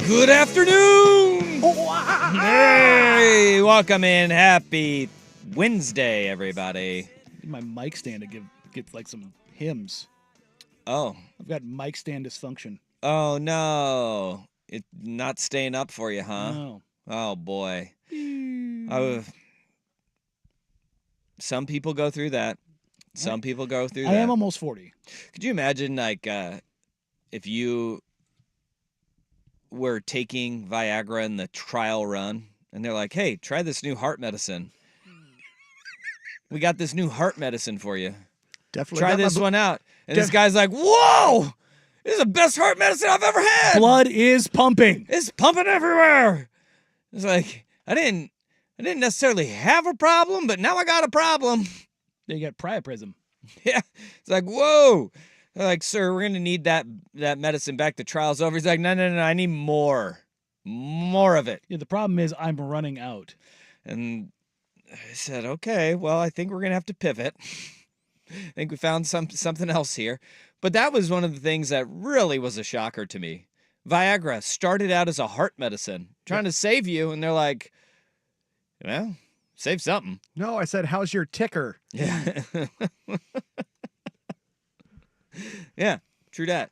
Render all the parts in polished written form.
Good afternoon! Hey, welcome in. Happy Wednesday, everybody. My mic stand to give like some hymns. Oh. I've got mic stand dysfunction. Oh, no. It's not staying up for you, huh? No. Oh, boy. Some people go through that. Some people go through that. I am almost 40. Could you imagine, like, if you were taking Viagra in the trial run, and they're like, hey, try this new heart medicine. We got this new heart medicine for you. Definitely. Try this one out. And this guy's like, whoa! This is the best heart medicine I've ever had! Blood is pumping. It's pumping everywhere! It's like, I didn't necessarily have a problem, but now I got a problem. You got priapism. Yeah. It's like, whoa! They're like, sir, we're going to need that medicine back. The trial's over. He's like, no, I need more. More of it. Yeah, the problem is I'm running out. And I said, okay, well, I think we're going to have to pivot. I think we found something else here. But that was one of the things that really was a shocker to me. Viagra started out as a heart medicine, trying to save you, and they're like, well, save something. No, I said, how's your ticker? Yeah. Yeah, true that.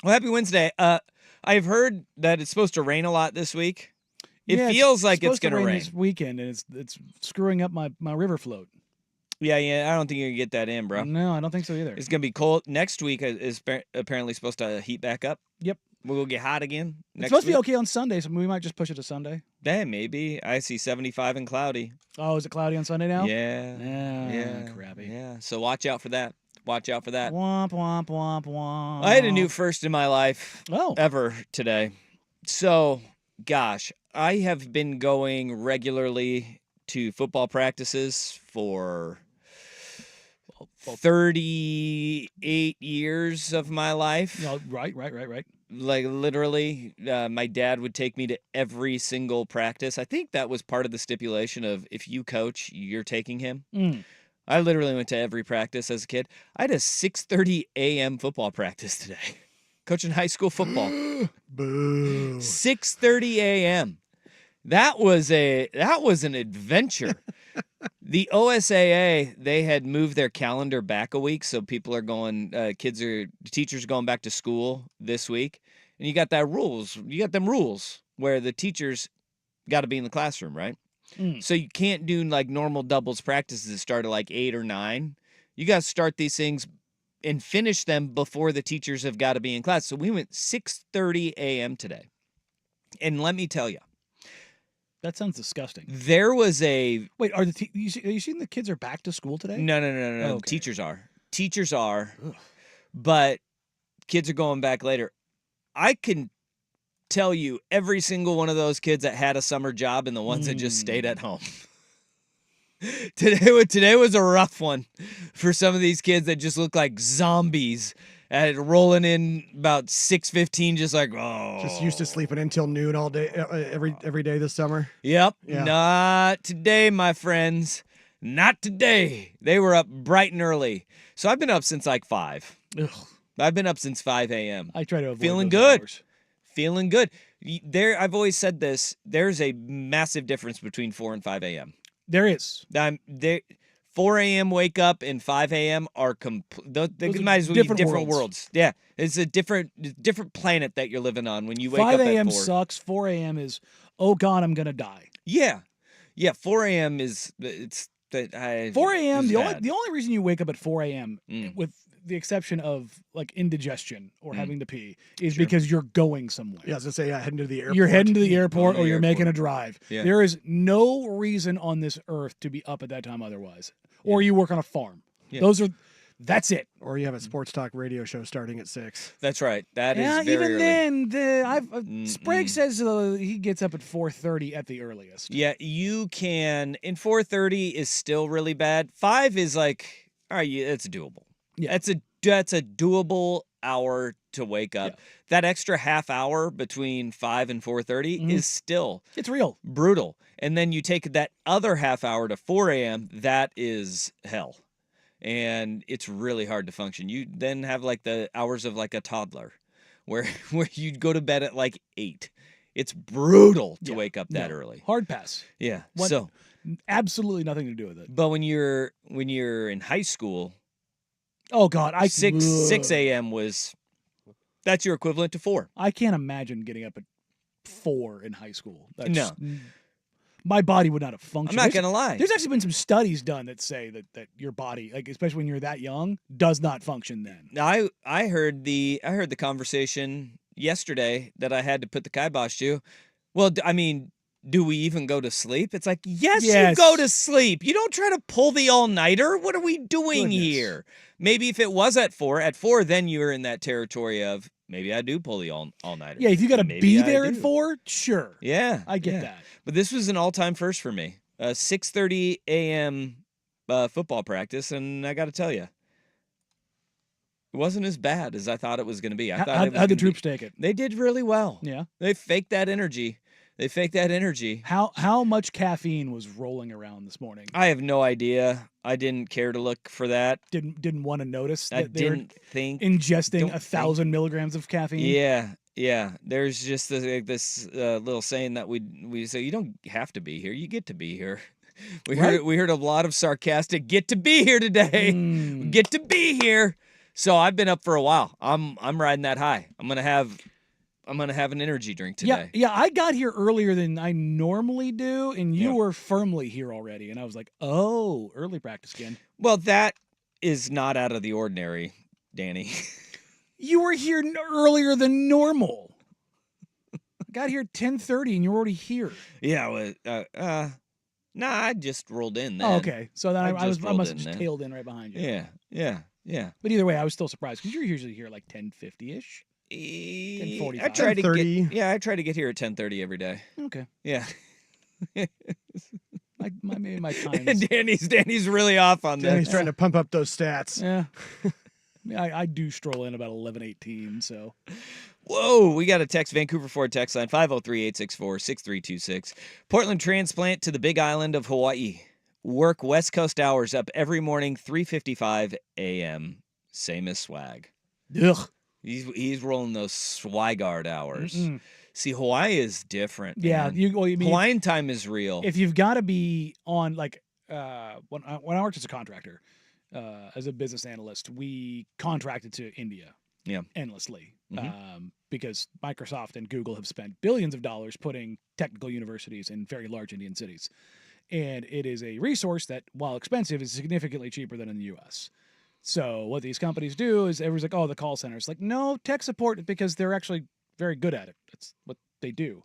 Well, happy Wednesday. I've heard that it's supposed to rain a lot this week. It feels like it's going to rain this weekend, and it's screwing up my river float. Yeah, I don't think you're going to get that in, bro. No, I don't think so either. It's going to be cold. Next week is apparently supposed to heat back up. Yep. We'll get hot again next It's supposed week. to be okay on Sunday, so we might just push it to Sunday. Yeah, maybe. I see 75 and cloudy. Oh, is it cloudy on Sunday now? Yeah. Crappy. Yeah, so watch out for that. Watch out for that. Womp, womp, womp, womp. I had a new first in my life Oh. ever today. So, gosh, I have been going regularly to football practices for 38 years of my life. No, right. Like, literally, my dad would take me to every single practice. I think that was part of the stipulation of if you coach, you're taking him. I literally went to every practice as a kid. I had a 6:30 a.m. football practice today. Coaching high school football. Boo. 6:30 a.m. That was an adventure. The OSAA, they had moved their calendar back a week, so people are going, teachers are going back to school this week. And you got them rules where the teachers got to be in the classroom, right? So you can't do like normal doubles practices that start at like 8 or 9. You got to start these things and finish them before the teachers have got to be in class. So we went 6:30 a.m. today. And let me tell you. That sounds disgusting. There was a... Wait, are you seeing the kids are back to school today? No. Oh, okay. Teachers are. Ugh. But kids are going back later. I can tell you every single one of those kids that had a summer job and the ones that just stayed at home. Today was a rough one for some of these kids that just look like zombies rolling in about 6:15, just like, oh. Just used to sleeping until noon all day, every day this summer. Yep. Yeah. Not today, my friends. Not today. They were up bright and early. So I've been up since like 5. Ugh. I've been up since 5 a.m. I try to avoid Feeling those good. hours. Feeling good. I've always said this. There's a massive difference between 4 and 5 a.m. There is. 4 a.m. wake up and 5 a.m. are they might as well be different worlds. Yeah, it's a different planet that you're living on when you wake up 5 at 4. a.m. sucks. 4 a.m. is, oh God, I'm gonna die. Yeah. 4 a.m. is 4 a.m. The only reason you wake up at 4 a.m. with the exception of like indigestion or having to pee is because you're going somewhere. Yeah, I was gonna say heading to the airport. You're heading to the airport Going to or the you're airport. making a drive. Yeah. There is no reason on this earth to be up at that time otherwise. Or you work on a farm. Yeah. That's it. Or you have a sports talk radio show starting at 6. That's right. That is Yeah, very even early. then, Sprague says he gets up at 4:30 at the earliest. Yeah, you can. And 4:30 is still really bad. 5 is like, all right, it's doable. Yeah. That's a doable hour to wake up. Yeah. That extra half hour between 5 and 4:30 is still It's real. brutal. And then you take that other half hour to 4 a.m., that is hell. And it's really hard to function. You then have like the hours of like a toddler where you'd go to bed at like 8. It's brutal to wake up that early. Hard pass. Yeah. So absolutely nothing to do with it. But when you're in high school, oh God, 6 a.m. that's your equivalent to 4. I can't imagine getting up at 4 in high school. No. My body would not have functioned. I'm not going to lie. There's actually been some studies done that say that your body, like especially when you're that young, does not function then. I heard the conversation yesterday that I had to put the kibosh to. Well, I mean, do we even go to sleep? It's like, yes, you go to sleep. You don't try to pull the all-nighter. What are we doing here? Maybe if it was at 4, then you're in that territory of maybe I do pull the all-nighter. Yeah, if you got to be there at 4, sure. Yeah. I get that. But this was an all-time first for me. 6:30 a.m. Football practice, and I got to tell you, it wasn't as bad as I thought it was going to be. How'd the troops take it? They did really well. Yeah. They faked that energy. How much caffeine was rolling around this morning? I have no idea. I didn't care to look for that. Didn't want to notice that I didn't think ingesting 1,000 milligrams of caffeine. Yeah. There's just this little saying that we say, you don't have to be here. You get to be here. We heard a lot of sarcastic "get to be here today." Get to be here. So I've been up for a while. I'm riding that high. I'm gonna have an energy drink today. Yeah. I got here earlier than I normally do, and you were firmly here already. And I was like, oh, early practice again. Well, that is not out of the ordinary, Danny. You were here earlier than normal. I got here at 10:30, and you're already here. Yeah. Nah, I just rolled in then. Oh, okay. So then I must have just tailed in right behind you. Yeah. But either way, I was still surprised because you're usually here like 10:50-ish. 10:45. I try to get here at 10:30 every day. Okay. Yeah. Maybe my time is... Danny's really off on that. Danny's trying to pump up those stats. Yeah. I do stroll in about 11:18, so. Whoa, we got a text, Vancouver Ford text line, 503-864-6326. Portland transplant to the Big Island of Hawaii. Work West Coast hours up every morning, 3:55 a.m. Same as Swag. Ugh. He's rolling those Swigard hours. Mm-mm. See, Hawaii is different. Yeah, you mean Hawaiian time is real. If you've got to be on, like, when I worked as a contractor, as a business analyst, we contracted to India. Yeah. Endlessly. Because Microsoft and Google have spent billions of dollars putting technical universities in very large Indian cities. And it is a resource that, while expensive, is significantly cheaper than in the U.S. So what these companies do is everyone's like, oh, the call center. It's like, no, tech support, because they're actually very good at it. That's what they do.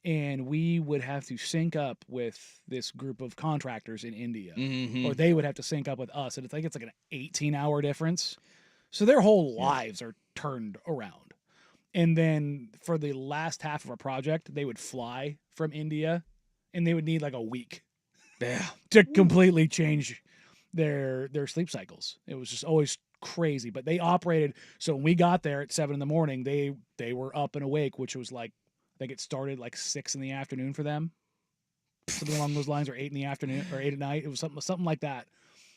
And we would have to sync up with this group of contractors in India, or they would have to sync up with us. And it's like an 18-hour difference. So their whole lives are turned around. And then for the last half of a project, they would fly from India, and they would need like a week to completely change their sleep cycles. It was just always crazy. But they operated. So when we got there at 7 a.m, they were up and awake, which was like, I think it started like 6 p.m. for them. Something along those lines, or 8 p.m. or 8 p.m. It was something like that.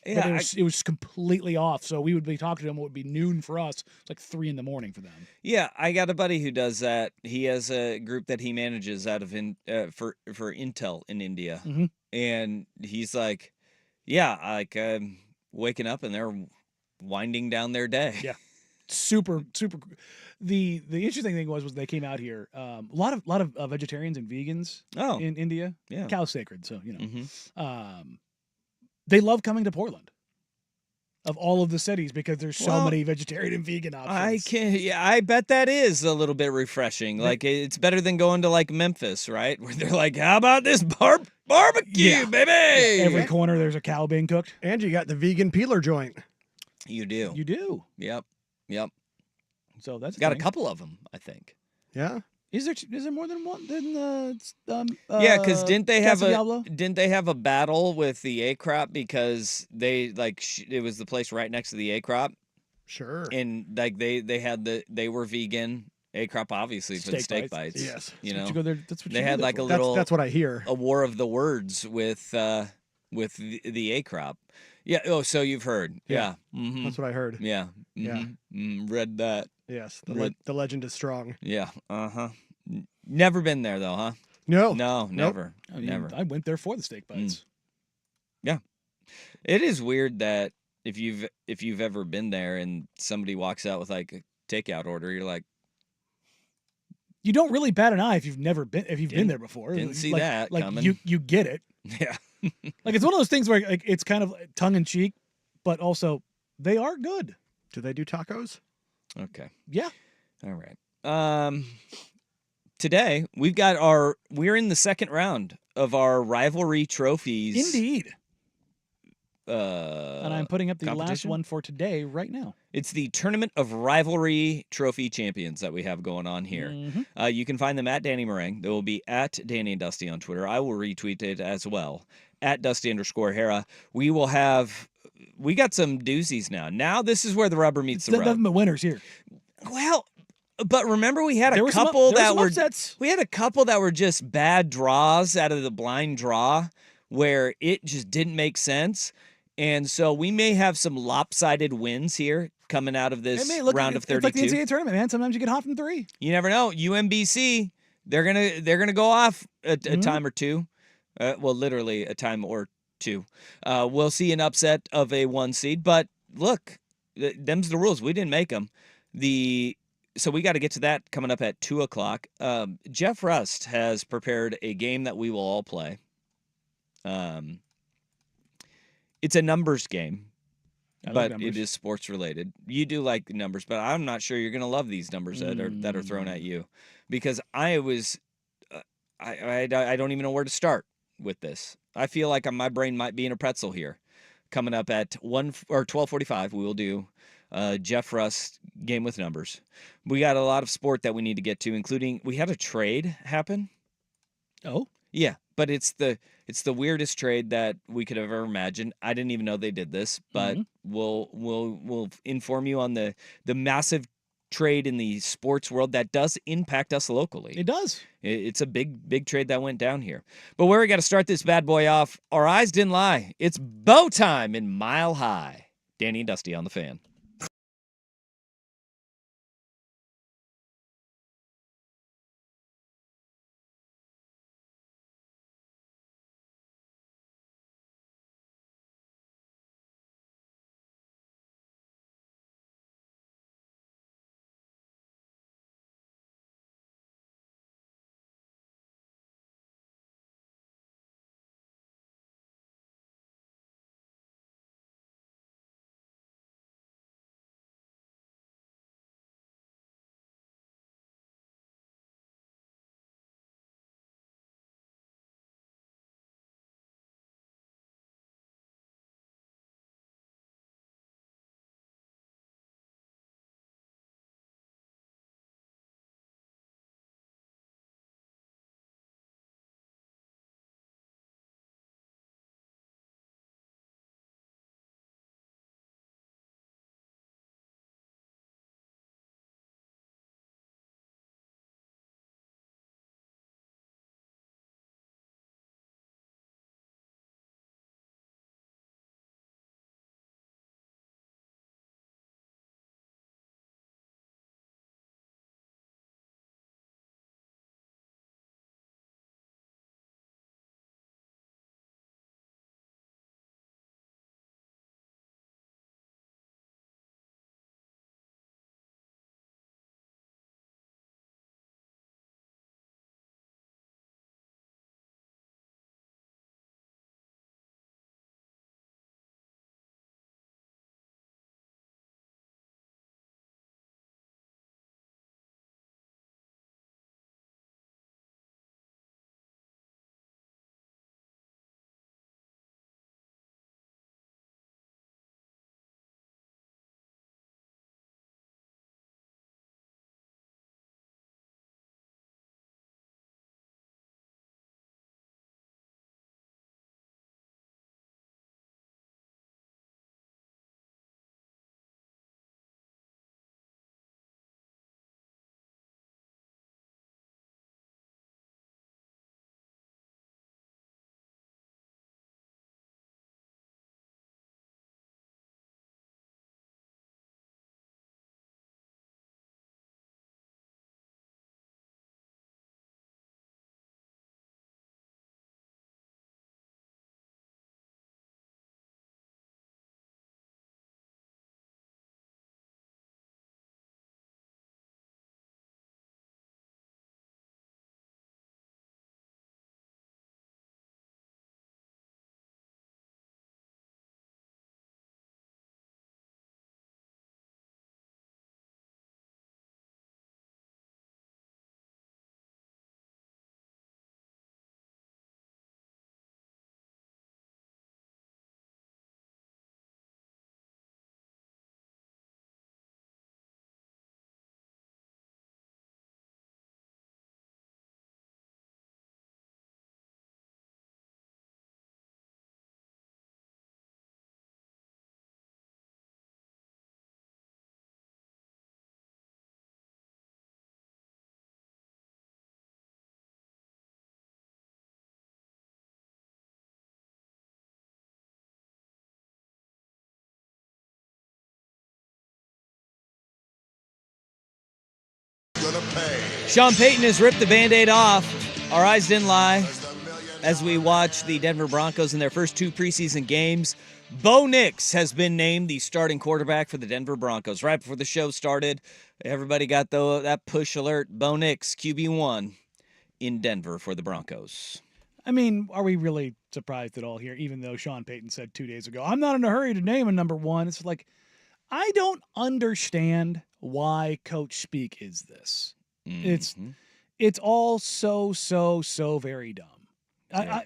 Yeah, but it was completely off. So we would be talking to them. It would be noon for us. It's like 3 a.m. for them. Yeah, I got a buddy who does that. He has a group that he manages out of for Intel in India, and he's like, waking up and they're winding down their day. Yeah, super. The interesting thing was they came out here. A lot of vegetarians and vegans. In India. Yeah, cow's sacred. So they love coming to Portland, of all of the cities, because there's so many vegetarian and vegan options. I bet that is a little bit refreshing. Like, it's better than going to like Memphis, right? Where they're like, how about this barbecue, baby? Yeah, every corner there's a cow being cooked. And you got the vegan peeler joint. You do. You do. Yep. So that's got a couple of them, I think. Yeah. Is there more than one? Yeah, because didn't they have a battle with the A crop, because they it was the place right next to the A crop? Sure. And like they were vegan. A crop obviously for the steak bites. Yes. You know. You go there, that's what they you had like a little. That's what I hear. A war of the words with the A crop. Yeah. Oh, so you've heard. Yeah. That's what I heard. Yeah. Yeah. Read that. Yes, Re- the legend is strong. Yeah. Never been there though, huh? No, No, Nope. never. I mean, Never. I went there for the steak bites. Yeah. It is weird that if you've ever been there and somebody walks out with like a takeout order, you're like, You don't really bat an eye if you've never been been Didn't- there before. didn't see like, that like coming. you get it. yeah. Like it's one of those things where like it's kind of tongue in cheek, but also they are good. Do they do tacos? Okay. Yeah. All right. Today we're in the second round of our rivalry trophies. Indeed. And I'm putting up the last competition? one for today right now. It's the Tournament of Rivalry Trophy Champions that we have going on here. Mhm. You can find them at Danny Meringue. They will be at Danny and Dusty on Twitter. I will retweet it as well at Dusty_Hera. We got some doozies now. Now this is where the rubber meets the road. Nothing but winners here. Well, but remember we had There a were some up- couple there that some were upsets. we had a couple that were just bad draws out of the blind draw where it just didn't make sense. And so we may have some lopsided wins here coming out of this round of 32. It's like the NCAA tournament, man. Sometimes you get hot from three. You never know. UMBC, they're gonna go off a time or two. Well, literally a time or two. We'll see an upset of a 1 seed, but look, them's the rules. We didn't make them. So we got to get to that coming up at 2:00. Jeff Rust has prepared a game that we will all play. It's a numbers game, I like but numbers. it is sports related. You do like the numbers, but I'm not sure you're gonna love these numbers that are thrown at you, because I don't even know where to start with this. I feel like my brain might be in a pretzel here. Coming up at 12:45, we will do Jeff Rust game with numbers. We got a lot of sport that we need to get to, including we had a trade happen. Oh, Yeah, but it's the weirdest trade that we could have ever imagined. I didn't even know they did this, but we'll inform you on the massive trade in the sports world that does impact us locally. it does. It's a big trade that went down here. But where we got to start this bad boy off, our eyes didn't lie. It's bow time in Mile High. Danny and Dusty on the Fan. Sean Payton has ripped the Band-Aid off. Our eyes didn't lie as we watch the Denver Broncos in their first 2 preseason games. Bo Nix has been named the starting quarterback for the Denver Broncos. Right before the show started, everybody got that push alert. Bo Nix, QB1 in Denver for the Broncos. I mean, are we really surprised at all here, even though Sean Payton said 2 days ago, I'm not in a hurry to name a number 1. It's like, I don't understand why coach speak is this. Mm-hmm. It's all so very dumb. Yeah.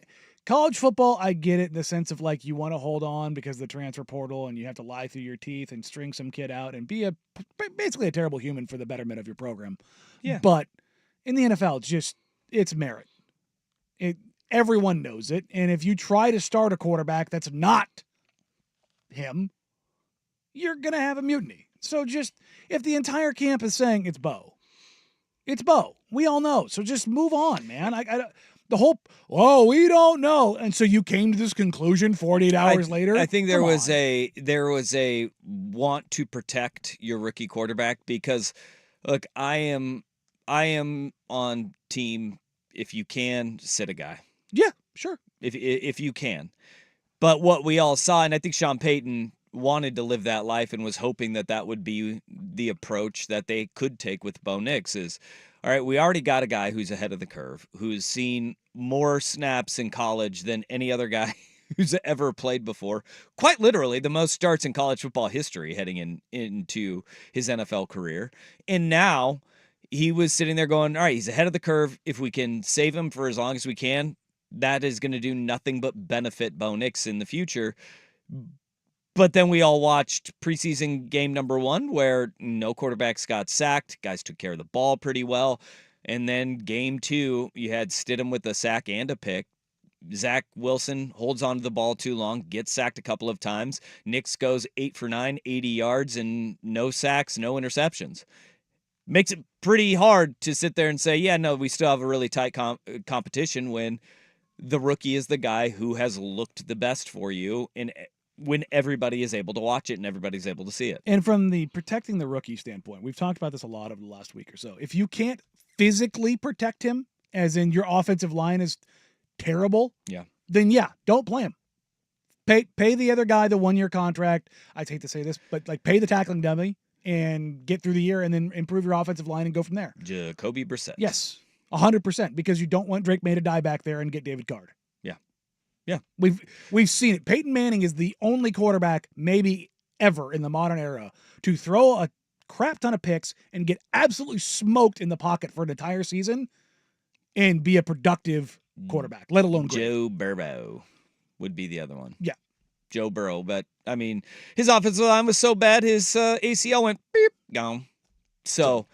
College football, I get it in the sense of like you want to hold on because of the transfer portal and you have to lie through your teeth and string some kid out and be basically a terrible human for the betterment of your program. Yeah. But in the NFL, it's merit. Everyone knows it. And if you try to start a quarterback that's not him, you're going to have a mutiny. So if the entire camp is saying it's Bo, we all know. So just move on, man. We don't know. And so you came to this conclusion 48 hours later? I think there was a want to protect your rookie quarterback because, look, I am on team, if you can, sit a guy. Yeah, sure. If you can. But what we all saw, and I think Sean Payton wanted to live that life and was hoping that would be the approach that they could take with Bo Nix is, all right, we already got a guy who's ahead of the curve, who's seen more snaps in college than any other guy who's ever played before. Quite literally, the most starts in college football history heading into his NFL career. And now he was sitting there going, all right, he's ahead of the curve. If we can save him for as long as we can, that is going to do nothing but benefit Bo Nix in the future. But then we all watched preseason game number 1 where no quarterbacks got sacked. Guys took care of the ball pretty well. And then game 2, you had Stidham with a sack and a pick. Zach Wilson holds on to the ball too long, gets sacked a couple of times. Nix goes 8 for 9, 80 yards, and no sacks, no interceptions. Makes it pretty hard to sit there and say, yeah, no, we still have a really tight competition when the rookie is the guy who has looked the best for you and when everybody is able to watch it and everybody's able to see it. And from the protecting the rookie standpoint, we've talked about this a lot over the last week or so. If you can't physically protect him, as in your offensive line is terrible, then don't play him. Pay the other guy the 1-year contract. I hate to say this, but like pay the tackling dummy and get through the year and then improve your offensive line and go from there. Jacoby Brissett. Yes, 100%, because you don't want Drake May to die back there and get David Card. Yeah. We've seen it. Peyton Manning is the only quarterback maybe ever in the modern era to throw a crap ton of picks and get absolutely smoked in the pocket for an entire season and be a productive quarterback, let alone great. Joe Burrow would be the other one. Yeah. Joe Burrow. But, I mean, his offensive line was so bad, his ACL went beep, gone. So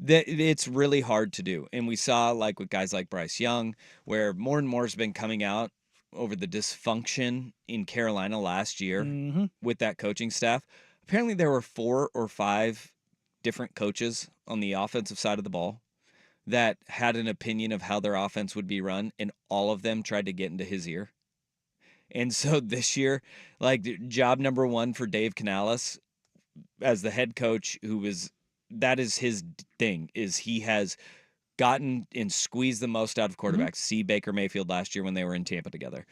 it's really hard to do. And we saw, like, with guys like Bryce Young, where more and more has been coming out over the dysfunction in Carolina last year with that coaching staff. Apparently there were 4 or 5 different coaches on the offensive side of the ball that had an opinion of how their offense would be run, and all of them tried to get into his ear. And so this year, like, job number 1 for Dave Canales as the head coach, that is his thing, is he has gotten and squeezed the most out of quarterbacks. See Baker Mayfield last year when they were in Tampa together.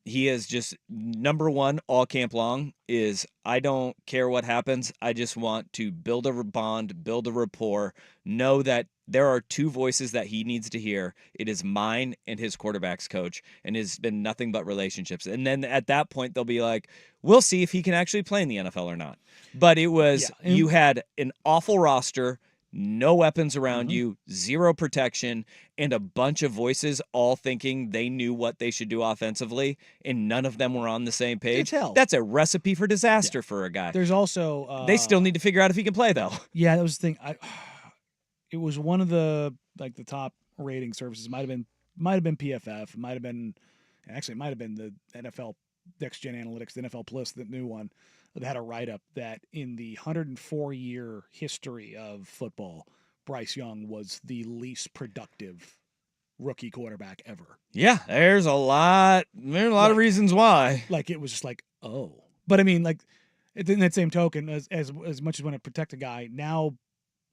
He is just number 1 all camp long is, I don't care what happens. I just want to build a bond, build a rapport, know that there are 2 voices that he needs to hear. It is mine and his quarterback's coach, and it's been nothing but relationships. And then at that point, they'll be like, we'll see if he can actually play in the NFL or not. But it was, you had an awful roster, no weapons around you, 0 protection, and a bunch of voices all thinking they knew what they should do offensively, and none of them were on the same page. That's a recipe for disaster for a guy. There's also... they still need to figure out if he can play, though. Yeah, that was the thing. It was one of the top rating services. Might have been PFF. Might have been the NFL Next Gen Analytics, the NFL Plus, the new one. They had a write-up that in the 104-year history of football, Bryce Young was the least productive rookie quarterback ever. Yeah, there's a lot of reasons why. Like, it was just like, oh. But I mean, like, in that same token, as much as want to protect a guy, now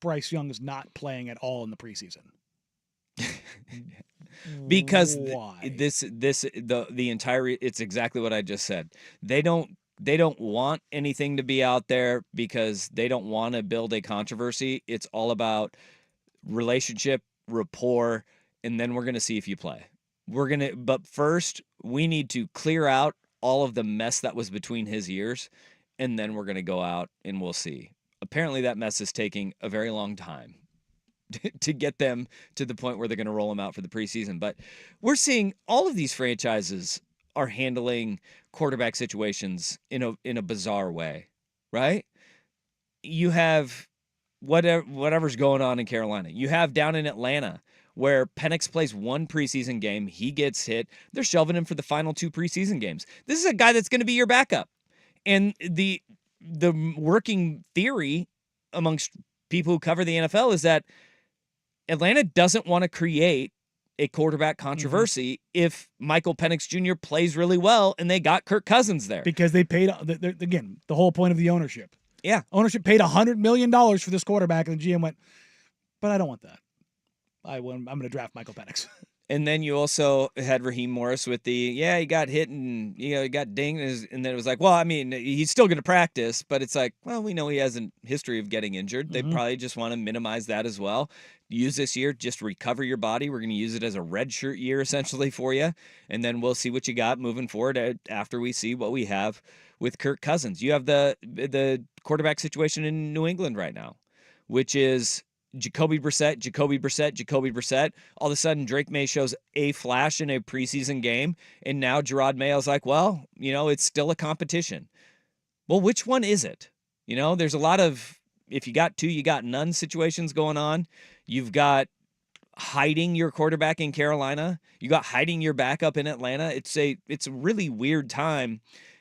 Bryce Young is not playing at all in the preseason? Because Why? the entire it's exactly what I just said. They don't want anything to be out there because they don't want to build a controversy. It's all about relationship, rapport, and then we're going to see if you play. But first we need to clear out all of the mess that was between his ears, and then we're going to go out and we'll see. Apparently that mess is taking a very long time to get them to the point where they're going to roll them out for the preseason. But we're seeing all of these franchises are handling quarterback situations in a bizarre way, right? You have whatever's going on in Carolina. You have down in Atlanta where Penix plays one preseason game, he gets hit, they're shelving him for the final 2 preseason games. This is a guy that's going to be your backup. And the working theory amongst people who cover the NFL is that Atlanta doesn't want to create a quarterback controversy if Michael Penix Jr. plays really well and they got Kirk Cousins there. Because they paid, again, the whole point of the ownership. Yeah. Ownership paid $100 million for this quarterback, and the GM went, but I don't want that. I'm going to draft Michael Penix. And then you also had Raheem Morris with he got hit and he got dinged, and then it was like, well, I mean, he's still going to practice, but it's like, well, we know he has a history of getting injured. They probably just want to minimize that as well. Use this year, just recover your body. We're going to use it as a redshirt year essentially for you, and then we'll see what you got moving forward after we see what we have with Kirk Cousins. You have the quarterback situation in New England right now, which is Jacoby Brissett. All of a sudden, Drake May shows a flash in a preseason game, and now Gerard Mayo's like, well, it's still a competition. Well, which one is it? There's a lot of, if you got 2, you got none situations going on. You've got hiding your quarterback in Carolina. You got hiding your backup in Atlanta. It's a really weird time.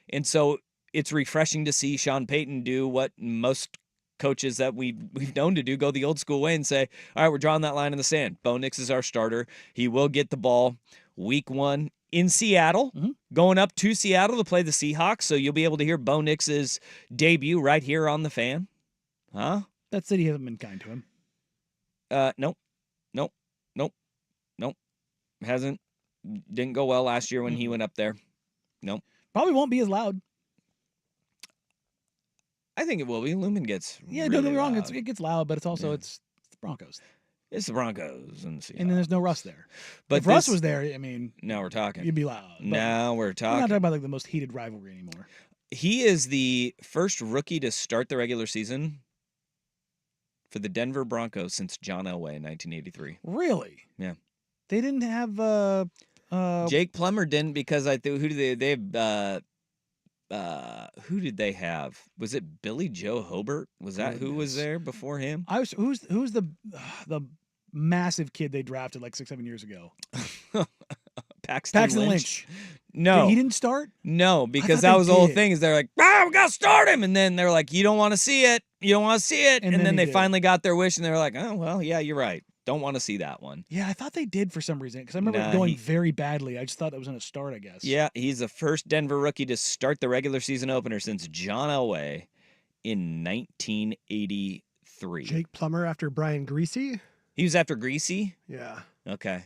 And so it's refreshing to see Sean Payton do what most coaches that we've known to do, go the old school way and say, all right, we're drawing that line in the sand. Bo Nix is our starter. He will get the ball week 1 in Seattle, going up to Seattle to play the Seahawks. So you'll be able to hear Bo Nix's debut right here on the Fan. Huh? That city hasn't been kind to him. Nope. Hasn't. Didn't go well last year when he went up there. Nope. Probably won't be as loud. I think it will be. Lumen gets Yeah, really don't get me wrong. loud. It gets loud, but it's also it's the Broncos. It's the Broncos and the Seahawks. And then there's no Russ there. But if Russ was there, I mean, now we're talking. you'd be loud. But Now we're we're not talking. talking about like the most heated rivalry anymore. He is the first rookie to start the regular season for the Denver Broncos since John Elway in 1983. Really? Yeah. They didn't have Jake Plummer didn't because who did they have? Who did they have? Was it Billy Joe Hobart? Was that who was there before him? who's the massive kid they drafted like 6-7 years ago? Paxton Lynch. No, he didn't start. No, because thought that they was the whole did. thing. Is they're like, we gotta start him, and then they're like, you don't want to see it. You don't want to see it, And and then then he they did. finally got their wish, and they were like, oh well, yeah, you're right. Don't want to see that one. Yeah, I thought they did for some reason because I remember Nah, it going he- very badly. I just thought it was going to start. I guess. Yeah, he's the first Denver rookie to start the regular season opener since John Elway in 1983. Jake Plummer after Brian Greasy. He was after Greasy. Yeah, Okay,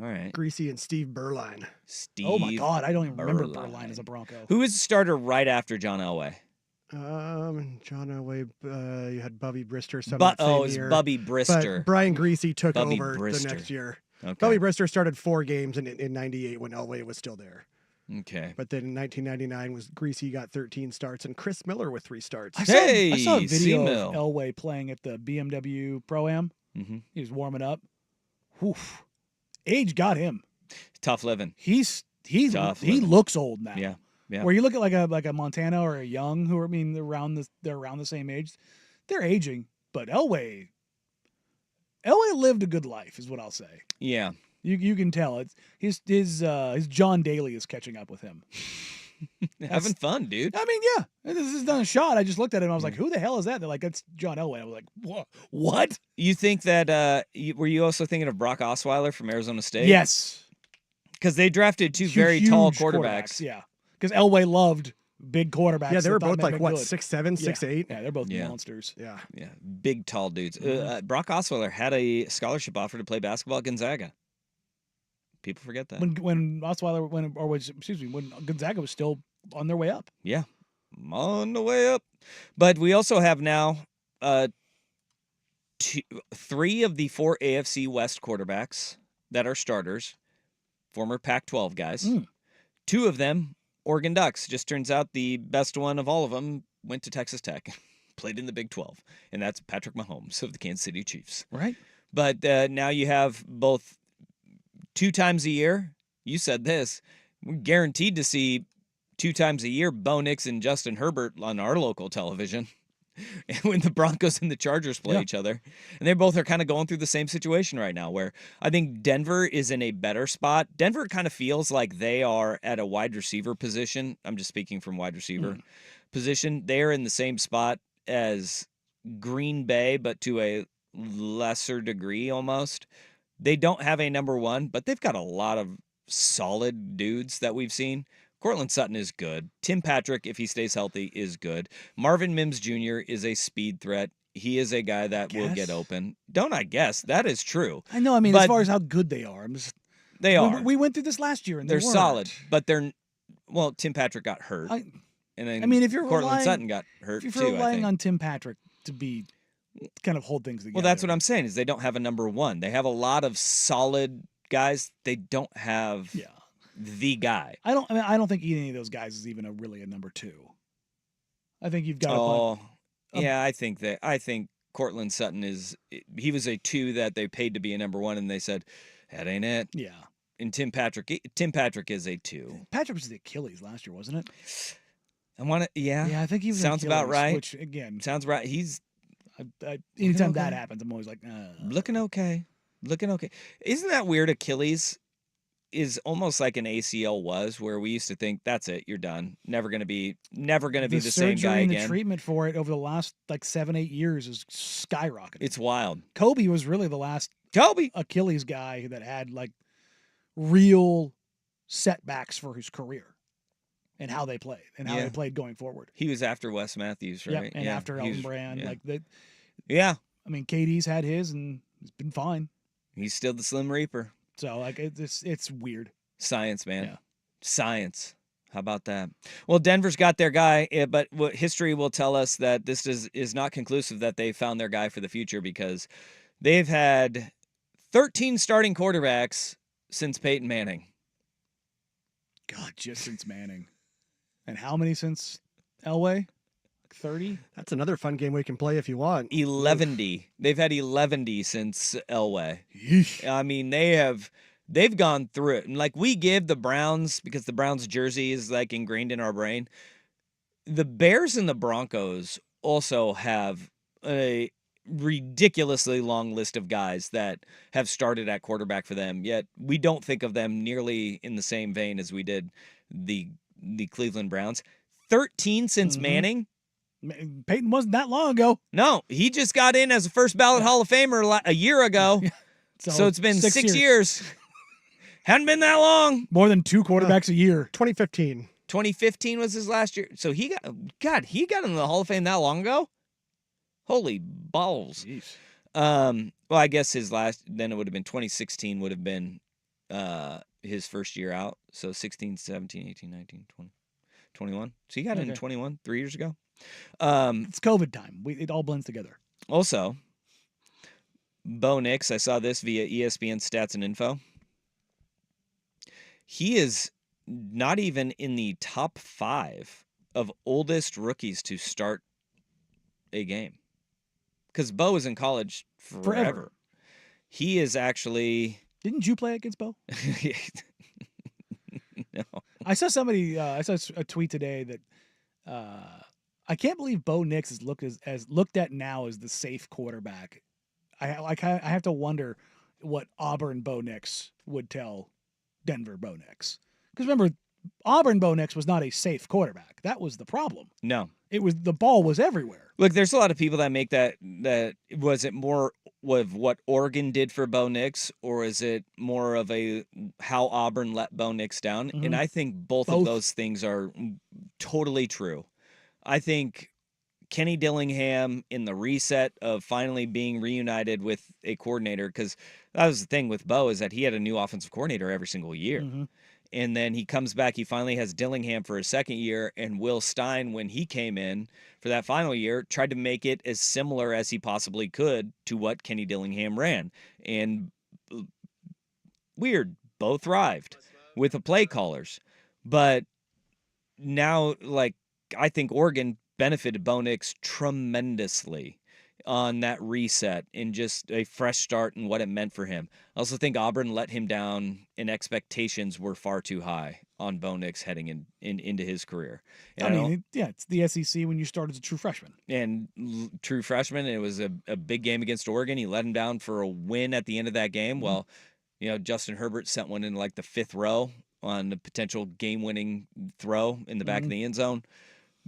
all right. Greasy and Steve Berline. Steve. Oh my God, I don't even remember Berline. Berline as a Bronco. Who was the starter right after John Elway? John Elway. You had Bubby Brister. Some But that same it's year. Bubby Brister. But Brian Greasy took Bubby over Brister. the next year. Okay. Bubby Brister started 4 games in '98 when Elway was still there. Okay. But then in 1999 was Greasy got 13 starts and Chris Miller with 3 starts. I saw a Hey, video C-Mill. of Elway playing at the BMW Pro-Am. Mhm. He was warming up. Whew. Age got him. Tough living. He Tough he living. looks old now. Yeah. Yeah. Where you look at like a Montana or a Young, who they're around the same age, they're aging. But Elway lived a good life, is what I'll say. Yeah. You can tell it's his John Daly is catching up with him. Having fun, dude. I mean, yeah, this is done a shot. I just looked at it and I was like, who the hell is that? They're like, that's John Elway. I was like, what? You think that were you also thinking of Brock Osweiler from Arizona State? Yes, Because they drafted 2 Huge very tall quarterbacks. quarterbacks. Yeah, because Elway loved big quarterbacks. Yeah, they were that thought both like they'd what, been good. 6'7", Yeah. 6'8"? Yeah, they're both Yeah. monsters. Yeah. Yeah, big, tall dudes. Mm-hmm. Brock Osweiler had a scholarship offer to play basketball at Gonzaga. People forget that. When Osweiler when Gonzaga was still on their way up. Yeah, I'm on the way up. But we also have now three of the 4 AFC West quarterbacks that are starters, former Pac-12 guys. Mm. 2 of them, Oregon Ducks. Just turns out the best one of all of them went to Texas Tech, played in the Big 12, and that's Patrick Mahomes of the Kansas City Chiefs. Right. But now you have both 2 times a year. You said this. We're guaranteed to see 2 times a year Bo Nix and Justin Herbert on our local television when the Broncos and the Chargers play each other. And they both are kind of going through the same situation right now where I think Denver is in a better spot. Denver kind of feels like they are at a wide receiver position. I'm just speaking from wide receiver position. They're in the same spot as Green Bay, but to a lesser degree almost. They don't have a number 1, but they've got a lot of solid dudes that we've seen. Cortland Sutton is good. Tim Patrick, if he stays healthy, is good. Marvin Mims Jr. is a speed threat. He is a guy that will get open. Don't I guess? That is true. I know. I mean, But as far as how good they are, they are. We went through this last year, and They're they weren't. solid, but well, Tim Patrick got hurt. And then I mean, if you're Cortland Sutton got hurt if too, you're I relying think. on Tim Patrick to be kind of hold things together. Well, that's what I'm saying is they don't have a number 1. They have a lot of solid guys. They don't have the guy. I don't think any of those guys is even really a number 2. I think you've got. Yeah, I think Cortland Sutton he was a 2 that they paid to be a number 1, and they said that ain't it. Yeah. And Tim Patrick is a 2. Patrick was the Achilles last year, wasn't it? Yeah, I think he was. Sounds an about Achilles, right. Which again, sounds right. He's anytime okay. that happens, I'm always like, looking okay. Isn't that weird? Achilles is almost like an ACL was, where we used to think that's it, you're done, never gonna be the same guy and again. The treatment for it over the last like 7-8 years is skyrocketing. It's wild. Kobe was really the last Achilles guy that had like real setbacks for his career and how they played and how they played going forward. He was after Wes Matthews, right? Yep, and after Elton Brand, like that. Yeah. I mean, KD's had his and he's been fine. He's still the Slim Reaper. So like it's weird. Science, man. Yeah. Science. How about that? Well, Denver's got their guy, but what history will tell us that this is not conclusive that they found their guy for the future, because they've had 13 starting quarterbacks since Peyton Manning. God, just since Manning. And how many since Elway? 30? That's another fun game we can play if you want. 11. They've had 11 since Elway. Yeesh. I mean, they've gone through it. And like we give the Browns, because the Browns jersey is like ingrained in our brain. The Bears and the Broncos also have a ridiculously long list of guys that have started at quarterback for them, yet we don't think of them nearly in the same vein as we did the Cleveland Browns. 13 since Manning. Peyton wasn't that long ago. No, he just got in as a first ballot Hall of Famer a year ago. So it's been 6 years. Hadn't been that long. More than 2 quarterbacks a year. 2015. 2015 was his last year. So he got in the Hall of Fame that long ago? Holy balls. Jeez. Well, I guess then it would have been 2016 would have been his first year out. So 16, 17, 18, 19, 20, 21. So he got in 21, 3 years ago. It's COVID time. It all blends together. Also, Bo Nix, I saw this via ESPN Stats and Info. He is not even in the top 5 of oldest rookies to start a game. Because Bo was in college forever. He is actually... Didn't you play against Bo? No. I saw somebody, I saw a tweet today that I can't believe Bo Nix is looked at now as the safe quarterback. I have to wonder what Auburn Bo Nix would tell Denver Bo Nix. Because remember, Auburn Bo Nix was not a safe quarterback. That was the problem. No. The ball was everywhere. Look, there's a lot of people that make that was it more of what Oregon did for Bo Nix, or is it more of how Auburn let Bo Nix down? Mm-hmm. And I think both of those things are totally true. I think Kenny Dillingham in the reset of finally being reunited with a coordinator, because that was the thing with Bo, is that he had a new offensive coordinator every single year. Mm-hmm. And then he comes back, he finally has Dillingham for his second year, and Will Stein, when he came in for that final year, tried to make it as similar as he possibly could to what Kenny Dillingham ran. And weird, Bo thrived with the play callers. But now, like, I think Oregon benefited Bo Nix tremendously on that reset and just a fresh start and what it meant for him. I also think Auburn let him down and expectations were far too high on Bo Nix heading into his career. And it's the SEC when you start as a true freshman. And true freshman, it was a big game against Oregon. He let him down for a win at the end of that game. Well, Justin Herbert sent one in like the 5th row on the potential game-winning throw in the back of the end zone.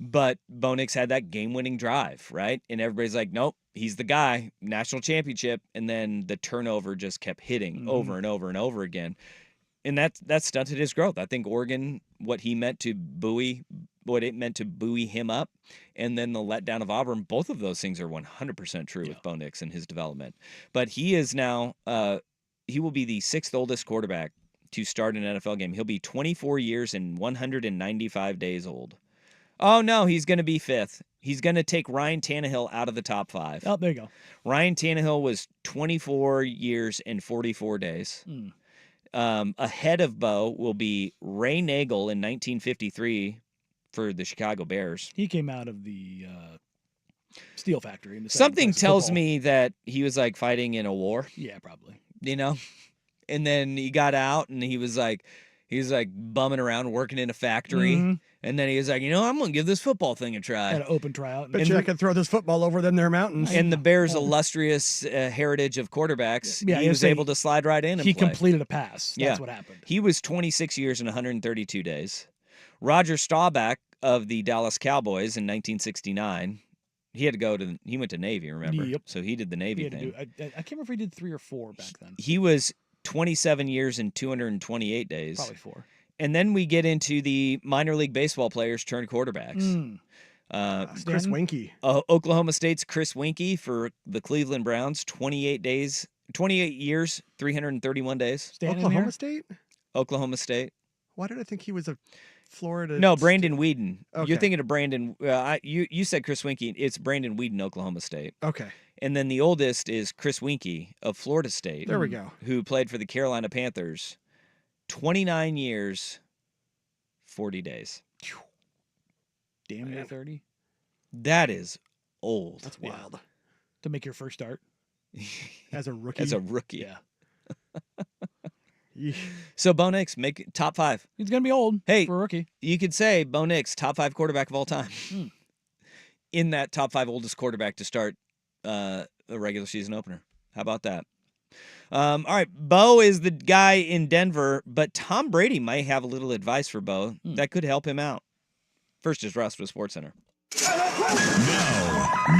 But Bo Nix had that game-winning drive, right? And everybody's like, nope, he's the guy, national championship. And then the turnover just kept hitting over and over and over again. And that stunted his growth. I think Oregon, what it meant to buoy him up, and then the letdown of Auburn, both of those things are 100% true with Bo Nix and his development. But he is now, he will be the 6th oldest quarterback to start an NFL game. He'll be 24 years and 195 days old. Oh, no, he's going to be 5th. He's going to take Ryan Tannehill out of the top 5. Oh, there you go. Ryan Tannehill was 24 years and 44 days. Ahead of Bo will be Ray Nagel in 1953 for the Chicago Bears. He came out of the steel factory. In the Something tells me that he was like fighting in a war. Yeah, probably. And then he got out and he was like bumming around working in a factory. And then he was like, I'm going to give this football thing a try. Had an open tryout. Bet you I could throw this football over them there mountains. And the Bears' illustrious heritage of quarterbacks, he was able to slide right in and he play. Completed a pass. That's what happened. He was 26 years and 132 days. Roger Staubach of the Dallas Cowboys in 1969, he went to Navy, remember? Yep. So he did the Navy thing. I can't remember if he did 3 or 4 back then. He was 27 years and 228 days. Probably 4. And then we get into the minor league baseball players turned quarterbacks. Chris Weinke. Oklahoma State's Chris Weinke for the Cleveland Browns, 28 years, 331 days. Oklahoma State? Oklahoma State. Why did I think he was a Florida? No, Brandon Whedon. Okay. You're thinking of Brandon. You said Chris Weinke. It's Brandon Whedon, Oklahoma State. Okay. And then the oldest is Chris Weinke of Florida State. There we go. Who played for the Carolina Panthers. 29 years, 40 days. Damn near 30. That is old. That's wild. To make your first start. As a rookie. Yeah. Yeah. So Bo Nix, make top 5. He's going to be old for a rookie. You could say Bo Nix, top 5 quarterback of all time. In that top 5 oldest quarterback to start a regular season opener. How about that? All right, Bo is the guy in Denver, but Tom Brady might have a little advice for Bo that could help him out. First is Russ with SportsCenter.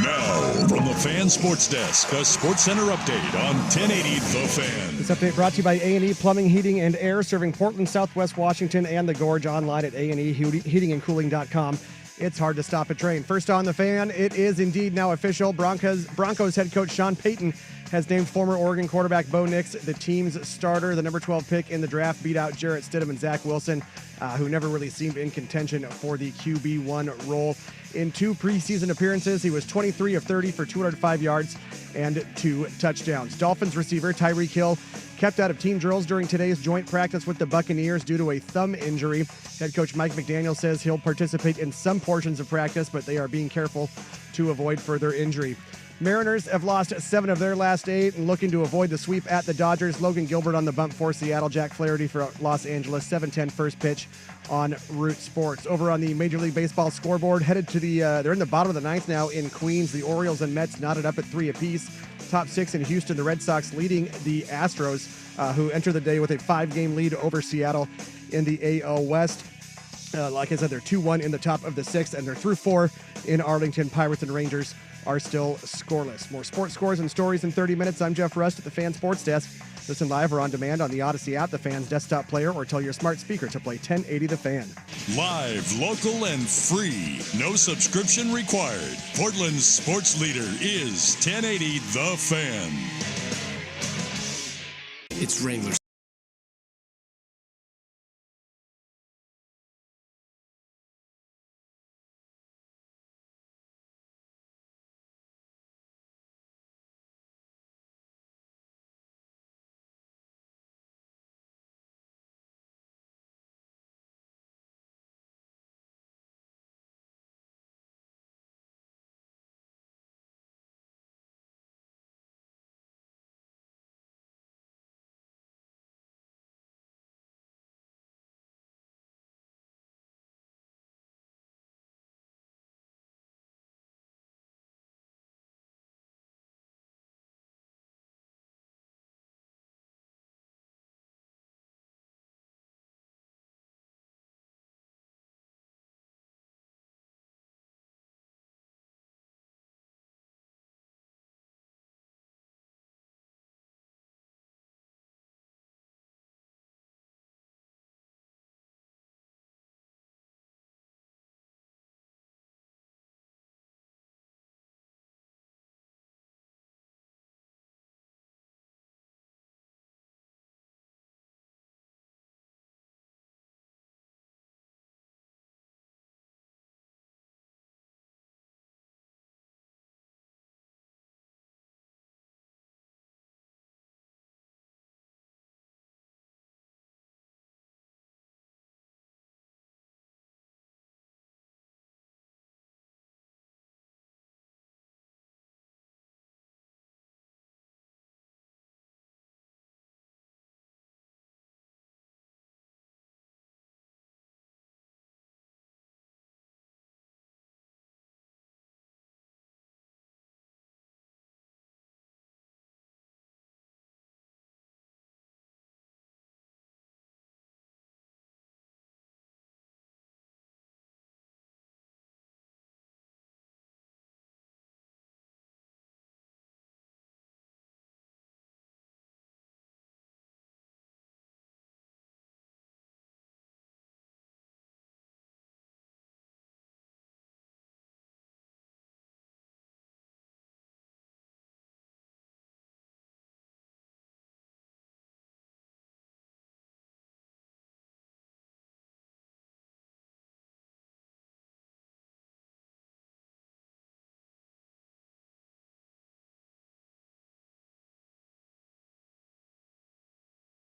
Now, from the Fan Sports Desk, a SportsCenter update on 1080 The Fan. This update brought to you by A&E Plumbing, Heating, and Air, serving Portland, Southwest Washington, and the Gorge, online at aneheatingandcooling.com. It's hard to stop a train. First on The Fan, it is indeed now official. Broncos head coach Sean Payton has named former Oregon quarterback Bo Nix the team's starter. The number 12 pick in the draft beat out Jarrett Stidham and Zach Wilson, who never really seemed in contention for the QB1 role. In 2 preseason appearances, he was 23 of 30 for 205 yards and 2 touchdowns. Dolphins receiver Tyreek Hill kept out of team drills during today's joint practice with the Buccaneers due to a thumb injury. Head coach Mike McDaniel says he'll participate in some portions of practice, but they are being careful to avoid further injury. Mariners have lost 7 of their last 8 and looking to avoid the sweep at the Dodgers. Logan Gilbert on the bump for Seattle. Jack Flaherty for Los Angeles. 7:10 first pitch on Root Sports. Over on the Major League Baseball scoreboard, headed to they're in the bottom of the 9th now in Queens. The Orioles and Mets knotted up at 3 apiece. Top 6 in Houston. The Red Sox leading the Astros, who enter the day with a 5-game lead over Seattle in the AL West. Like I said, they're 2-1 in the top of the 6th, and they're through 4 in Arlington. Pirates and Rangers are still scoreless. More sports scores and stories in 30 minutes. I'm Jeff Rust at the Fan Sports Desk. Listen live or on demand on the Odyssey app, the Fan's desktop player, or tell your smart speaker to play 1080 The Fan. Live, local, and free. No subscription required. Portland's sports leader is 1080 The Fan. It's Wrangler.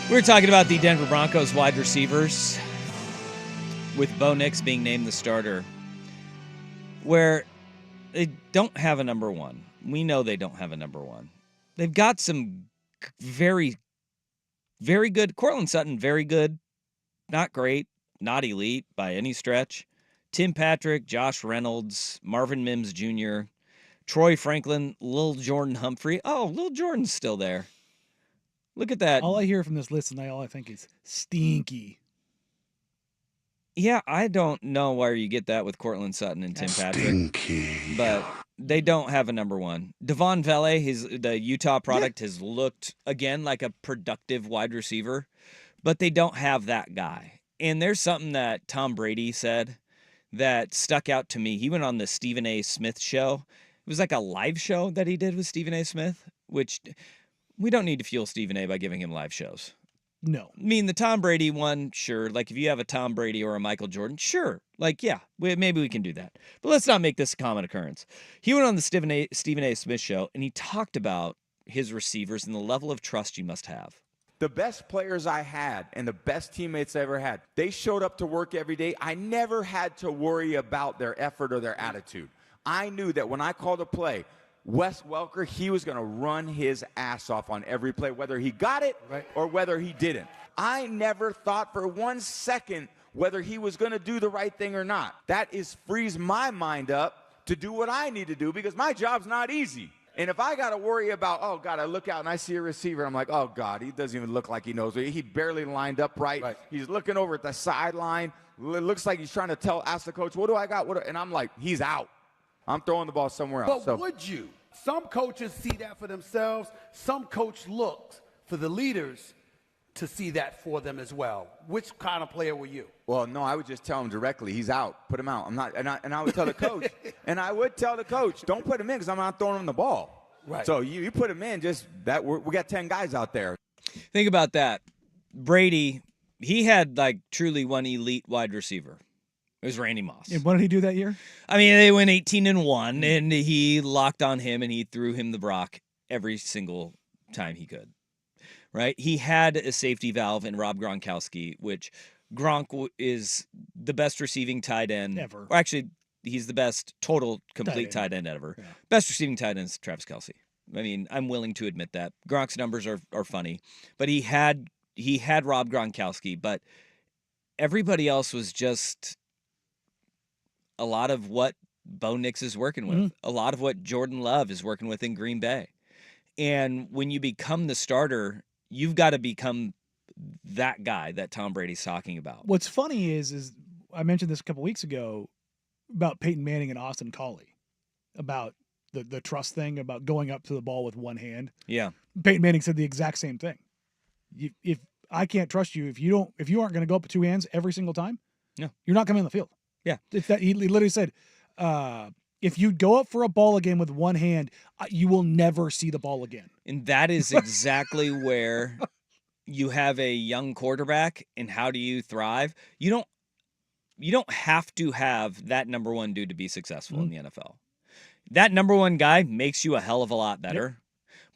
We were talking about the Denver Broncos wide receivers, with Bo Nix being named the starter, where they don't have a number one. We know they don't have a number one. They've got some very, very good. Courtland Sutton, very good. Not great. Not elite by any stretch. Tim Patrick, Josh Reynolds, Marvin Mims Jr., Troy Franklin, Lil Jordan Humphrey. Oh, Lil Jordan's still there. Look at that. All I hear from this list and all I think is stinky. Yeah, I don't know where you get that with Courtland Sutton and Tim Patrick. Stinky. But they don't have a number one. Devon Vele, the Utah product, has looked, again, like a productive wide receiver. But they don't have that guy. And there's something that Tom Brady said that stuck out to me. He went on the Stephen A. Smith show. It was like a live show that he did with Stephen A. Smith, which we don't need to fuel Stephen A. by giving him live shows. No. I mean, the Tom Brady one, sure. Like, if you have a Tom Brady or a Michael Jordan, sure. Like, yeah, maybe we can do that. But let's not make this a common occurrence. He went on the Stephen A. Smith show, and he talked about his receivers and the level of trust you must have. The best players I had and the best teammates I ever had, they showed up to work every day. I never had to worry about their effort or their attitude. I knew that when I called a play, Wes Welker, he was going to run his ass off on every play, whether he got it or whether he didn't. I never thought for 1 second whether he was going to do the right thing or not. That frees my mind up to do what I need to do because my job's not easy. And if I got to worry about, oh, God, I look out and I see a receiver, I'm like, oh, God, he doesn't even look like he knows. He barely lined up right. He's looking over at the sideline. It looks like he's trying to ask the coach, what do I got? And I'm like, he's out. I'm throwing the ball somewhere else. But would you? Some coaches see that for themselves. Some coach looks for the leaders to see that for them as well. Which kind of player were you? Well, no, I would just tell him directly, he's out. Put him out. I'm not, and I would tell the coach, and I would tell the coach, don't put him in because I'm not throwing him the ball. Right. So you put him in, just that we got 10 guys out there. Think about that. Brady, he had like truly one elite wide receiver. It was Randy Moss. And what did he do that year? I mean, they went 18-1, and he locked on him, and he threw him the rock every single time he could. Right? He had a safety valve in Rob Gronkowski, which Gronk is the best receiving tight end ever. Or actually, he's the best total complete tight end ever. Yeah. Best receiving tight end is Travis Kelce. I mean, I'm willing to admit that. Gronk's numbers are funny, but he had Rob Gronkowski, but everybody else was just a lot of what Bo Nix is working with, a lot of what Jordan Love is working with in Green Bay. And when you become the starter, you've got to become that guy that Tom Brady's talking about. What's funny is I mentioned this a couple weeks ago about Peyton Manning and Austin Collie, about the trust thing, about going up to the ball with one hand. Yeah. Peyton Manning said the exact same thing. If I can't trust you, if you aren't going to go up with two hands every single time, no, you're not coming on the field. Yeah. It's that he literally said, if you go up for a ball again with one hand, you will never see the ball again. And that is exactly where you have a young quarterback, and how do you thrive? You don't have to have that number one dude to be successful in the NFL. That number one guy makes you a hell of a lot better. Yep.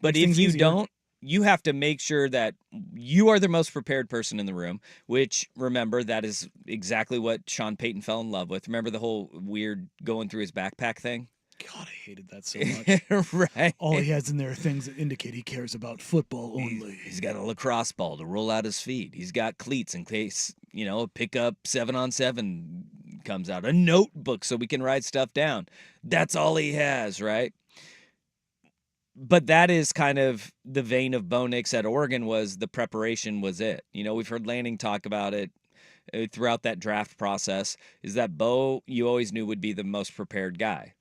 But Makes if you easier. don't, you have to make sure that you are the most prepared person in the room, which, remember, that is exactly what Sean Payton fell in love with. Remember the whole weird going through his backpack thing? God, I hated that so much. Right. All he has in there are things that indicate he cares about football only. He's got a lacrosse ball to roll out his feet. He's got cleats in case, a pickup 7-on-7 comes out. A notebook so we can write stuff down. That's all he has, right? But that is kind of the vein of Bo Nix at Oregon. Was the preparation was it. We've heard Lanning talk about it throughout that draft process, is that Bo, you always knew, would be the most prepared guy.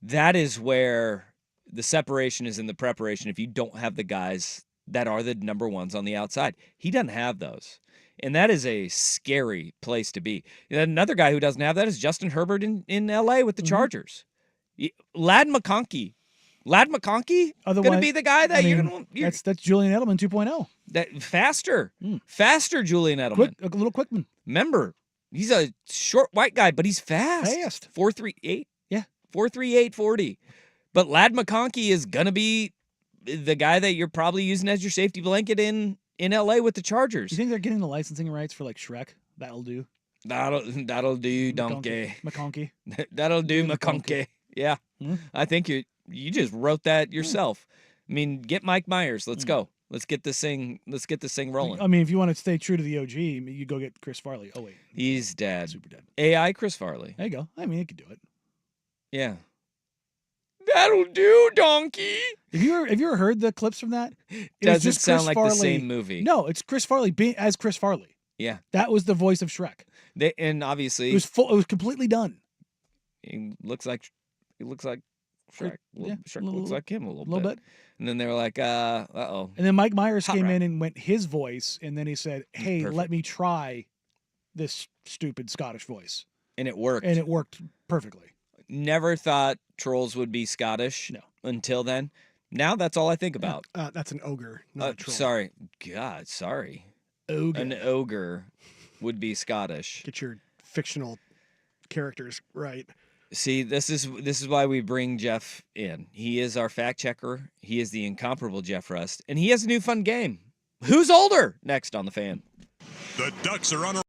That is where the separation is in the preparation if you don't have the guys that are the number ones on the outside. He doesn't have those. And that is a scary place to be. Another guy who doesn't have that is Justin Herbert in L.A. with the Chargers. Ladd McConkey. Ladd McConkey going to be the guy that you're going to... That's Julian Edelman 2.0. That faster Julian Edelman. A little Quickman. Remember, he's a short white guy, but he's fast. 4.38. Yeah. 4.38 40. But Ladd McConkey is going to be the guy that you're probably using as your safety blanket in LA with the Chargers. You think they're getting the licensing rights for like Shrek? That'll do. That'll do, donkey. McConkey. That'll do, McConkey. Yeah. I think you just wrote that yourself. I mean, get Mike Myers. Let's go. Let's get this thing rolling. I mean, if you want to stay true to the OG, you go get Chris Farley. Oh wait. He's dead. Super dead. AI Chris Farley. There you go. I mean, he could do it. Yeah. That'll do, donkey. Have you ever heard the clips from that? Doesn't sound like the same movie. No, it's Chris Farley as Chris Farley. Yeah. That was the voice of Shrek. And obviously it was completely done. He looks like Shrek. Yeah, Shrek looks like him a little bit. And then they were like, uh-oh. And then Mike Myers came rat. in and went his voice, and then he said, hey, Perfect. let me try this stupid Scottish voice. And it worked. And it worked perfectly. Never thought trolls would be Scottish until then. Now that's all I think about. That's an ogre, not a troll. Sorry. God, sorry. Ogre. An ogre would be Scottish. Get your fictional characters right. See, this is why we bring Jeff in. He is our fact checker. He is the incomparable Jeff Rust, and he has a new fun game. Who's older? Next on The Fan. The Ducks are on a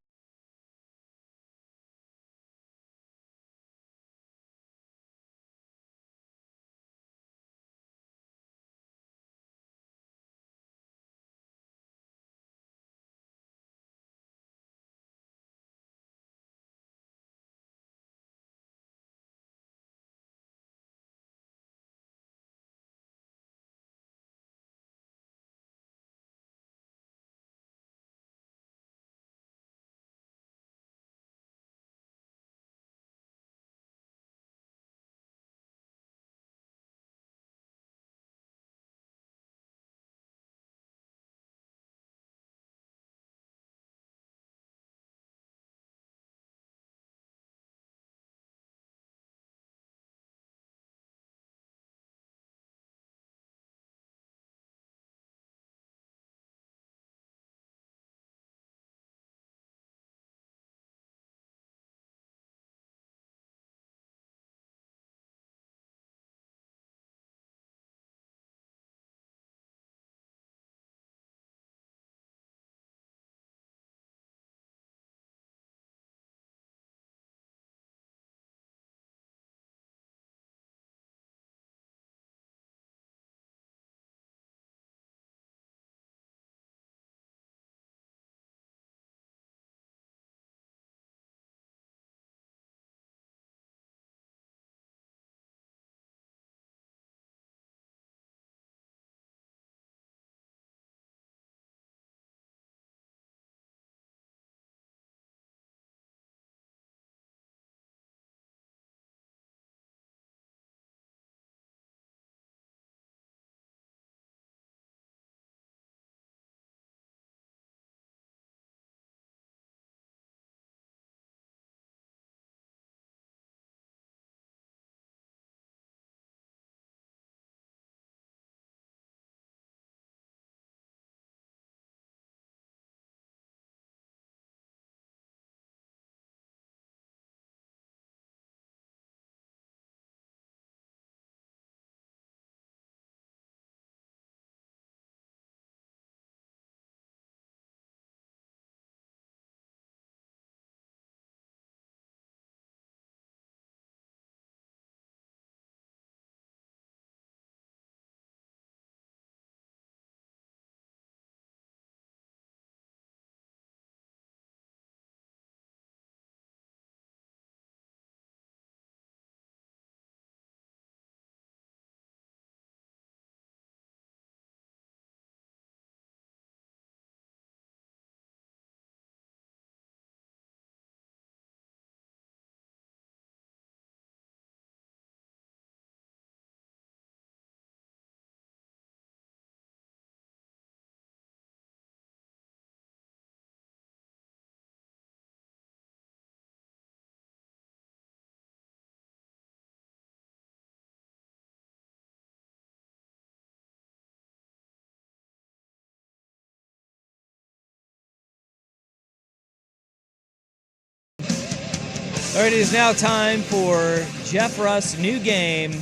All right, it is now time for Jeff Russ' new game.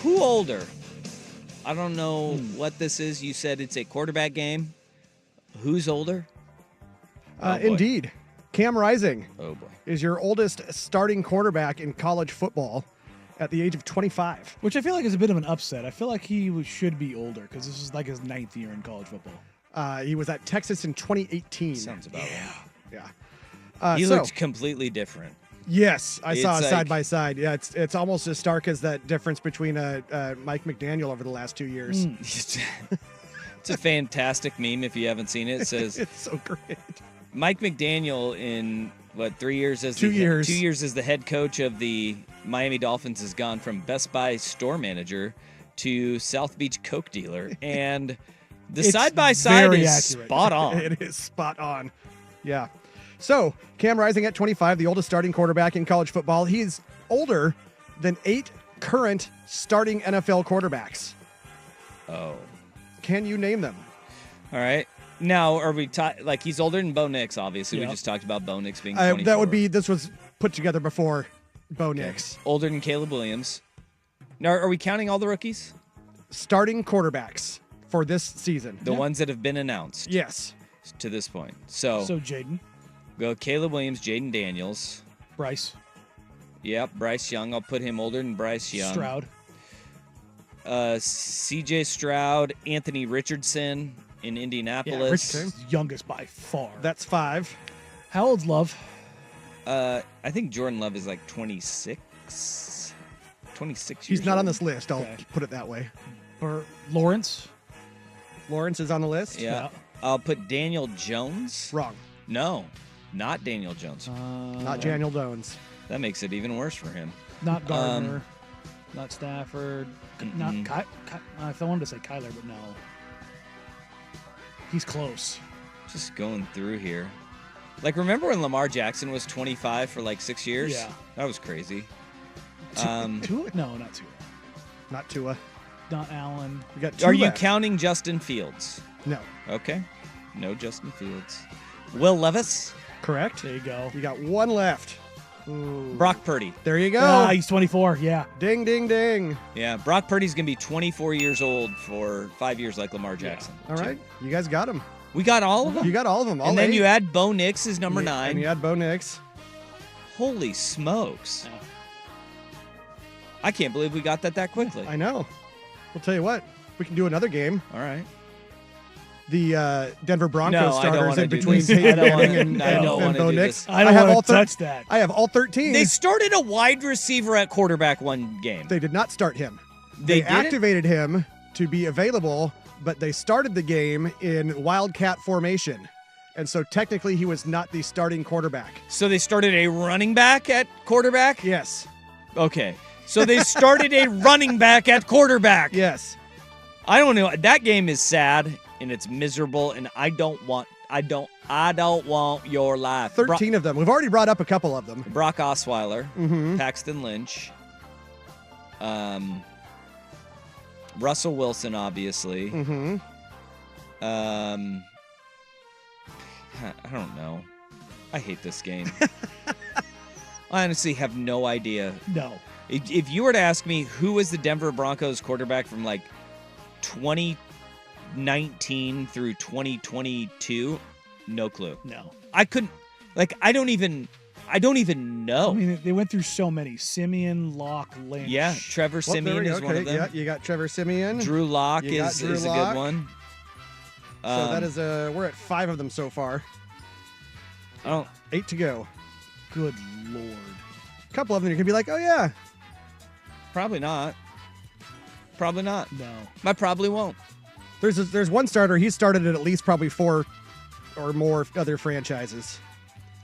Who older? I don't know what this is. You said it's a quarterback game. Who's older? Oh, boy. Indeed. Cam Rising Oh, boy. is your oldest starting quarterback in college football at the age of 25. Which I feel like is a bit of an upset. I feel like he should be older because this is like his 9th year in college football. He was at Texas in 2018. Sounds about right. Yeah. He so, looked completely different. yes, I saw It's a side like- by side. Yeah, it's almost as stark as that difference between Mike McDaniel over the last 2 years. It's a fantastic meme if you haven't seen it. It says It's so great. Mike McDaniel in, 3 years as 2 years. 2 years as the head coach of the Miami Dolphins has gone from Best Buy store manager to South Beach Coke dealer. And the It's side-by-side very is accurate. spot on. It is spot on. Yeah. So, Cam Rising at 25, the oldest starting quarterback in college football. He's older than 8 current starting NFL quarterbacks. Oh. Can you name them? All right. Now, are we like he's older than Bo Nix, obviously. Yeah. We just talked about Bo Nix being 24. That would be, this was put together before Bo Okay. Nix. Older than Caleb Williams. Now, are we counting all the rookies? Starting quarterbacks for this season. The ones that have been announced Yes. to this point. So Jaden, go Caleb Williams, Jaden Daniels. Bryce, Yep, Bryce Young. I'll put him older than Bryce Young. Stroud, C.J. Stroud, Anthony Richardson in yeah, Indianapolis. Richardson's youngest by far. That's 5. How old's Love? I think Jordan Love is like 26. 26 years He's not on old. this list. I'll Okay. put it that way. Lawrence. Lawrence is on the list. Yeah. Yeah. I'll put Daniel Jones. Wrong. No, not Daniel Jones. Not Daniel Jones. That makes it even worse for him. Not Gardner. Not Stafford. Not mm-mm. I wanted to say Kyler, but no. He's close. Just going through here. Like, remember when Lamar Jackson was 25 for like 6 years? Yeah. That was crazy. Tua? No, not Tua. Not Tua. Not Allen. We got 2 Are you left. counting Justin Fields? No. Okay. No Justin Fields. Will Levis? Correct. There you go. You got 1 left. Brock Purdy. There you go. Ah, he's 24. Yeah. Ding, ding, ding. Yeah, Brock Purdy's going to be 24 years old for 5 years like Lamar Jackson. All right. You guys got him. We got all of them? You got all of them. All And then 8. you add Bo Nix as number 9. And you add Bo Nix. Holy smokes. Yeah. I can't believe we got that quickly. I know. We'll tell you what. We can do another game. All right. The Denver Broncos No, I don't starters wanna in do between this. Peyton I don't Manning wanna- and, I don't and wanna Bo do Nix. this. I don't have all want to touch that. I have all 13. They started a wide receiver at quarterback one game. They did not start him. They didn't? activated him to be available, but they started the game in Wildcat formation. And so technically he was not the starting quarterback. So they started a running back at quarterback? Yes. Okay. So they started a running back at quarterback. Yes. I don't know. That game is sad and it's miserable and I don't want your life. 13 of them. We've already brought up a couple of them. Brock Osweiler, Mm-hmm. Paxton Lynch, Russell Wilson, obviously. Mm-hmm. I don't know. I hate this game. I honestly have no idea. No. If you were to ask me who was the Denver Broncos quarterback from like 2019 through 2022, no clue. No. I couldn't. Like, I don't even know. I mean, they went through so many. Simeon, Locke, Lynch. Yeah, Trevor Simeon is one of them. Yeah, you got Trevor Simeon. Drew Lock You got is Drew a Lock. good one. So that is we're at 5 of them so far. I don't. 8 to go. Good Lord. A couple of them you can be like, oh yeah. Probably not. Probably not. No. I probably won't. There's one starter. He started at least probably 4 or more other franchises,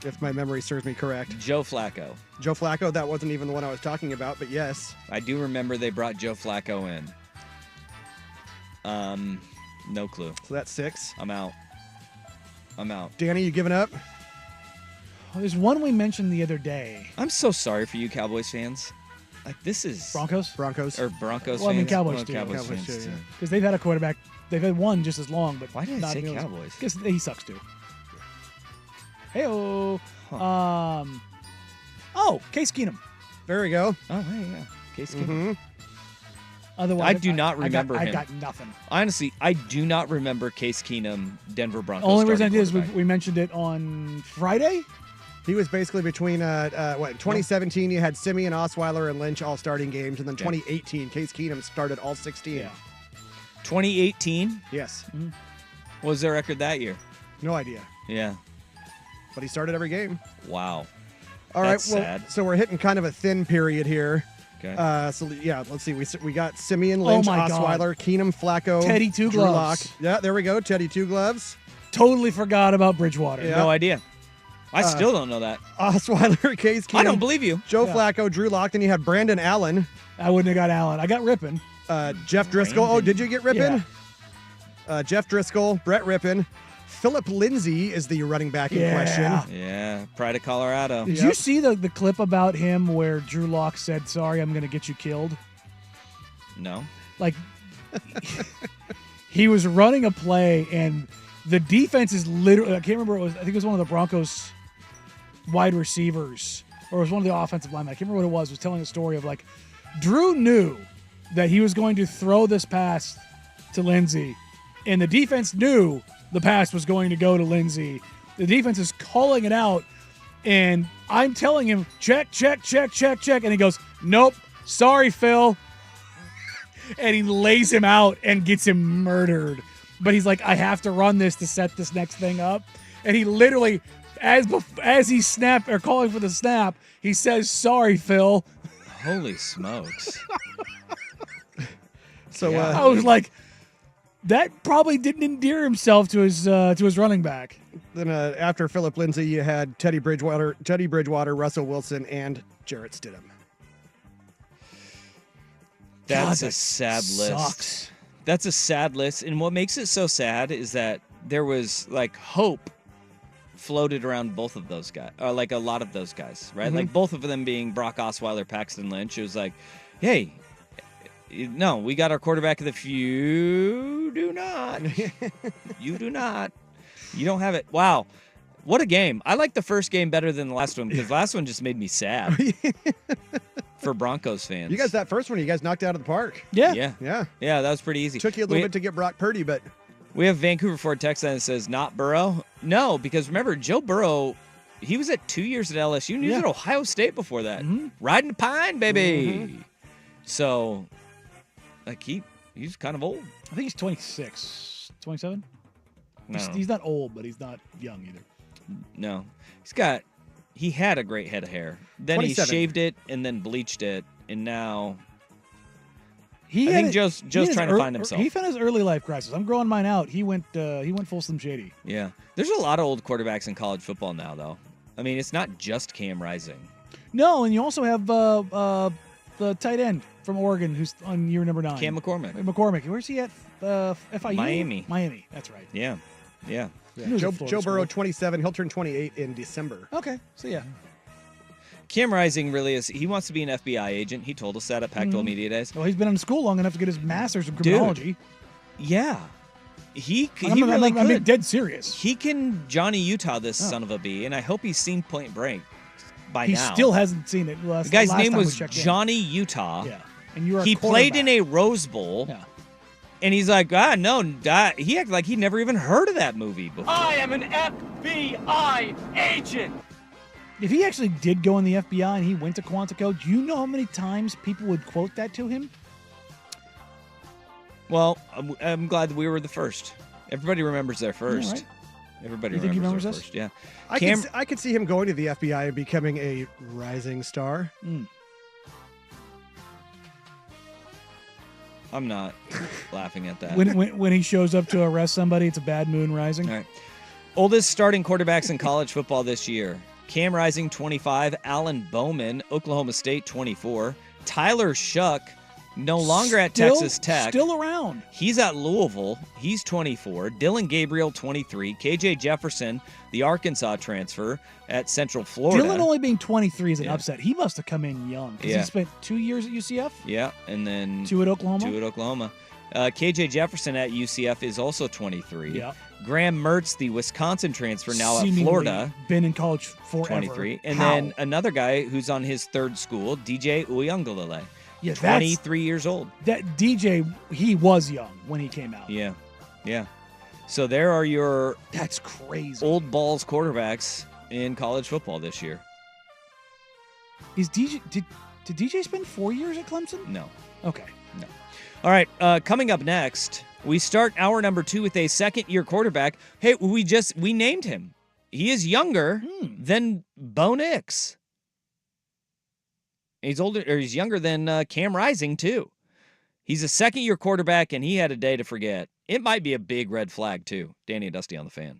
if my memory serves me correct. Joe Flacco. Joe Flacco, that wasn't even the one I was talking about, but yes. I do remember they brought Joe Flacco in. No clue. So that's 6. I'm out. Danny, you giving up? Oh, there's one we mentioned the other day. I'm so sorry for you Cowboys fans. Like, this is Broncos? Broncos. or Broncos Well, I fans. mean, Cowboys Well, too. Cowboys Cowboys fans too, too. yeah. Because they've had a quarterback. They've had one just as long, but Why did I not say nearly- Cowboys? Because he sucks too. Hey-oh. Huh. Oh, Case Keenum. There we go. Oh, hey, yeah. Case Keenum. Mm-hmm. Otherwise, I do not remember I him. got nothing. Honestly, I do not remember Case Keenum, Denver Broncos. Only reason I starting did is quarterback. we mentioned it on Friday. He was basically between 2017 you had Simeon, Osweiler, and Lynch all starting games, and then Yeah. 2018 Case Keenum started all 16. Yeah. 2018 Yes. what was their record that year? No idea. Yeah. But he started every game. Wow. All right. That's Well, sad. so we're hitting kind of a thin period here. Okay. Let's see. We got Simeon, Lynch, my God. Osweiler, Keenum, Flacco, Teddy Two Drew Gloves. Lock. Yeah, there we go. Teddy Two Gloves. Totally forgot about Bridgewater. Yeah. No idea. I still don't know that. Osweiler, Case Keenum. I don't believe you. Joe Yeah. Flacco, Drew Lock. Then you had Brandon Allen, I wouldn't have got Allen. I got Rippon. Jeff Driscoll. Oh, did you get Rippon? Yeah. Jeff Driscoll, Brett Rippon. Philip Lindsay is the running back in question. Yeah. Pride of Colorado. Did Yep. you see the clip about him where Drew Lock said, "Sorry, I'm going to get you killed"? No. Like, he was running a play, and the defense is literally, I can't remember, I think it was one of the Broncos wide receivers, or it was one of the offensive linemen. I can't remember what it was telling a story of like, Drew knew that he was going to throw this pass to Lindsey, and the defense knew the pass was going to go to Lindsey. The defense is calling it out, and I'm telling him, check, check, check, check, check, and he goes, nope, sorry, Phil. And he lays him out and gets him murdered. But he's like, I have to run this to set this next thing up. And he literally, as he snapped or calling for the snap, he says, sorry, Phil. Holy smokes. So I was like, that probably didn't endear himself to his running back. then after Philip Lindsay, you had Teddy Bridgewater, Russell Wilson, and Jarrett Stidham. That's God, a sad list. sucks. That's a sad list. And what makes it so sad is that there was like hope floated around both of those guys, or like a lot of those guys, right? Like both of them being Brock Osweiler, Paxton Lynch. It was like, hey, no, we got our quarterback of the few. You do not. You do not. You don't have it. Wow. What a game. I like the first game better than the last one because the last one just made me sad for Broncos fans. You guys, that first one, you guys knocked out of the park. Yeah. Yeah. Yeah. Yeah, that was pretty easy. Took you a little bit to get Brock Purdy, but We have Vancouver Ford text line that says, not Burrow. No, because remember, Joe Burrow, he was at 2 years at LSU, and he was at Ohio State before that. Riding the pine, baby. So, like, he's kind of old. I think he's 26, 27. No. He's not old, but he's not young either. No. He had a great head of hair. Then 27. he shaved it and then bleached it, and now I had think a- Joe's he had his trying to find himself. He found his early life crisis. I'm growing mine out. He went full Slim Shady. Yeah. There's a lot of old quarterbacks in college football now, though. I mean, it's not just Cam Rising. No, and you also have the tight end from Oregon who's on year number 9. Cam McCormick. McCormick. Where's he at? FIU? Miami. Miami. That's right. Yeah. Yeah. He was Joe, at Florida Joe Burrow, School. 27. He'll turn 28 in December. Okay. So yeah. Cam Rising really is. He wants to be an FBI agent. He told us that at Pac-12 Media Days. Well, he's been in school long enough to get his master's in criminology. Yeah, he I'm really being could. dead serious. He can Johnny Utah this son of a bee, and I hope he's seen Point Break by He now. still hasn't seen it. The guy's last name time we was checked in. Johnny Utah. Yeah. And you're He played in a Rose Bowl, Yeah. and he's like, no, he acted like he never even heard of that movie before. I am an FBI agent. If he actually did go in the FBI and he went to Quantico, do you know how many times people would quote that to him? Well, I'm glad that we were the first. Everybody remembers their first. right. Everybody You think he remembers their remembers us? first. Yeah. I could see him going to the FBI and becoming a rising star. I'm not laughing at that. When he shows up to arrest somebody, it's a bad moon rising. All right. Oldest starting quarterbacks in college football this year. Cam Rising, 25. Alan Bowman, Oklahoma State, 24. Tyler Shuck, no longer at Texas Tech. Still around. He's at Louisville. He's 24. Dylan Gabriel, 23. KJ Jefferson, the Arkansas transfer at Central Florida. Dylan only being 23 is an Yeah. upset. He must have come in young because Yeah. he spent 2 years at UCF, Yeah, and then 2 at Oklahoma. 2 at Oklahoma. KJ Jefferson at UCF is also 23. Yeah. Graham Mertz, the Wisconsin transfer, now Seemingly at Florida, been in college forever. 23. And How? then another guy who's on his third school, DJ Uyunglele, Yeah, that's 23 years old. that DJ. He was young when he came out. Yeah, yeah. So there are your That's crazy. old balls quarterbacks in college football this year. Is DJ did DJ spend 4 years at Clemson? No. Okay. All right, coming up next, we start hour number 2 with a second-year quarterback. Hey, we named him. He is younger than Bo Nix. He's older, or he's younger than Cam Rising too. He's a second-year quarterback, and he had a day to forget. It might be a big red flag too. Danny and Dusty on the Fan.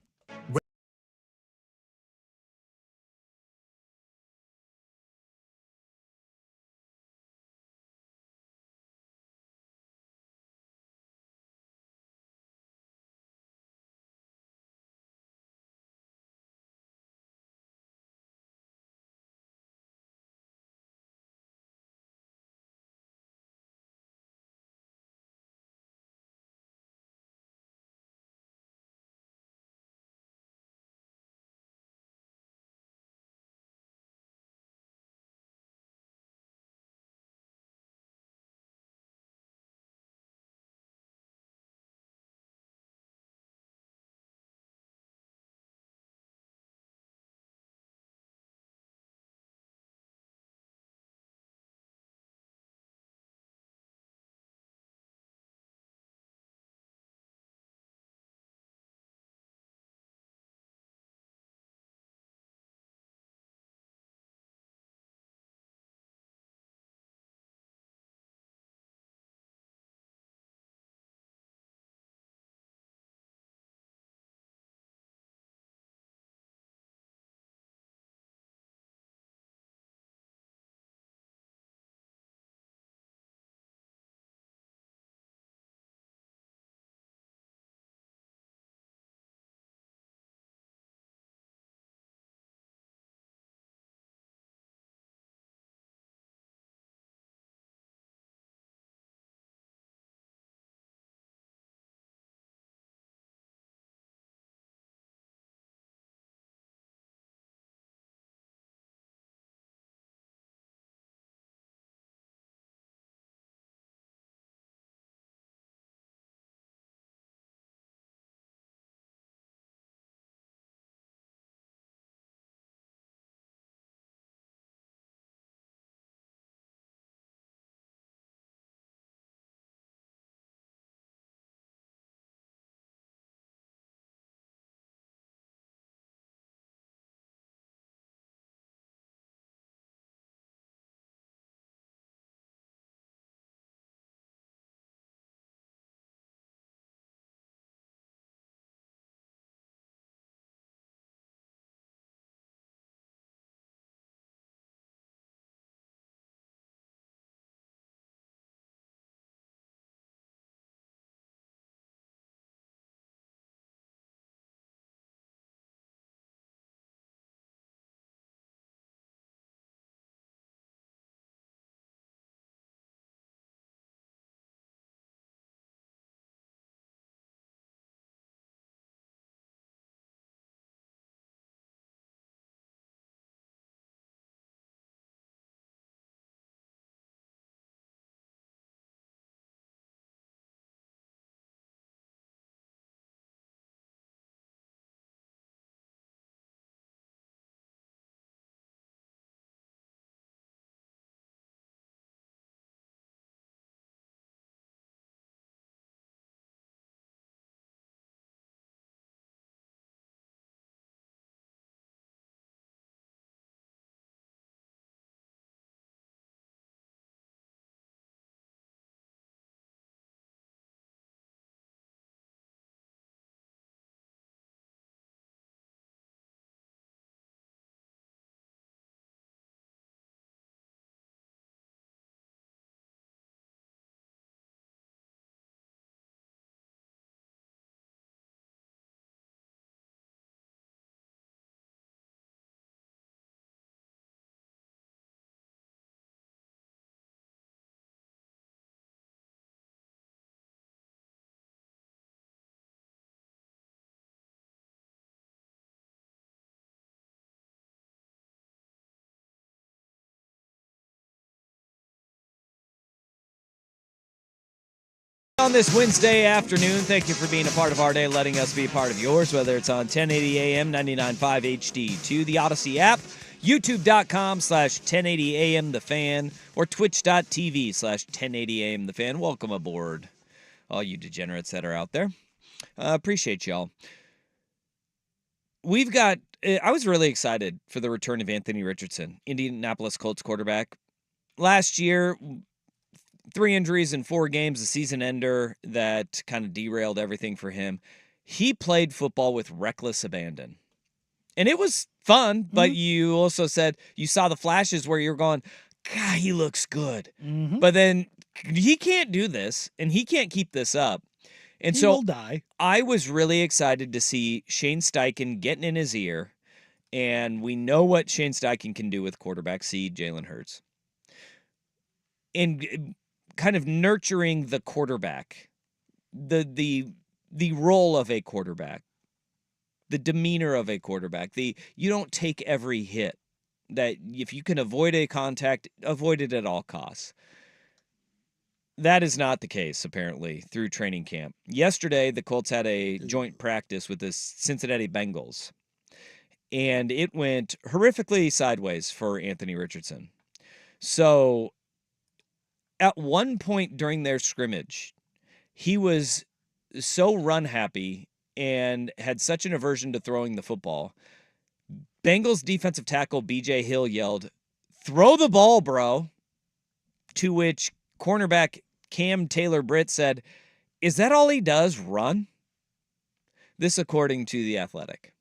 on this Wednesday afternoon. Thank you for being a part of our day, letting us be a part of yours, whether it's on 1080 AM, 99.5 HD2, the Odyssey app, youtube.com/1080 AM The Fan, or twitch.tv/1080 AM The Fan. Welcome aboard, all you degenerates that are out there. Appreciate y'all. I was really excited for the return of Anthony Richardson, Indianapolis Colts quarterback. Last year, 3 injuries in 4 games, a season ender that kind of derailed everything for him. He played football with reckless abandon. And it was fun, but you also said you saw the flashes where you're going, God, he looks good. But then he can't do this, and he can't keep this up. And He so will die. I was really excited to see Shane Steichen getting in his ear, and we know what Shane Steichen can do with quarterback seed Jalen Hurts. And kind of nurturing the quarterback, the role of a quarterback, the demeanor of a quarterback. You don't take every hit. That if you can avoid a contact, avoid it at all costs. That is not the case, apparently, through training camp. Yesterday, the Colts had a joint practice with the Cincinnati Bengals, and it went horrifically sideways for Anthony Richardson. So at one point during their scrimmage, he was so run happy and had such an aversion to throwing the football. Bengals defensive tackle B.J. Hill yelled, "Throw the ball, bro," to which cornerback Cam Taylor-Britt said, "Is that all he does, run?" This according to The Athletic.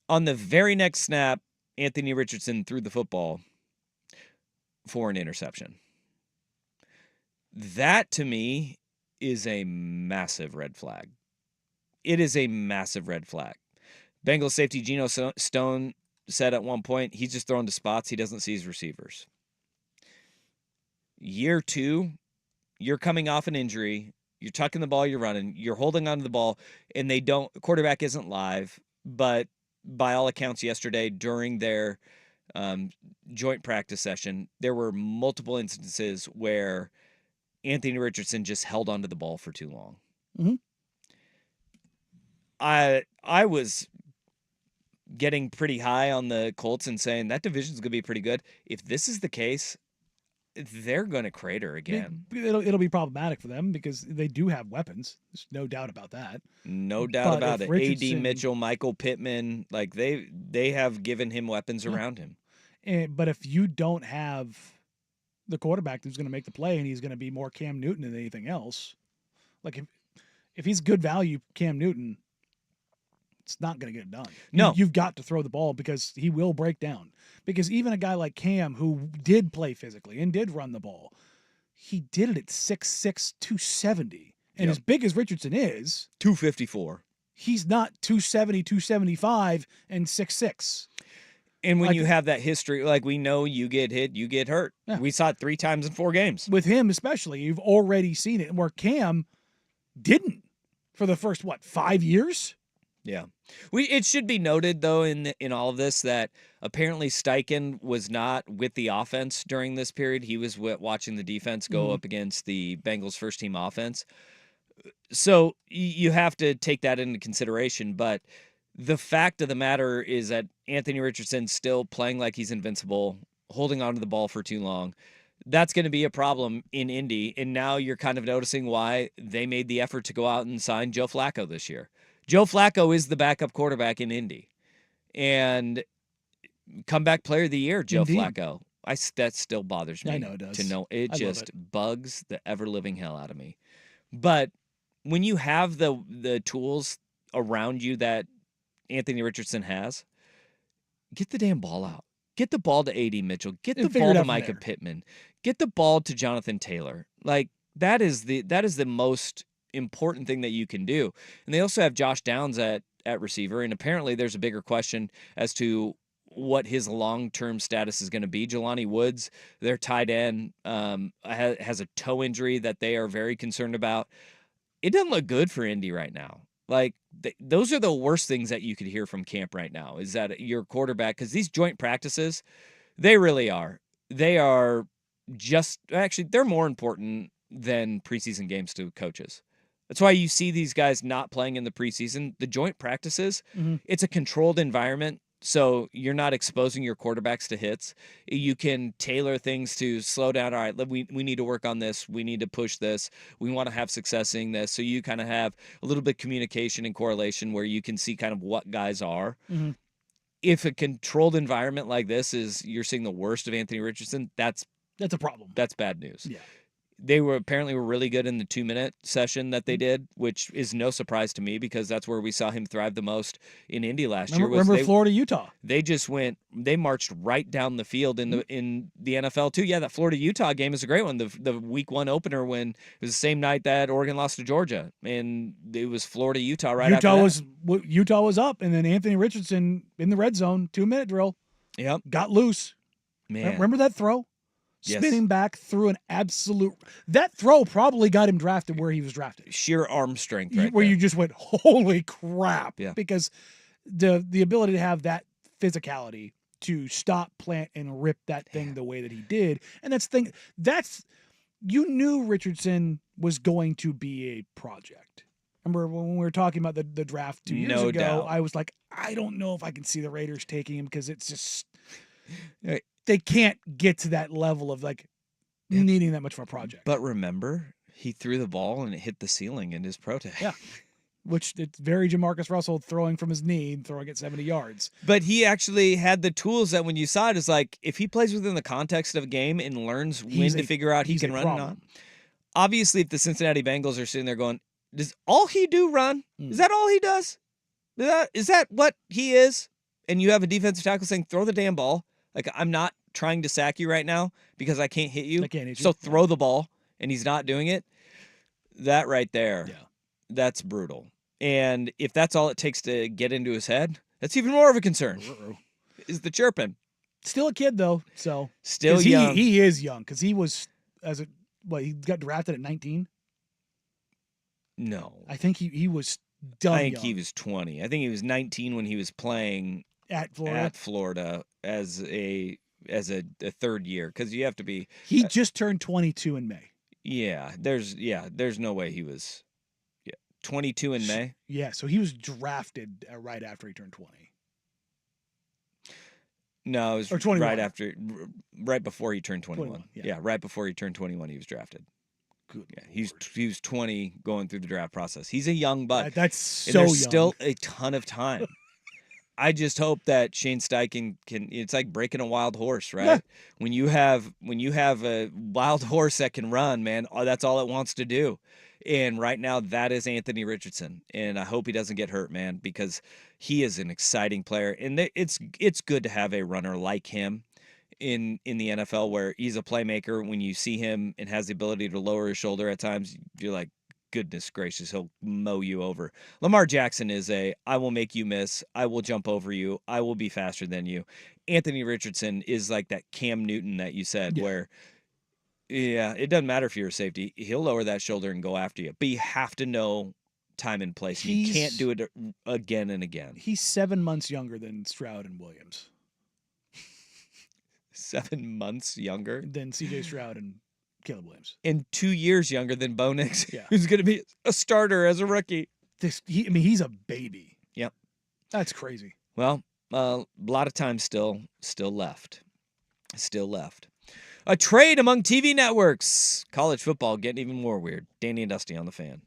On the very next snap, Anthony Richardson threw the football for an interception. That, to me, is a massive red flag. It is a massive red flag. Bengals safety Geno Stone said at one point, he's just throwing to spots. He doesn't see his receivers. Year 2, you're coming off an injury. You're tucking the ball, you're running. You're holding onto the ball, and quarterback isn't live. But by all accounts yesterday, during their joint practice session, there were multiple instances where Anthony Richardson just held onto the ball for too long. I was getting pretty high on the Colts and saying that division's going to be pretty good. If this is the case, they're going to crater again. It'll be problematic for them because they do have weapons. There's no doubt about that. No doubt about it. Richardson, A.D. Mitchell, Michael Pittman, like they have given him weapons around him. But if you don't have the quarterback who's going to make the play and he's going to be more Cam Newton than anything else, like if he's good value Cam Newton, it's not going to get it done. No. You've got to throw the ball because he will break down. Because even a guy like Cam, who did play physically and did run the ball, he did it at 6'6", 270. And as big as Richardson is, 254. He's not 270, 275, and 6'6". And when you have that history, like we know you get hit, you get hurt. Yeah. We saw it 3 times in 4 games. With him especially, you've already seen it. Where Cam didn't for the first, 5 years? Yeah. It should be noted, though, in all of this that apparently Steichen was not with the offense during this period. He was watching the defense go up against the Bengals' first-team offense. So you have to take that into consideration. But the fact of the matter is that Anthony Richardson's still playing like he's invincible, holding onto the ball for too long. That's going to be a problem in Indy. And now you're kind of noticing why they made the effort to go out and sign Joe Flacco this year. Joe Flacco is the backup quarterback in Indy. And comeback player of the year, Joe Flacco. That still bothers me. I know it does. To know it just bugs the ever-living hell out of me. But when you have the tools around you that Anthony Richardson has, get the damn ball out. Get the ball to A.D. Mitchell. Get the ball to Micah Pittman. Get the ball to Jonathan Taylor. Like that is the most important thing that you can do. And they also have Josh Downs at receiver, and apparently there's a bigger question as to what his long-term status is going to be. Jelani Woods, their tight end, has a toe injury that they are very concerned about. It doesn't look good for Indy right now. Like, those are the worst things that you could hear from camp right now, is that your quarterback, because these joint practices, they really are. They are just, actually, they're more important than preseason games to coaches. That's why you see these guys not playing in the preseason. The joint practices, it's a controlled environment, so you're not exposing your quarterbacks to hits. You can tailor things to slow down. All right, we need to work on this. We need to push this. We want to have success in this. So you kind of have a little bit of communication and correlation where you can see kind of what guys are. If a controlled environment like this is you're seeing the worst of Anthony Richardson, that's a problem. That's bad news. Yeah. They were really good in the 2-minute session that they did, which is no surprise to me because that's where we saw him thrive the most in Indy last year. Remember Florida, Utah? They just they marched right down the field in the NFL too. Yeah, that Florida Utah game is a great one. The week 1 opener when it was the same night that Oregon lost to Georgia, and it was Florida Utah right after that. Utah was up, and then Anthony Richardson in the red zone 2-minute drill. Yep, got loose. Man, remember that throw? Yes. Spinning back through an absolute. That throw probably got him drafted where he was drafted. Sheer arm strength, where you just went, holy crap! Yeah. Because the ability to have that physicality to stop, plant, and rip that thing the way that he did, and that's you knew Richardson was going to be a project. Remember when we were talking about the draft 2 years ago? Doubt. I was like, I don't know if I can see the Raiders taking him because it's just. They can't get to that level of needing that much of a project. But remember, he threw the ball and it hit the ceiling in his pro day. Yeah, which it's very Jamarcus Russell throwing from his knee and throwing it 70 yards. But he actually had the tools that when you saw it, is like if he plays within the context of a game and learns when to figure out he can run or not. Obviously, if the Cincinnati Bengals are sitting there going, does all he do run? Is that all he does? Is that what he is? And you have a defensive tackle saying, throw the damn ball. Like, I'm not trying to sack you right now because I can't hit you. So throw the ball, and he's not doing it. That right there, that's brutal. And if that's all it takes to get into his head, that's even more of a concern. Is the chirping. Still a kid, though. So still young. He is young because he was, he got drafted at 19? No. I think he was done I think young. he was 20. I think he was 19 when he was playing at Florida as a third year because you have to be. He just turned 22 in May. Yeah, there's no way he was. 22 in May. Yeah, so he was drafted right after he turned 20. No, it was right before he turned 21. Yeah, right before he turned 21, he was drafted. Good. Yeah, he was 20 going through the draft process. He's a young buck. That's so there's young. Still a ton of time. I just hope that Shane Steichen can. It's like breaking a wild horse, right? Yeah. When you have a wild horse that can run, man, that's all it wants to do. And right now, that is Anthony Richardson, and I hope he doesn't get hurt, man, because he is an exciting player, and it's good to have a runner like him in the NFL where he's a playmaker. When you see him and has the ability to lower his shoulder at times, you're like, goodness gracious, he'll mow you over. Lamar Jackson is I will make you miss. I will jump over you. I will be faster than you. Anthony Richardson is like that Cam Newton that you said where, it doesn't matter if you're a safety. He'll lower that shoulder and go after you. But you have to know time and place. You can't do it again and again. He's 7 months younger than Stroud and Williams. 7 months younger? Than C.J. Stroud and Caleb Williams. And 2 years younger than Bo Nix, who's going to be a starter as a rookie. He's a baby. Yep. That's crazy. Well, a lot of time still left. A trade among TV networks. College football getting even more weird. Danny and Dusty on the Fan.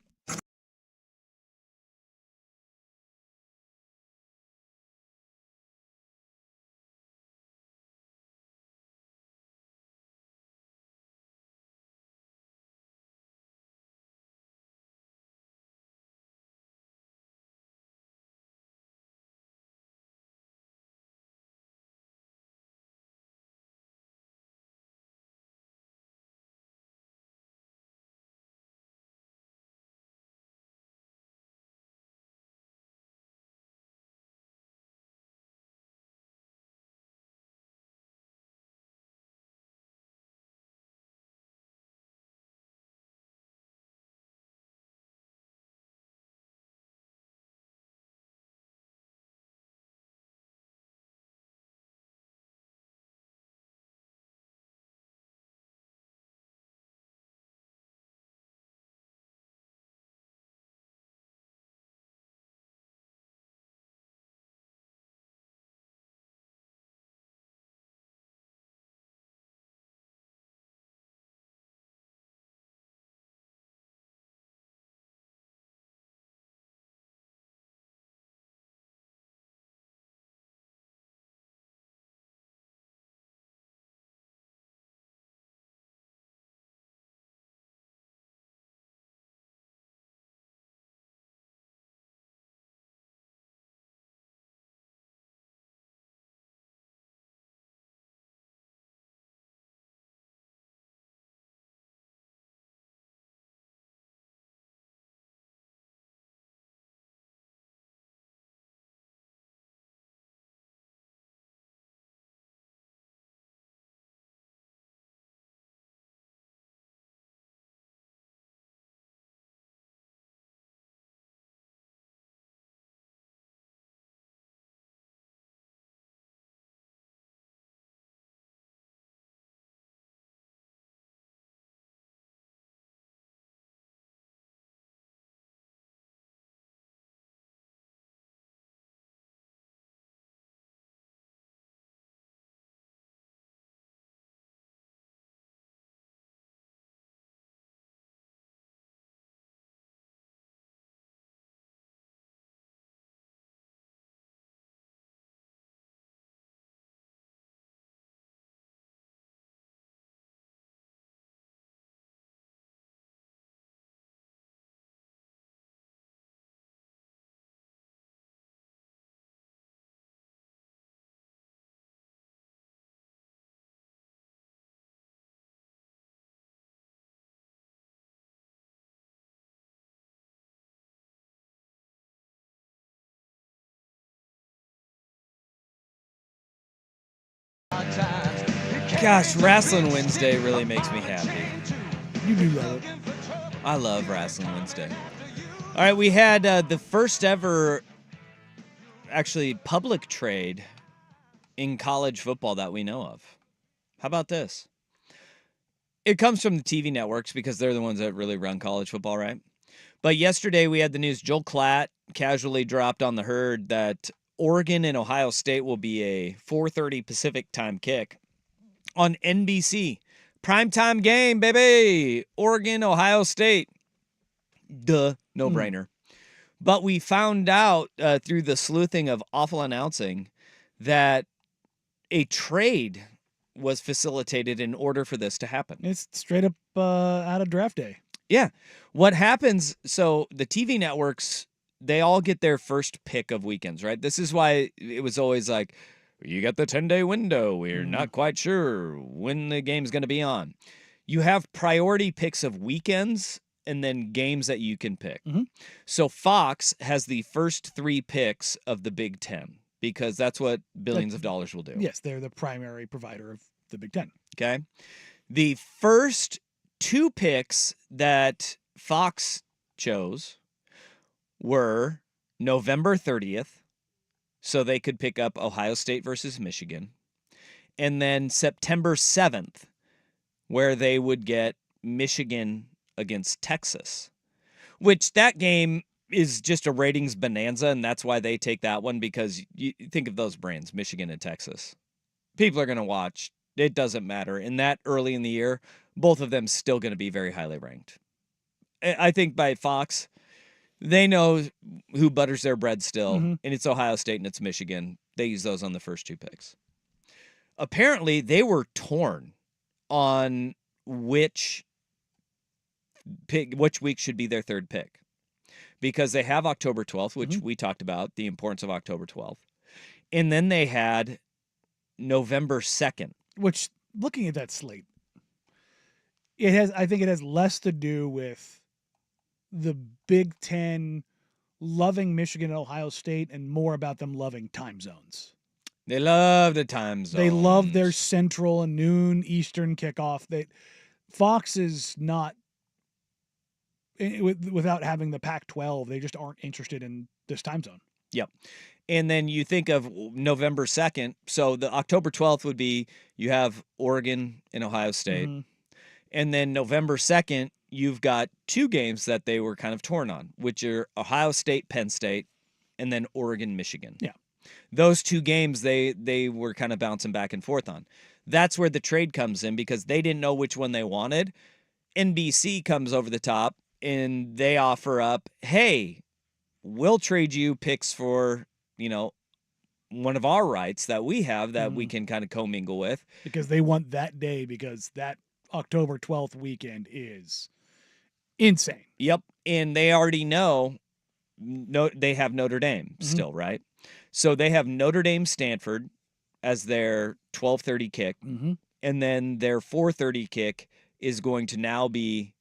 Gosh, Wrestling Wednesday really makes me happy. You do love it. I love Wrestling Wednesday. All right, we had the first ever, actually, public trade in college football that we know of. How about this? It comes from the TV networks because they're the ones that really run college football, right? But yesterday we had the news. Joel Klatt casually dropped on the herd that Oregon and Ohio State will be a 4:30 Pacific time kick on NBC. Primetime game, baby. Oregon, Ohio State. Duh, no-brainer. But we found out through the sleuthing of Awful Announcing that a trade was facilitated in order for this to happen. It's straight up out of draft day. Yeah. What happens, so the TV networks, they all get their first pick of weekends, right? This is why it was always like, you got the 10-day window. We're not quite sure when the game's going to be on. You have priority picks of weekends and then games that you can pick. So Fox has the first 3 picks of the Big Ten because that's what billions of dollars will do. Yes, they're the primary provider of the Big Ten. Okay. The first 2 picks that Fox chose were November 30th, so they could pick up Ohio State versus Michigan, and then September 7th, where they would get Michigan against Texas, which that game is just a ratings bonanza, and that's why they take that one, because you think of those brands, Michigan and Texas. People are going to watch. It doesn't matter. In that early in the year, both of them still going to be very highly ranked. I think by Fox, they know who butters their bread still, and it's Ohio State and it's Michigan. They use those on the first 2 picks. Apparently, they were torn on which week should be their 3rd pick, because they have October 12th, which we talked about, the importance of October 12th. And then they had November 2nd. Which, looking at that slate, I think it has less to do with the Big Ten loving Michigan and Ohio State and more about them loving time zones. They love the time zones. They love their central and noon Eastern kickoff. Fox is not, without having the Pac-12, they just aren't interested in this time zone. Yep. And then you think of November 2nd. So the October 12th would be, you have Oregon and Ohio State. And then November 2nd, you've got 2 games that they were kind of torn on, which are Ohio State, Penn State, and then Oregon, Michigan. Yeah. Those 2 games they were kind of bouncing back and forth on. That's where the trade comes in, because they didn't know which one they wanted. NBC comes over the top and they offer up, hey, we'll trade you picks for, one of our rights that we have that we can kind of commingle with. Because they want that day, because that October 12th weekend is insane. Yep. And they already know they have Notre Dame still, right? So they have Notre Dame Stanford as their 12:30 kick. And then their 4:30 kick is going to now be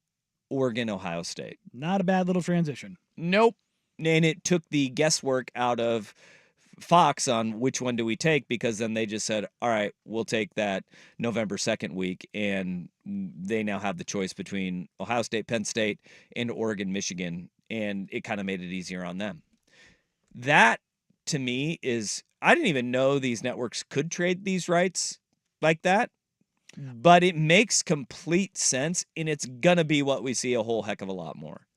Oregon, Ohio State. Not a bad little transition. Nope. And it took the guesswork out of Fox on which one do we take, because then they just said, all right, we'll take that November 2nd week, and they now have the choice between Ohio State, Penn State, and Oregon, Michigan, and it kind of made it easier on them. That, to me, is, I didn't even know these networks could trade these rights like that, but it makes complete sense, and it's going to be what we see a whole heck of a lot more.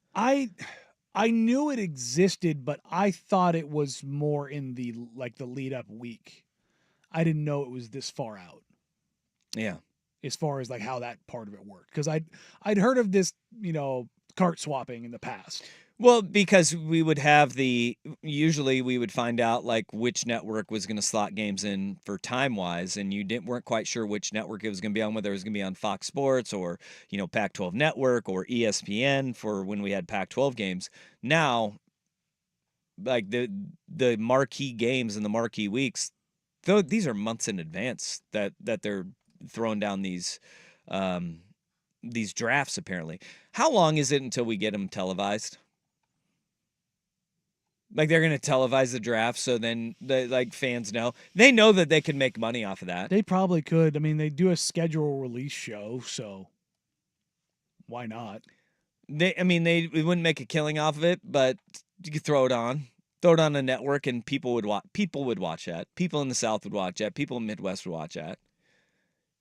I knew it existed, but I thought it was more in the lead up week. I didn't know it was this far out. Yeah. As far as how that part of it worked. Because I'd heard of this, cart swapping in the past. Well, because we would have usually we would find out which network was going to slot games in for time-wise, and you weren't quite sure which network it was going to be on, whether it was going to be on Fox Sports or, Pac-12 Network or ESPN for when we had Pac-12 games. Now, the marquee games and the marquee weeks, though these are months in advance that they're throwing down these drafts, apparently. How long is it until we get them televised? Like they're going to televise the draft, so then the fans know. They know that they can make money off of that. They probably could. I mean, they do a schedule release show, so why not? They wouldn't make a killing off of it, but you could throw it on a network, and people would watch. People would watch that. People in the South would watch that. People in the Midwest would watch that.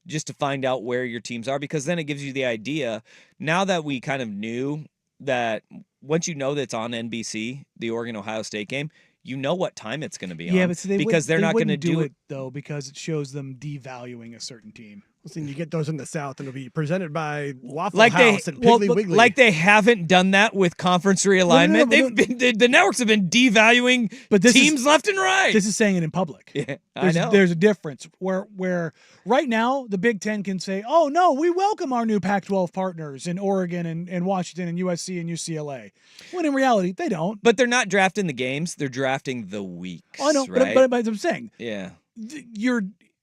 Just to find out where your teams are, because then it gives you the idea. Now that we kind of knew that, once you know that it's on NBC, the Oregon-Ohio State game, you know what time it's going to be on. Yeah, but because they're not going to do it though, because it shows them devaluing a certain team. Listen, you get those in the South, and it'll be presented by Waffle House and Piggly Wiggly. Like they haven't done that with conference realignment. The networks have been devaluing teams left and right. This is saying it in public. Yeah, I know. There's a difference where right now the Big Ten can say, "Oh no, we welcome our new Pac-12 partners in Oregon and Washington and USC and UCLA," when in reality they don't. But they're not drafting the games; they're drafting the weeks. Oh, I know, right? but I'm saying, yeah, you're.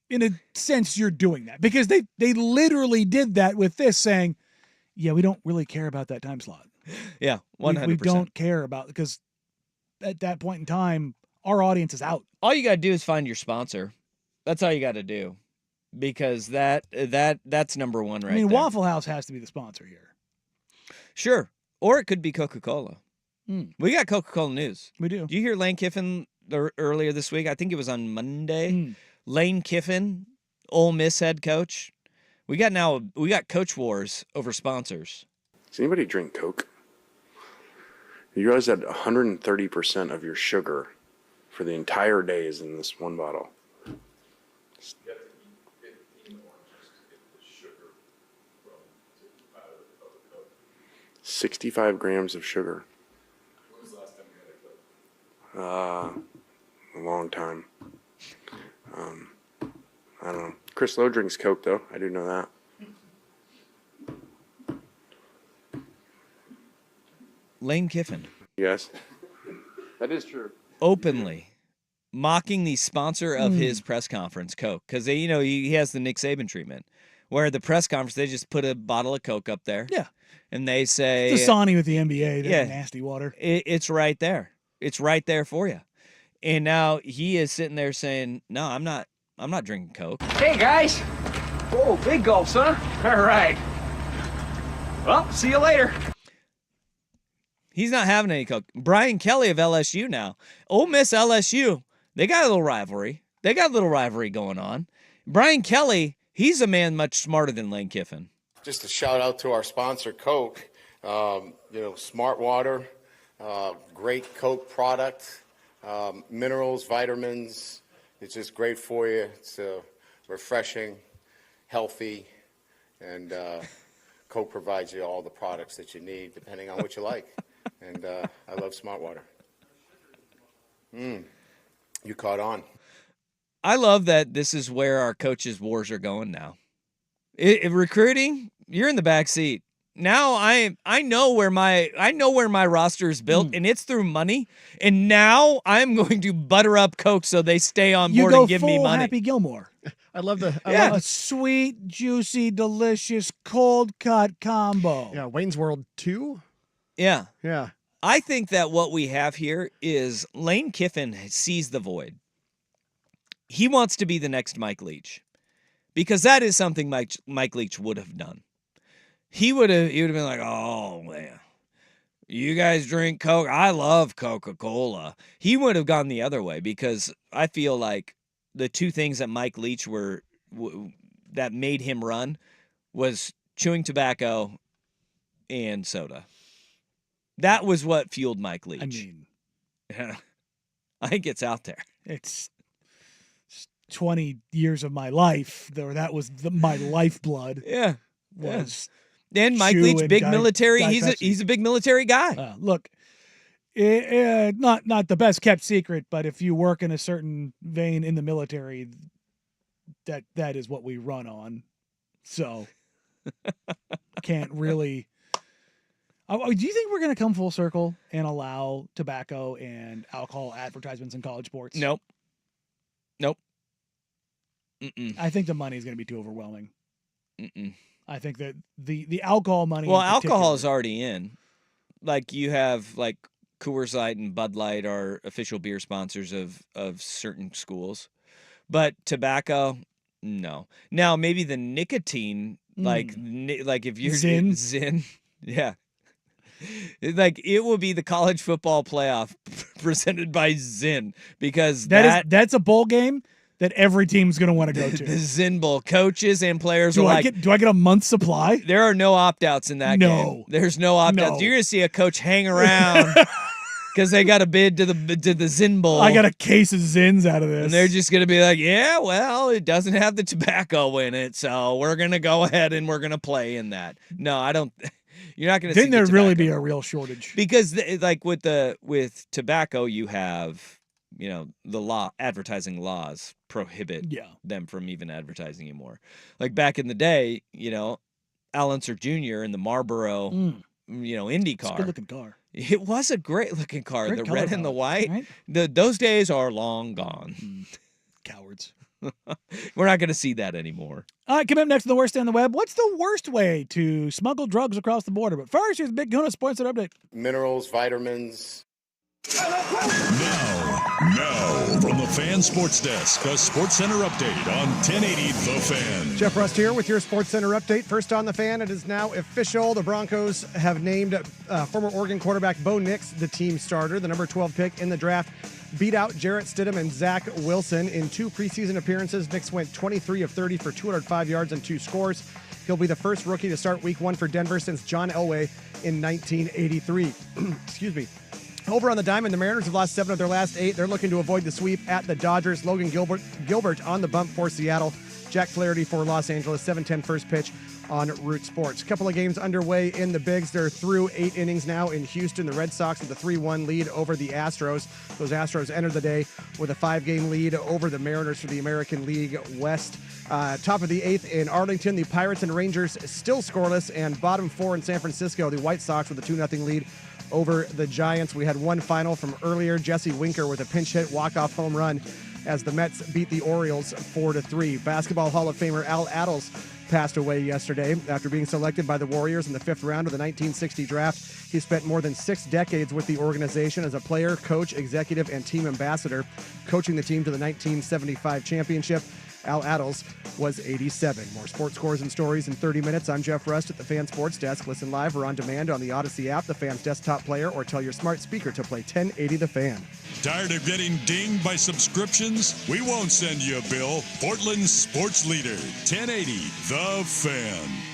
In a sense, you're doing that because they literally did that with this, saying, "Yeah, we don't really care about that time slot. Yeah, 100%. We don't care about, because at that point in time, our audience is out." All you got to do is find your sponsor. That's all you got to do, because that's number one right I mean, there. Waffle House has to be the sponsor here. Sure, or it could be Coca-Cola. We got Coca-Cola news. We do. Do you hear Lane Kiffin earlier this week? I think it was on Monday. Lane Kiffin, Ole Miss head coach. We got coach wars over sponsors. Does anybody drink Coke? You realize that 130% of your sugar for the entire day is in this one bottle. 65 grams of sugar. When was the last time you had a Coke? A long time. I don't know. Chris Lowe drinks Coke, though. I do know that. Lane Kiffin. Yes. That is true. Openly mocking the sponsor of his press conference, Coke, because he has the Nick Saban treatment, where at the press conference they just put a bottle of Coke up there. Yeah. And they say, it's Dasani with the NBA, that nasty water. It's right there. It's right there for you. And now he is sitting there saying, "No, I'm not drinking Coke." Hey, guys. Oh, big gulps, huh? All right. Well, see you later. He's not having any Coke. Brian Kelly of LSU now. Ole Miss LSU, they got a little rivalry. They got a little rivalry going on. Brian Kelly, he's a man much smarter than Lane Kiffin. Just a shout out to our sponsor, Coke. Smart water, great Coke product, minerals, vitamins. It's just great for you. It's refreshing, healthy, and Coke provides you all the products that you need, depending on what you like. And I love Smart water. You caught on. I love that this is where our coaches' wars are going now. Recruiting, you're in the back seat. Now I know where my roster is built, and it's through money. And now I'm going to butter up Coke so they stay on board and give me money. Happy Gilmore. I love love a sweet, juicy, delicious, cold cut combo. Yeah, Wayne's World 2. Yeah. Yeah. I think that what we have here is Lane Kiffin sees the void. He wants to be the next Mike Leach, because that is something Mike Leach would have done. He would have been like, "Oh man, you guys drink Coke? I love Coca-Cola." He would have gone the other way, because I feel like the two things that Mike Leach that made him run was chewing tobacco and soda. That was what fueled Mike Leach. I mean, I think it's out there. It's 20 years of my life, or that was my lifeblood. Yeah. Was and Mike Leach, big military. He's a big military guy. Look, not the best kept secret, but if you work in a certain vein in the military, that is what we run on. So can't really. Do you think we're going to come full circle and allow tobacco and alcohol advertisements in college sports? Nope. I think the money is going to be too overwhelming. Mm-mm. I think that the alcohol money. Well, alcohol is already in. Like you have Coors Light and Bud Light are official beer sponsors of certain schools. But tobacco, no. Now maybe the nicotine, like if you're Zyn, yeah. Like it will be the college football playoff presented by Zyn because that's a bowl game that every team's going to want to go to. The Zyn Bowl coaches and players do are I get a month's supply? There are no opt-outs in that game. There's no opt-outs. You're going to see a coach hang around because they got a bid to the Zyn Bowl. I got a case of Zins out of this. And they're just going to be like, yeah, well, it doesn't have the tobacco in it, so we're going to go ahead and we're going to play in that. No, I don't. You're not going to see Didn't there really be a real shortage? Because like with tobacco, you have, the advertising laws prohibit them from even advertising anymore. Like back in the day, Al Unser Jr. in the Marlboro, Indy car. It's a good looking car. It was a great looking car. Great the red and the white. Right? Those days are long gone. Cowards. We're not going to see that anymore. All right, coming up next on the worst on the web. What's the worst way to smuggle drugs across the border? But first, here's Big Kahuna Sports Center update. Minerals, vitamins. Now, from the Fan Sports Desk, a Sports Center update on 1080 The Fan. Jeff Rust here with your Sports Center update. First on the Fan, it is now official. The Broncos have named former Oregon quarterback Bo Nix the team starter, the number 12 pick in the draft. Beat out Jarrett Stidham and Zach Wilson. In 2 preseason appearances, Nix went 23 of 30 for 205 yards and 2 scores. He'll be the first rookie to start week 1 for Denver since John Elway in 1983. Excuse me. Over on the diamond, the Mariners have lost 7 of their last 8. They're looking to avoid the sweep at the Dodgers. Logan Gilbert on the bump for Seattle. Jack Flaherty for Los Angeles. 7:10 first pitch on Root Sports. A couple of games underway in the Bigs. They're through 8 innings now in Houston. The Red Sox with a 3-1 lead over the Astros. Those Astros entered the day with a 5-game lead over the Mariners for the American League West. Top of the 8th in Arlington, the Pirates and Rangers still scoreless. And bottom 4 in San Francisco, the White Sox with a 2-0 lead over the Giants. We had one final from earlier. Jesse Winker with a pinch hit walk-off home run as the Mets beat the Orioles 4-3. Basketball Hall of Famer Al Attles passed away yesterday after being selected by the Warriors in the 5th round of the 1960 draft. He spent more than 6 decades with the organization as a player, coach, executive, and team ambassador, coaching the team to the 1975 championship. Al Attles was 87. More sports scores and stories in 30 minutes. I'm Jeff Rust at the Fan Sports Desk. Listen live or on demand on the Odyssey app, the Fan's desktop player, or tell your smart speaker to play 1080 The Fan. Tired of getting dinged by subscriptions? We won't send you a bill. Portland's sports leader, 1080 The Fan.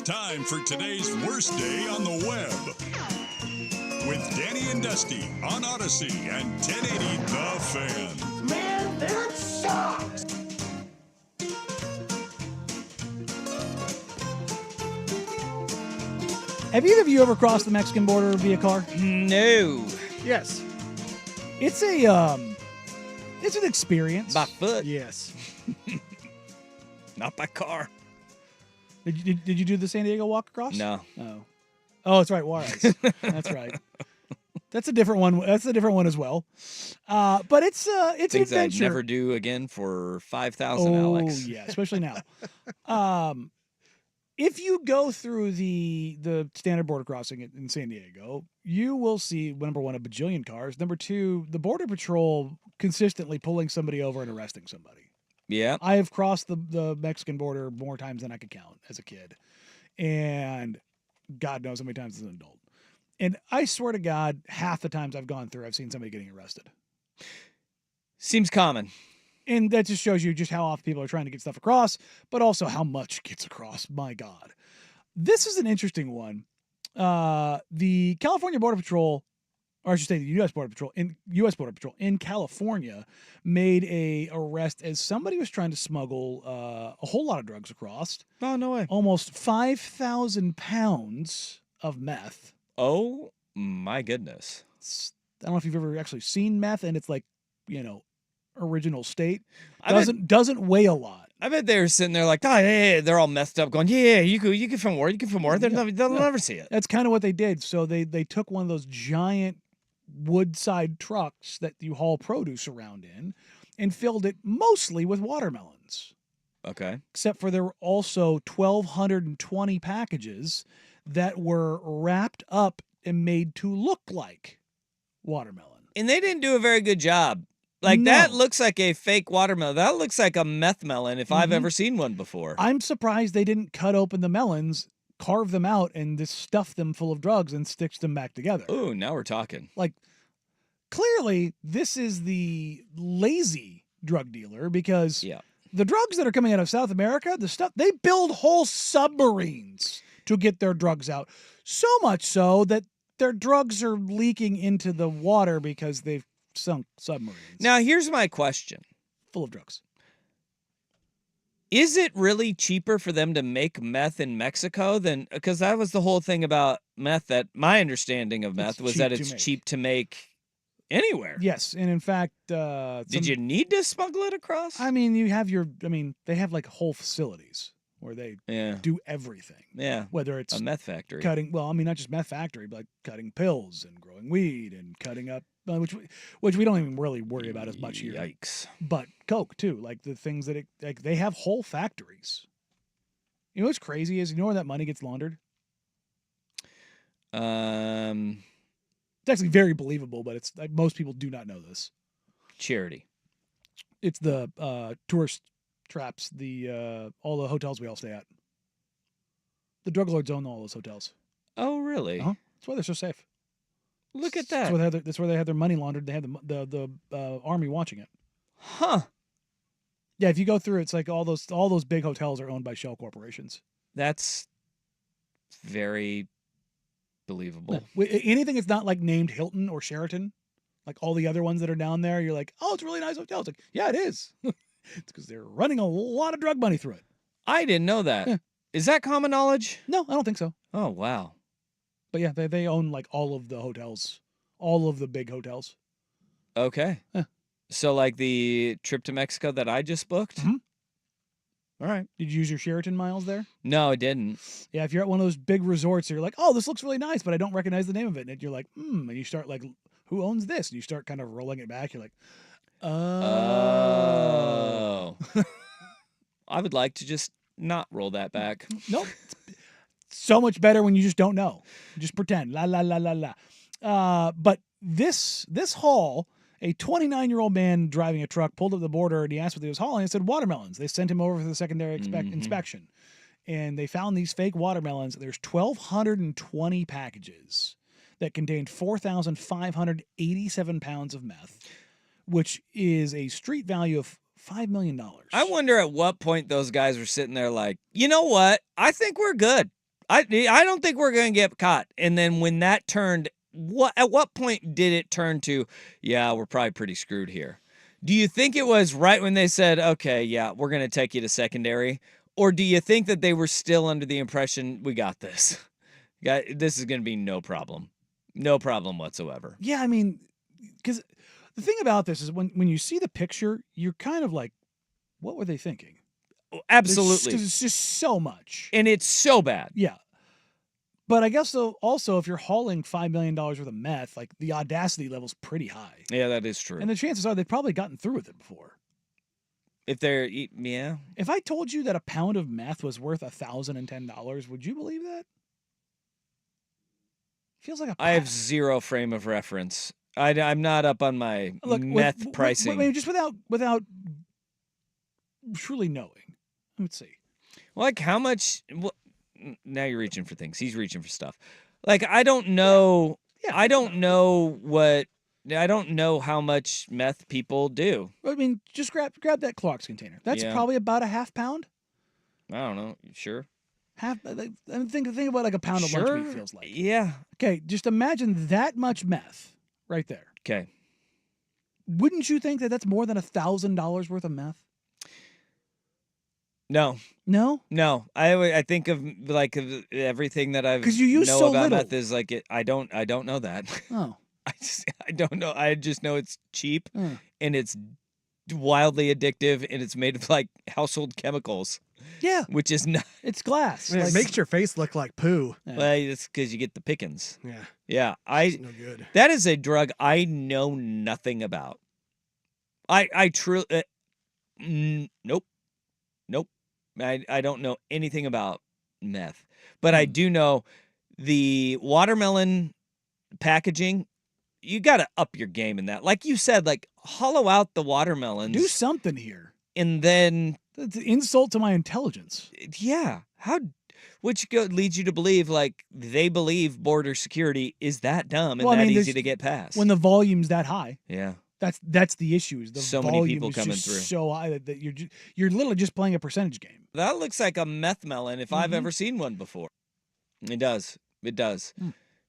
It's time for today's worst day on the web. With Danny and Dusty on Odyssey and 1080 The Fan. Man, that sucks! Have either of you ever crossed the Mexican border via car? No. Yes. It's an experience. By foot, Yes. not by car. Did you do the San Diego walk across? No. Oh, that's right, Juarez. That's right. That's a different one. That's a different one as well. But it's an Things I'd adventure. never do again for 5,000, Alex. Oh yeah, especially now. If you go through the standard border crossing in San Diego, you will see, number one, a bajillion cars. Number two, the Border Patrol consistently pulling somebody over and arresting somebody. Yeah. I have crossed the Mexican border more times than I could count as a kid. And God knows how many times as an adult. And I swear to God, half the times I've gone through, I've seen somebody getting arrested. Seems common. And that just shows you just how often people are trying to get stuff across, but also how much gets across. My God. This is an interesting one. The California Border Patrol, or I should say the U.S. Border Patrol in California made a arrest as somebody was trying to smuggle a whole lot of drugs across. Oh, no way. Almost 5,000 pounds of meth. Oh, my goodness. I don't know if you've ever actually seen meth, and it's like, original state. I bet- Doesn't weigh a lot. I bet they were sitting there like, oh, hey, they're all messed up, going, yeah, you can find more, They'll never see it. That's kind of what they did. So they took one of those giant woodside trucks that you haul produce around in and filled it mostly with watermelons. Okay. Except for there were also 1,220 packages that were wrapped up and made to look like watermelon. And they didn't do a very good job. Like, No. that looks like a fake watermelon. That looks like a meth melon if I've Mhm. ever seen one before. I'm surprised they didn't cut open the melons, carve them out, and just stuff them full of drugs and stitch them back together. Ooh, now we're talking. Like, clearly, this is the lazy drug dealer because Yeah. the drugs that are coming out of South America, the stuff, they build whole submarines to get their drugs out. So much so that their drugs are leaking into the water because they've sunk submarines Now, here's my question. full of drugs. Is it really cheaper for them to make meth in Mexico than, because that was the whole thing about meth, that my understanding of meth was that it's cheap to make anywhere. Yes, and in fact, Did you need to smuggle it across? I mean, they have like whole facilities where they Yeah. do everything. Yeah. Whether it's A meth factory. cutting, well, I mean, not just meth factory, but like cutting pills and growing weed and cutting up, which we don't even really worry about as much here. Yikes. But coke too, like the things that like they have whole factories. You know what's crazy is, you know where that money gets laundered? Um, It's actually very believable, but it's like most people do not know this. charity. It's the tourist traps, the all the hotels we all stay at. The drug lords own all those hotels. Oh, really? Uh-huh. That's why they're so safe. Look at That's that. where they have their money laundered. They have the army watching it. Huh. Yeah, if you go through, it's like all those big hotels are owned by shell corporations. That's very believable. Anything that's not like named Hilton or Sheraton, like all the other ones that are down there, you're like, oh, it's a really nice hotel. It's like, yeah, it is. It's because they're running a lot of drug money through it. I didn't know that. Is that common knowledge? No, I don't think so. Oh, wow. But yeah, they own like all of the hotels, all of the big hotels. Okay. Huh. So, like the trip to Mexico that I just booked? Mhm. All right. Did you use your Sheraton miles there? No, I didn't. Yeah, if you're at one of those big resorts, you're like, oh, this looks really nice, but I don't recognize the name of it. And you're like, and you start like, who owns this? And you start kind of rolling it back. You're like, Oh. I would like to just not roll that back. Nope. So much better when you just don't know. Just pretend. La la la la la. But this haul, a 29-year-old man driving a truck pulled up the border and he asked what he was hauling. It said watermelons. They sent him over for the secondary inspection. And they found these fake watermelons. There's 1,220 packages that contained 4,587 pounds of meth, which is a street value of $5 million. I wonder at what point those guys were sitting there like, you know what? I think we're good. I don't think we're going to get caught. And then when that turned, at what point did it turn to, yeah, we're probably pretty screwed here? Do you think it was right when they said, okay, yeah, we're going to take you to secondary? Or do you think that they were still under the impression, we got this? This is going to be no problem. No problem whatsoever. Yeah, I mean, because the thing about this is when you see the picture, you're kind of like, what were they thinking? Absolutely. Because it's just so much. And it's so bad. Yeah. But I guess also if you're hauling $5 million worth of meth, like the audacity level's pretty high. Yeah, that is true. And the chances are they've probably gotten through with it before. If they're, yeah. If I told you that a pound of meth was worth $1,010, would you believe that? Feels like I have zero frame of reference. I'm not up on my meth pricing. Just without truly knowing. Let's see. Like how much? Well, now you're reaching for things. He's reaching for stuff. Like I don't know. Yeah. I don't know how much meth people do. I mean, just grab that Clorox container. That's probably about a half pound. I don't know. Sure. Half. Think about like a pound of lunch meat feels like. Yeah. Okay, just imagine that much meth right there. Okay. Wouldn't you think that that's more than $1,000 worth of meth? No. No? No. I think of like everything that I've because you use know so about little. meth is like it. I don't know that. Oh. I don't know. I just know it's cheap and it's wildly addictive and it's made of like household chemicals. Yeah. Which is not. It's glass. It makes your face look like poo. Yeah. Well, it's because you get the pickings. Yeah. Yeah. It's no good. That is a drug I know nothing about. I truly. Nope. I don't know anything about meth, but I do know the watermelon packaging. You got to up your game in that. Like you said, like hollow out the watermelons. Do something here. And then it's an insult to my intelligence. Yeah. Which leads you to believe like they believe border security is that dumb and easy to get past. When the volume's that high. Yeah. That's the issue. Is the so volume many people is coming just through. So high that you're literally just playing a percentage game. That looks like a meth melon if I've ever seen one before. It does. It does.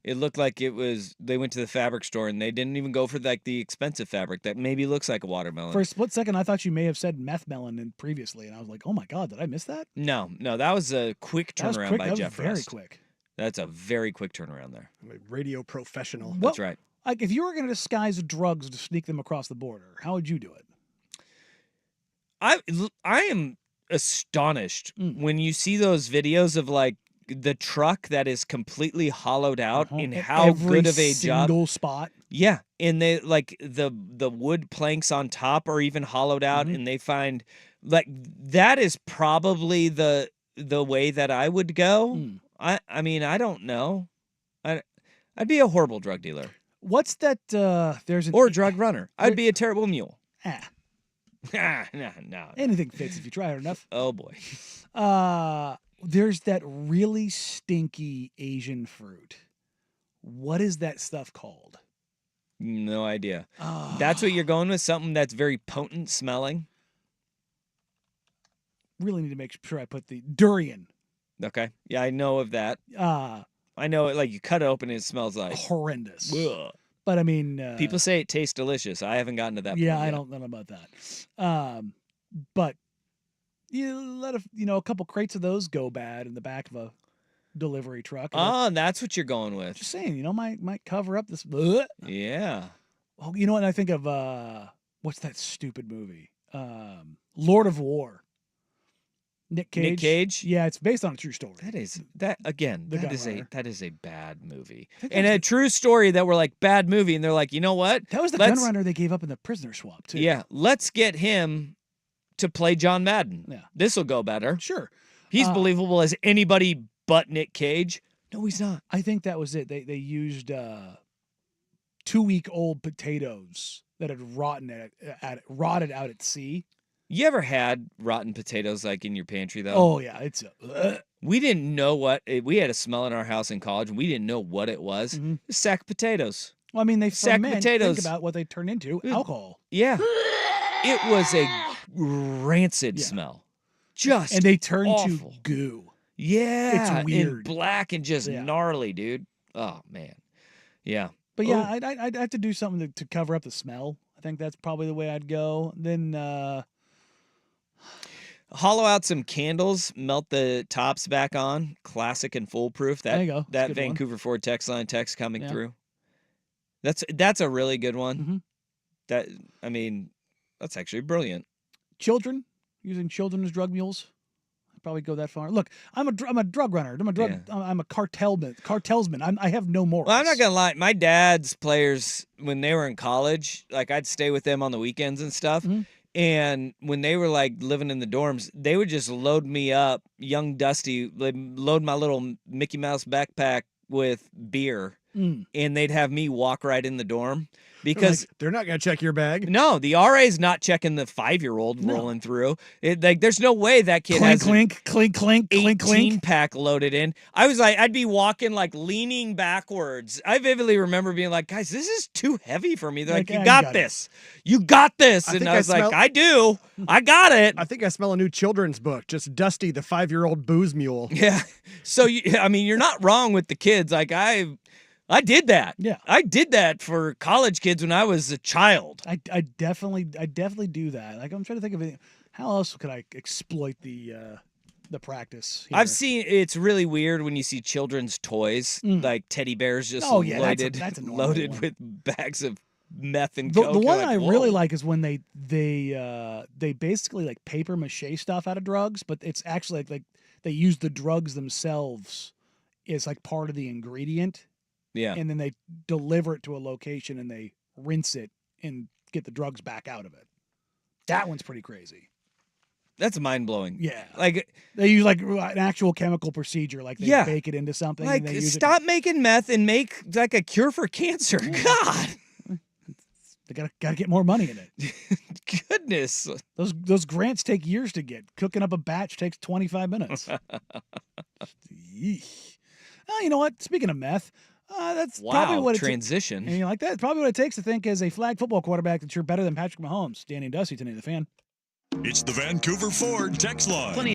It looked like they went to the fabric store and they didn't even go for like the expensive fabric that maybe looks like a watermelon. For a split second, I thought you may have said meth melon previously, and I was like, oh my God, did I miss that? No, that was a quick turnaround by Jeff Very Rust. quick. That's a very quick turnaround there. I'm a radio professional. That's right. Like if you were going to disguise drugs to sneak them across the border, how would you do it? I am astonished when you see those videos of like the truck that is completely hollowed out and how good of a job. Single spot. Yeah, and they like the wood planks on top are even hollowed out, and they find like that is probably the way that I would go. I mean I don't know. I'd be a horrible drug dealer. What's that? Or drug runner. I'd be a terrible mule. No. Anything fits if you try it enough. Oh boy. There's that really stinky Asian fruit. What is that stuff called? No idea. That's what you're going with? Something that's very potent smelling? Really need to make sure I put the durian. Okay. Yeah, I know of that. I know it, like you cut it open and it smells like horrendous. Ugh. But I mean, people say it tastes delicious. I haven't gotten to that point Yeah, yet. I don't know about that. But you let a couple crates of those go bad in the back of a delivery truck. Oh, that's what you're going with. Just saying, might cover up this. Yeah. Oh, you know what? I think of what's that stupid movie? Lord of War. Nick Cage. Nick Cage? Yeah, it's based on a true story. That is a bad movie. And a true story that we're like, bad movie, and they're like, you know what? That was the gun runner they gave up in the prisoner swap, too. Yeah, let's get him to play John Madden. Yeah. This will go better. Sure. He's believable as anybody but Nick Cage. No, he's not. I think that was it. They used 2-week-old potatoes that had rotted out at sea. You ever had rotten potatoes like in your pantry though? Oh yeah, it's we didn't know what we had a smell in our house in college and we didn't know what it was. A sack of potatoes. Well, I mean, they sack ferment. potatoes. Think about what they turn into. Alcohol. Yeah. It was a rancid smell. Just and they turn awful. to goo. Yeah, It's weird. and black and just Yeah. gnarly, dude. Oh man, yeah. But yeah, Ooh. I'd have to do something to cover up the smell. I think that's probably the way I'd go. Then Hollow out some candles, melt the tops back on. Classic and foolproof. There you go. That's a That good one. Vancouver Ford text line text coming Yeah. through. That's a really good one. Mhm. That's actually brilliant. children, using children as drug mules. I'd probably go that far. Look, I'm a drug runner. I'm a cartelsman. I have no morals. Well, I'm not gonna lie. My dad's players, when they were in college, like I'd stay with them on the weekends and stuff. Mm-hmm. And when they were like living in the dorms, they would just load me up, young Dusty, load my little Mickey Mouse backpack with beer, and they'd have me walk right in the dorm because they're not going to check your bag. No, the RA's not checking the 5-year-old rolling through. There's no way that kid has clink, 18 pack loaded in. I was like, I'd be walking like leaning backwards. I vividly remember being like, guys, this is too heavy for me. They're like, you got this. You got this. And I was like, I do. I got it. I think I smell a new children's book, just Dusty, the 5-year-old booze mule. Yeah. So, you're not wrong with the kids. Like, I did that. Yeah. I did that for college kids when I was a child. I definitely do that. Like I'm trying to think of it. How else could I exploit the practice here? I've seen it's really weird when you see children's toys, like teddy bears just loaded, that's a normal loaded one. with bags of meth and The coke. one You're like, I whoa. really like is when they basically like paper mache stuff out of drugs, but it's actually like they use the drugs themselves as like part of the ingredient. Yeah. And then they deliver it to a location and they rinse it and get the drugs back out of it. That one's pretty crazy. That's mind blowing. Yeah. Like they use like an actual chemical procedure, like they bake it into something. Like and they use stop making meth and make like a cure for cancer. God. They gotta get more money in it. Goodness. Those grants take years to get. Cooking up a batch takes 25 minutes. Yeesh. Oh, you know what? Speaking of meth, that's probably what it transition. And you like that? It's probably what it takes to think as a flag football quarterback that you're better than Patrick Mahomes. Danny and Dusty today, the fan. It's the Vancouver Ford text line.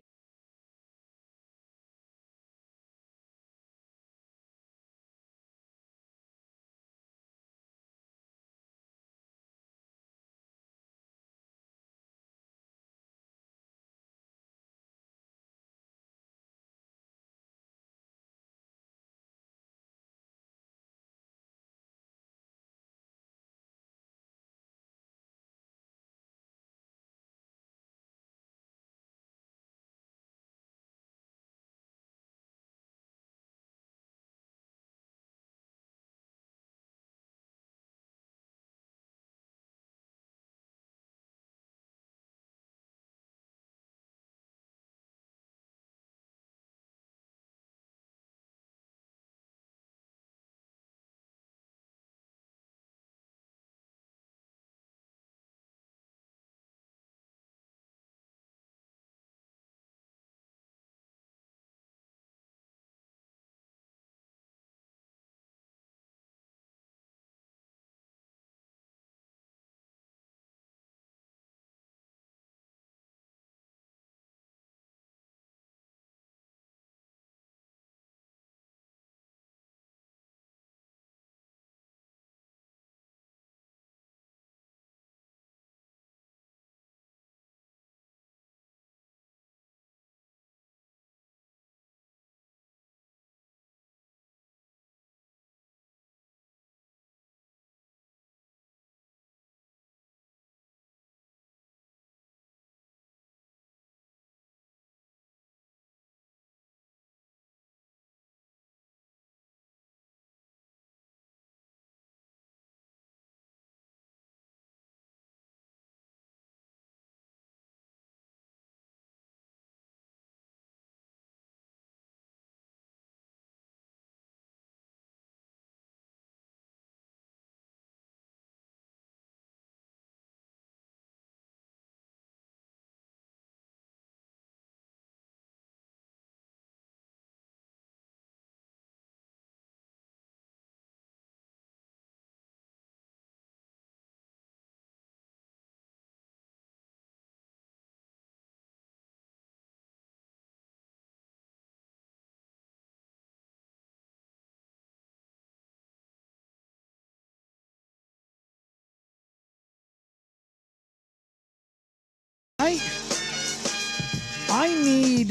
need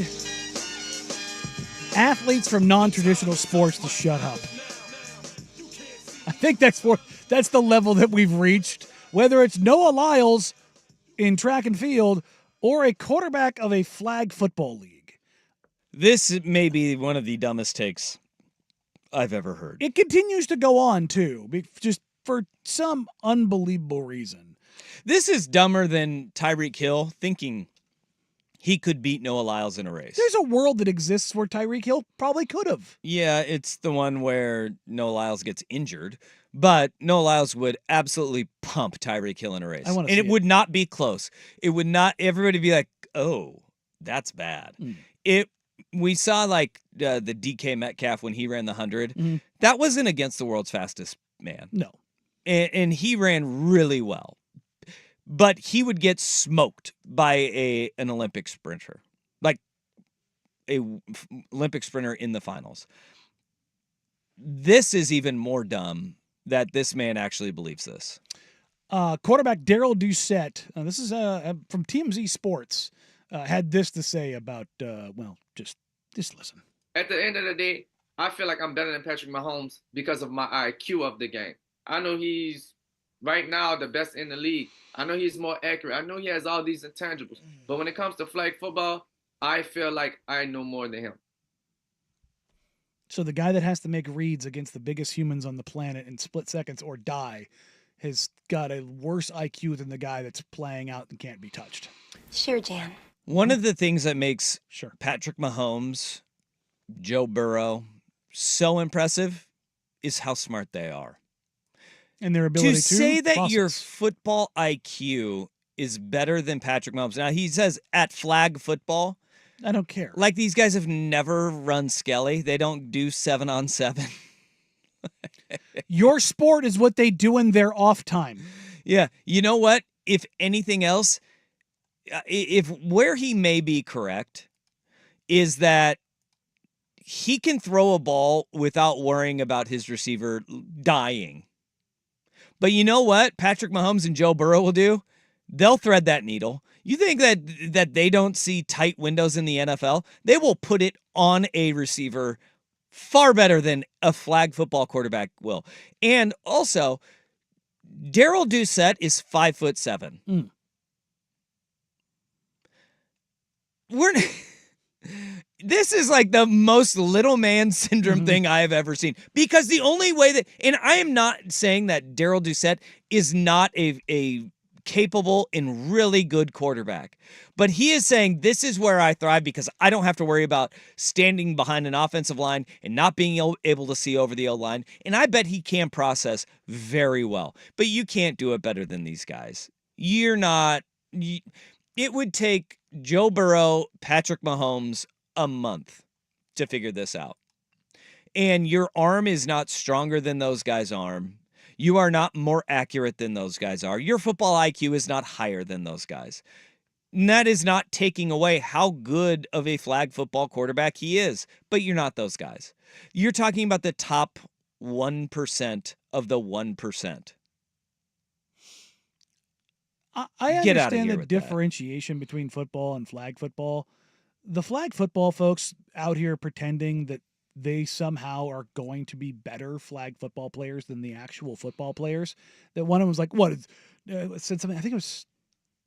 athletes from non-traditional sports to shut up. I think that's the level that we've reached. Whether it's Noah Lyles in track and field or a quarterback of a flag football league. This may be one of the dumbest takes I've ever heard. It continues to go on, too, just for some unbelievable reason. This is dumber than Tyreek Hill thinking he could beat Noah Lyles in a race. There's a world that exists where Tyreek Hill probably could have. Yeah, it's the one where Noah Lyles gets injured, but Noah Lyles would absolutely pump Tyreek Hill in a race. And it would not be close. It would not, everybody would be like, oh, that's bad. We saw like the DK Metcalf when he ran the 100. That wasn't against the world's fastest man. No. And he ran really well. But he would get smoked by an Olympic sprinter, like a Olympic sprinter in the finals. This is even more dumb that this man actually believes this. Quarterback Daryl Doucette, this is from TMZ Sports, had this to say about, just listen. At the end of the day, I feel like I'm better than Patrick Mahomes because of my IQ of the game. I know he's right now the best in the league. I know he's more accurate. I know he has all these intangibles. But when it comes to flag football, I feel like I know more than him. So the guy that has to make reads against the biggest humans on the planet in split seconds or die has got a worse IQ than the guy that's playing out and can't be touched. Sure, Jan. One of the things that makes Patrick Mahomes, Joe Burrow so impressive is how smart they are. And their ability to say that process. your football IQ is better than Patrick Mahomes. Now, he says at flag football. I don't care. Like these guys have never run Skelly. They don't do 7-on-7. Your sport is what they do in their off time. Yeah. You know what? If anything else, if where he may be correct is that he can throw a ball without worrying about his receiver dying. But you know what Patrick Mahomes and Joe Burrow will do? They'll thread that needle. You think that they don't see tight windows in the NFL? They will put it on a receiver far better than a flag football quarterback will. And also, Daryl Doucette is 5'7". This is like the most little man syndrome thing I have ever seen. Because the only way that, and I am not saying that Daryl Doucette is not a capable and really good quarterback, but he is saying this is where I thrive because I don't have to worry about standing behind an offensive line and not being able to see over the O-line. And I bet he can process very well, but you can't do it better than these guys. You're not. It would take Joe Burrow, Patrick Mahomes a month to figure this out. And your arm is not stronger than those guys' arm. You are not more accurate than those guys are. Your football IQ is not higher than those guys. And that is not taking away how good of a flag football quarterback he is, but you're not those guys. You're talking about the top 1% of the 1%. I understand the differentiation between football and flag football. The flag football folks out here pretending that they somehow are going to be better flag football players than the actual football players. That one of them was like, what? Said something, I think it was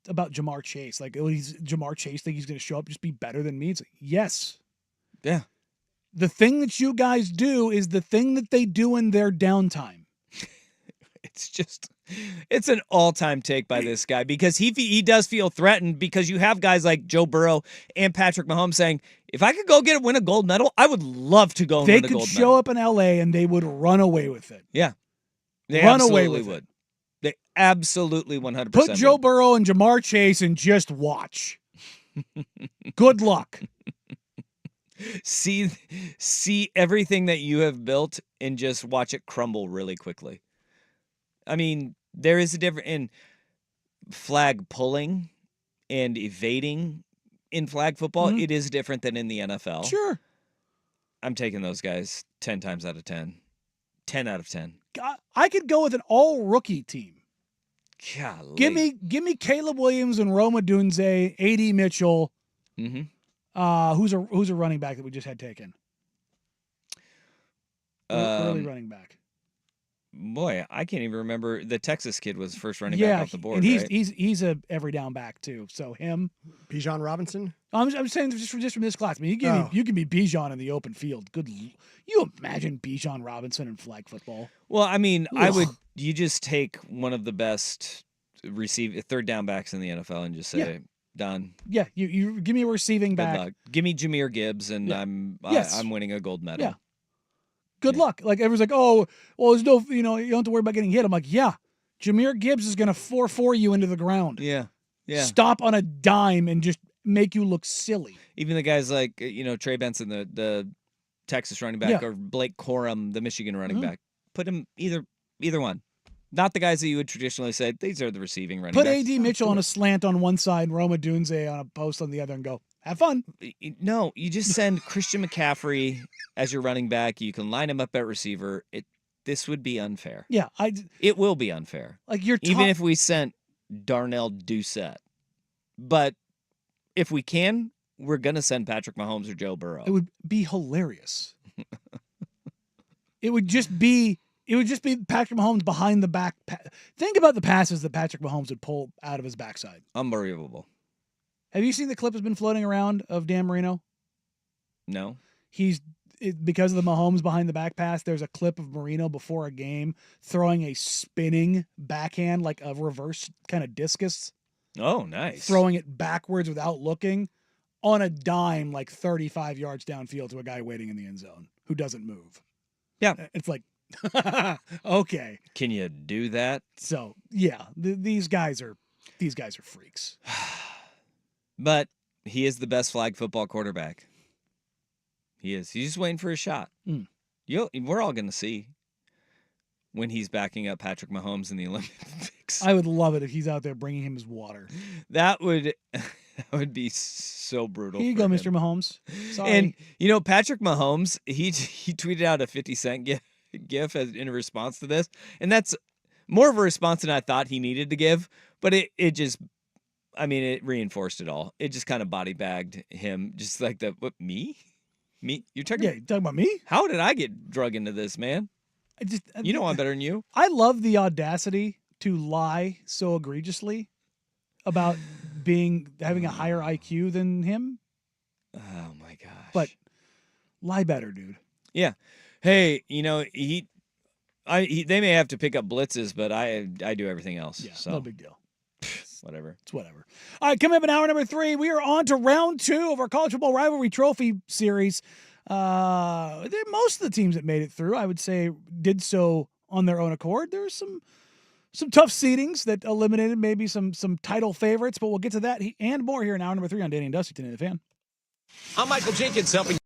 about Jamar Chase. Like, Jamar Chase think he's going to show up, just be better than me? It's like, yes. Yeah. The thing that you guys do is the thing that they do in their downtime. It's an all-time take by this guy because he does feel threatened because you have guys like Joe Burrow and Patrick Mahomes saying, if I could go win a gold medal, I would love to go and win a gold medal. They could show up in LA and they would run away with it. Yeah. They run absolutely away with would. it. They absolutely 100% Put Joe would. Burrow and Jamar Chase and just watch. Good luck. See everything that you have built and just watch it crumble really quickly. I mean, there is a difference in flag pulling and evading in flag football. Mm-hmm. It is different than in the NFL. Sure. I'm taking those guys 10 times out of 10. 10 out of 10. I could go with an all-rookie team. Golly. Give me Caleb Williams and Rome Odunze, A.D. Mitchell, Who's a running back that we just had taken? Early running back. Boy, I can't even remember. The Texas kid was the first running Yeah, back off the board, and he's right? he's a every down back too. So him, Bijan Robinson. I'm saying just from this class. I mean, you give me Bijan in the open field. You imagine Bijan Robinson in flag football? Well, I mean, Ugh. you just take one of the best third down backs in the NFL and just say, done. Yeah, you give me a receiving Good back. luck. Give me Jameer Gibbs, and Yeah. I'm Yes. I'm winning a gold medal. Yeah. Good luck. Like everyone's like, oh, well, there's no, you don't have to worry about getting hit. I'm like, yeah, Jameer Gibbs is going to 4-4 you into the ground. Yeah. Yeah. Stop on a dime and just make you look silly. Even the guys like Trey Benson, the Texas running back, Yeah. or Blake Corum, the Michigan running Mhm. back. Put him either one. Not the guys that you would traditionally say these are the receiving running Put backs. AD Mitchell on a slant on one side, Roma Dunze on a post on the other, and go, have fun. No, you just send Christian McCaffrey as your running back. You can line him up at receiver. This would be unfair. Yeah, It will be unfair. like you're Even if we sent Darnell Doucette. But if we can, we're going to send Patrick Mahomes or Joe Burrow. it would be hilarious. It would just be Patrick Mahomes behind the back. Think about the passes that Patrick Mahomes would pull out of his backside. Unbelievable. Have you seen the clip that's been floating around of Dan Marino? No? Because of the Mahomes behind the back pass, there's a clip of Marino before a game throwing a spinning backhand, like a reverse kind of discus, Oh, nice. throwing it backwards without looking on a dime, like 35 yards downfield to a guy waiting in the end zone who doesn't move. Yeah. It's like, okay. Can you do that? So yeah, these guys are freaks. But he is the best flag football quarterback. He is. He's just waiting for a shot. Mm. We're all going to see when he's backing up Patrick Mahomes in the Olympics. I would love it if he's out there bringing him his water. That would be so brutal. Here you for go, him. Mr. Mahomes. Sorry. And Patrick Mahomes, he tweeted out a 50-cent gif in response to this, and that's more of a response than I thought he needed to give. But it just, it reinforced it all. It just kind of body bagged him, just like me. You're talking about me? How did I get drug into this, man? I'm better than you. I love the audacity to lie so egregiously about having a higher IQ than him. Oh my gosh. But lie better, dude. Yeah. Hey, they may have to pick up blitzes, but I do everything else. Yeah, so no big deal. Whatever. It's whatever. All right, coming up in hour number 3, we are on to round 2 of our College Football Rivalry Trophy Series. Most of the teams that made it through, I would say, did so on their own accord. There were some tough seedings that eliminated maybe some title favorites, but we'll get to that and more here in hour number 3 on Danny and Dusty, Today the Fan. I'm Michael Jenkins, helping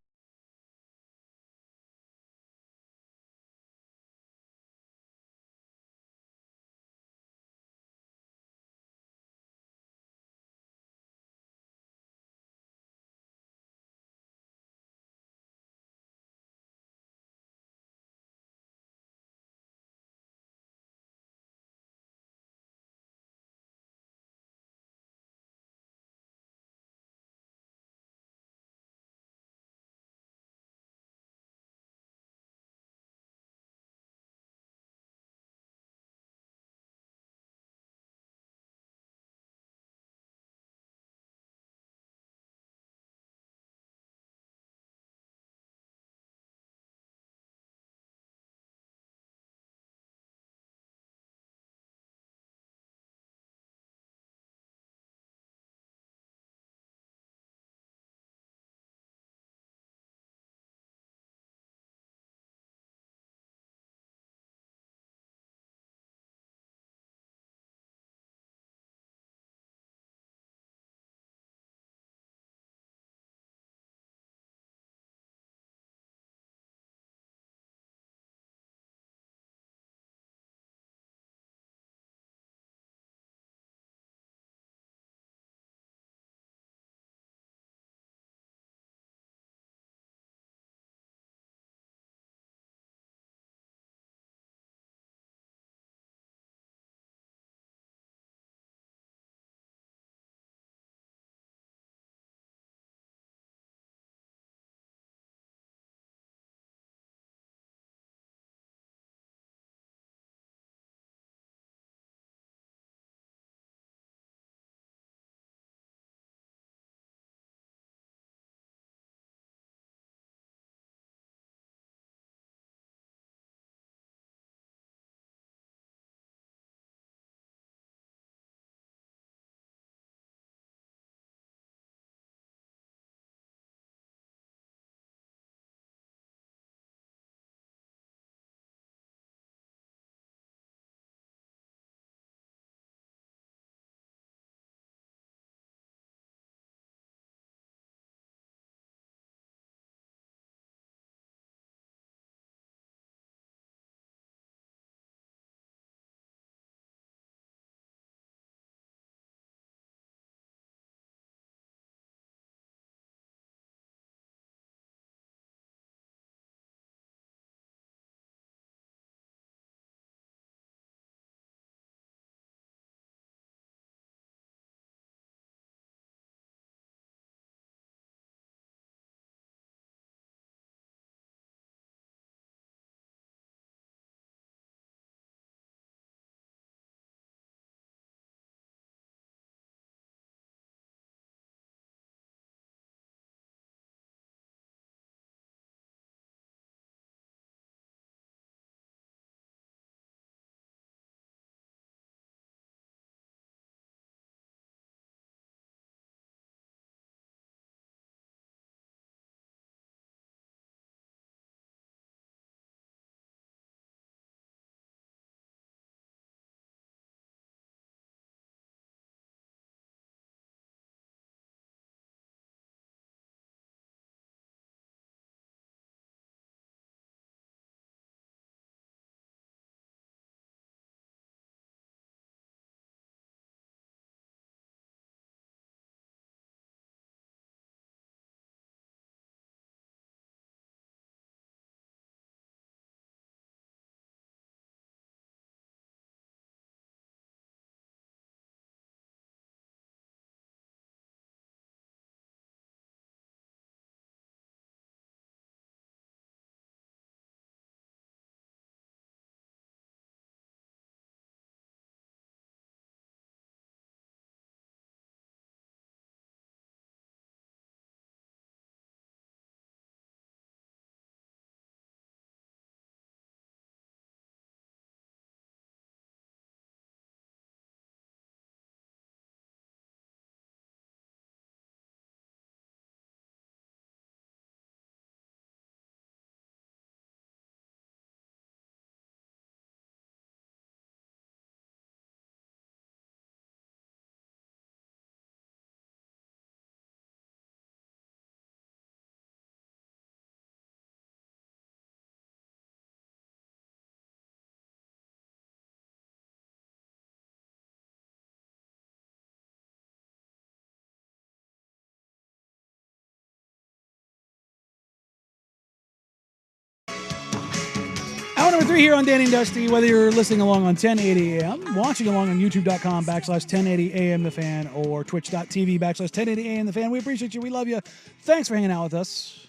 Hour number 3 here on Danny and Dusty. Whether you're listening along on 1080 AM, watching along on youtube.com/1080 AM The Fan, or twitch.tv/1080 AM The Fan, we appreciate you. We love you. Thanks for hanging out with us.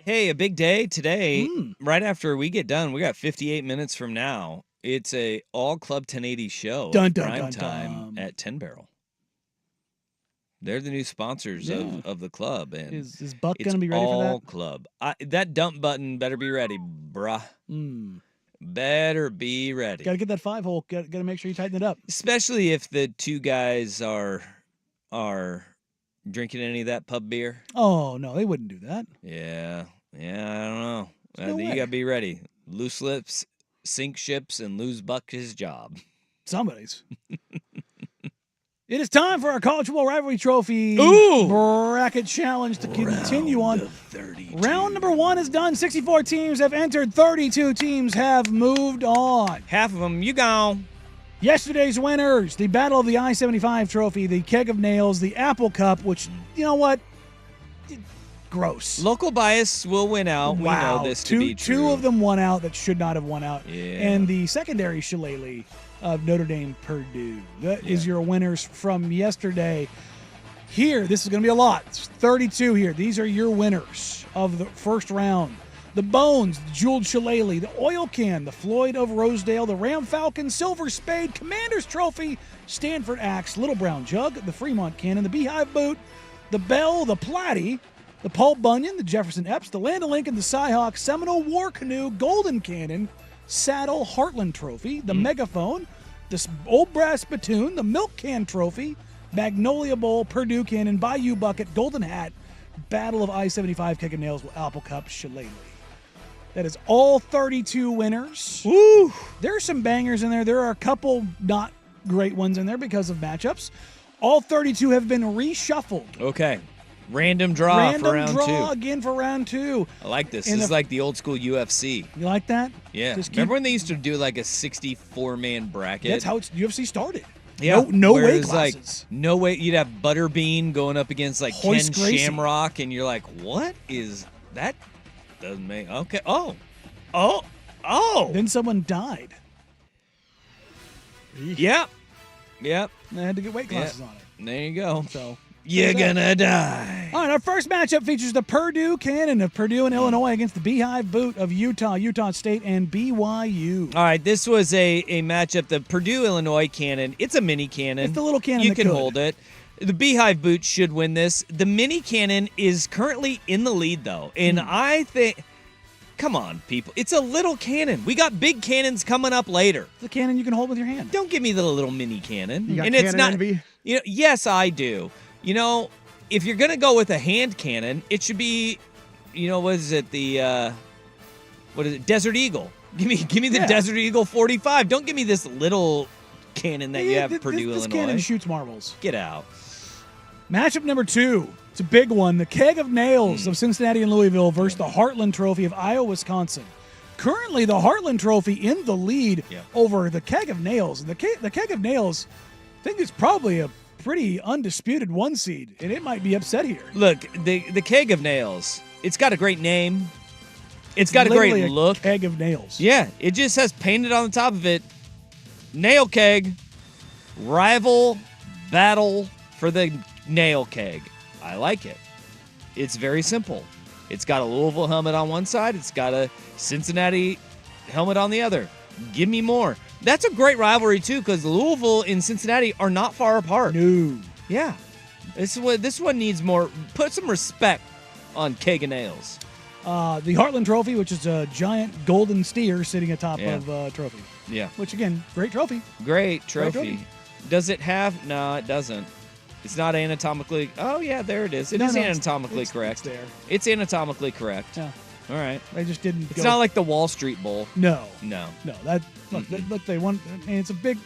Hey, a big day today. Right after we get done, we got 58 minutes from now. It's a all Club 1080 show. Dun, dun, prime dun, time dun. at 10 Barrel. They're the new sponsors of the club, and Is Buck it's going to be ready for all that? club. That dump button better be ready, bruh. Better be ready. Got to get that 5-hole. Got to make sure you tighten it up. Especially if the two guys are drinking any of that pub beer. Oh, no, they wouldn't do that. Yeah, I don't know. no You way. gotta be ready. Loose lips, sink ships, and lose Buck his job. Somebody's. It is time for our College Football Rivalry Trophy Bracket Challenge to continue on. Round number 1 is done. 64 teams have entered. 32 teams have moved on. Half of them, you gone. Yesterday's winners, the Battle of the I-75 Trophy, the Keg of Nails, the Apple Cup, which, you know what? Gross. Local bias will win out. Wow. We know this to be true. Two of them won out that should not have won out. Yeah. And the secondary shillelagh of Notre Dame Purdue. That is your winners from yesterday. Here, this is going to be a lot. It's 32 here. These are your winners of the first round. The Bones, the Jeweled Shillelagh, the Oil Can, the Floyd of Rosedale, the Ram Falcon, Silver Spade, Commander's Trophy, Stanford Axe, Little Brown Jug, the Fremont Cannon, the Beehive Boot, the Bell, the Platy, the Paul Bunyan, the Jefferson Epps, the Land of Lincoln, the Cyhawk, Seminole War Canoe, Golden Cannon, Saddle Heartland Trophy, the Megaphone, the Old Brass Spittoon, the Milk Can Trophy, Magnolia Bowl, Purdue Cannon, Bayou Bucket, Golden Hat, Battle of I-75, Keg of Nails, Apple Cup, Shillelagh. That is all 32 winners. Woo! There are some bangers in there. There are a couple not great ones in there because of matchups. All 32 have been reshuffled. Okay. Random draw Random for round draw 2. again for round 2. I like this. And This is like the old school UFC. You like that? Yeah. Just keep- Remember when they used to do like a 64-man bracket? That's how UFC started. Yeah. No where weight it was like, classes. no way. You'd have Butterbean going up against like Hoist Ken Gracie. Shamrock, and you're like, what is that? Doesn't make okay. Oh. Then someone died. Yep. Yep. They had to get weight classes Yep. on it. There you go. So You're there's that. gonna die. All right, our first matchup features the Purdue Cannon of Purdue and Illinois against the Beehive Boot of Utah, Utah State, and BYU. All right, this was a matchup. The Purdue-Illinois cannon. It's a mini cannon. It's the little cannon You that can could. hold it. The Beehive Boot should win this. The mini cannon is currently in the lead, though. And I think, come on, people. It's a little cannon. We got big cannons coming up later. It's a cannon you can hold with your hand. Don't give me the little mini cannon. You got and cannon it's not. envy? You know, yes, I do. You know, if you're gonna go with a hand cannon, it should be, you know, what is it? Desert Eagle. Give me the Desert Eagle 45. Don't give me this little cannon that you have at Purdue, this Illinois. cannon shoots marbles. Get out. Matchup number 2. It's a big one. The Keg of Nails of Cincinnati and Louisville versus the Heartland Trophy of Iowa, Wisconsin. Currently, the Heartland Trophy in the lead over the Keg of Nails. The Keg of Nails, I think it's probably a pretty undisputed 1 seed, and it might be upset here. Look, the Keg of Nails. It's got a great name. It's got a Literally great look. Keg of Nails. Yeah, it just has painted on the top of it. Nail Keg. Rival battle for the Nail Keg. I like it. It's very simple. It's got a Louisville helmet on one side. It's got a Cincinnati helmet on the other. Give me more. That's a great rivalry, too, because Louisville and Cincinnati are not far apart. No. Yeah. This one needs more. Put some respect on Keg of Nails. The Heartland Trophy, which is a giant golden steer sitting atop Yeah. of trophy. Yeah. Which, again, great trophy. Great trophy. trophy. Does it have? No, it doesn't. It's not anatomically. Oh, yeah, there it is. It No, is no, it's- anatomically it's correct. there. It's anatomically correct. Yeah. All right. They just didn't It's go. not like the Wall Street Bowl. No. No. No. That look, they won, and it's a big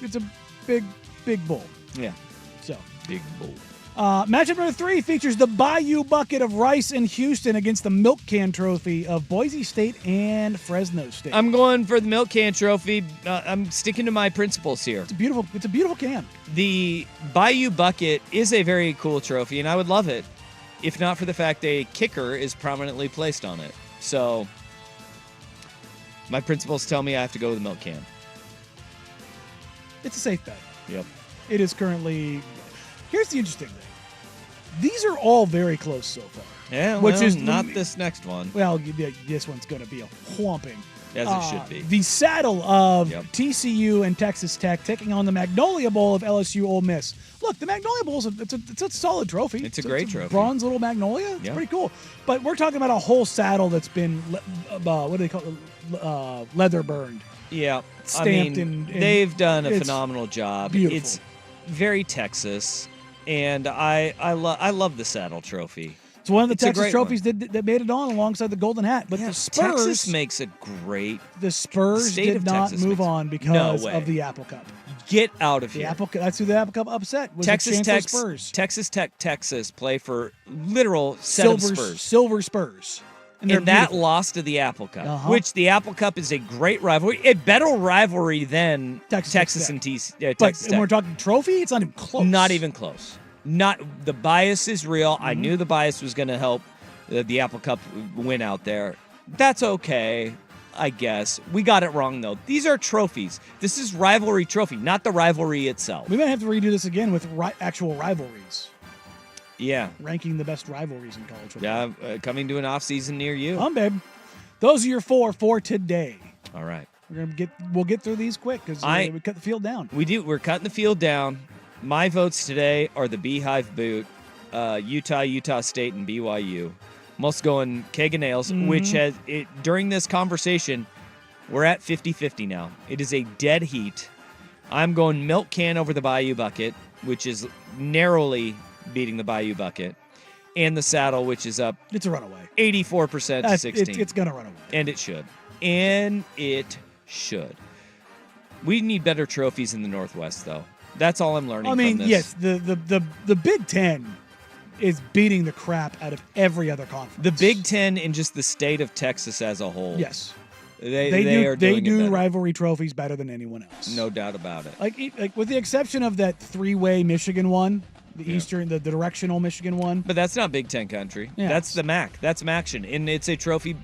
bull. Yeah. So Big bowl. matchup number 3 features the Bayou Bucket of Rice and Houston against the Milk Can Trophy of Boise State and Fresno State. I'm going for the Milk Can Trophy. I'm sticking to my principles here. It's a beautiful can. The Bayou Bucket is a very cool trophy, and I would love it if not for the fact a kicker is prominently placed on it. So My principals tell me I have to go with a milk can. It's a safe bet. Yep. It is currently. Here's the interesting thing. These are all very close so far. Yeah, which well, is not this next one. Well, this one's going to be a whomping. As it should be. The saddle of TCU and Texas Tech taking on the Magnolia Bowl of LSU Ole Miss. Look, the Magnolia Bowl is it's a solid trophy. It's a great trophy. Bronze little Magnolia. It's pretty cool. But we're talking about a whole saddle that's been, what do they call it? Leather burned. Yeah. Stamped they've done a phenomenal job. Beautiful. It's very Texas, and I love the saddle trophy. It's one of the It's a Texas great trophies that made it on alongside the Golden Hat. But the Spurs, Texas makes a great. the Spurs state did of not Texas move makes- on No because way. of the Apple Cup. Get out of The here. Apple Cup, that's who the Apple Cup upset was. Texas the Tech, Chancellor Spurs. Texas play for literal set of Spurs. Silver Spurs. they're And that beautiful. lost to the Apple Cup, Uh-huh. which the Apple Cup is a great rivalry, a better rivalry than Texas Tech. and Texas But Tech. when we're talking trophy, it's not even close. Not even close. Not the bias is real. I knew the bias was going to help the Apple Cup win out there. That's okay, I guess. We got it wrong though. These are trophies. This is rivalry trophy, not the rivalry itself. We might have to redo this again with actual rivalries, Yeah, ranking the best rivalries in college football. yeah. Coming to an off season near you. Babe. Those are your four for today. All right. We'll get through these quick because we cut the field down. We're cutting the field down. My votes today are the Beehive Boot, Utah State, and BYU. I'm also going Keg and Nails, which has during this conversation, we're at 50-50 now. It is a dead heat. I'm going Milk Can over the Bayou Bucket, which is narrowly beating the Bayou Bucket, and the Saddle, which is up. It's a runaway. 84% to 16. It's gonna run away. And it should. And it should. We need better trophies in the Northwest, though. That's all I'm learning. I mean, from this. yes, the Big Ten is beating the crap out of every other conference. The Big Ten in just the state of Texas as a whole. Yes. They do rivalry trophies better than anyone else. No doubt about it. Like with the exception of that three-way Michigan one, the directional Michigan one. But that's not Big Ten country. Yeah. That's the MAC. That's MACtion, and it's a trophy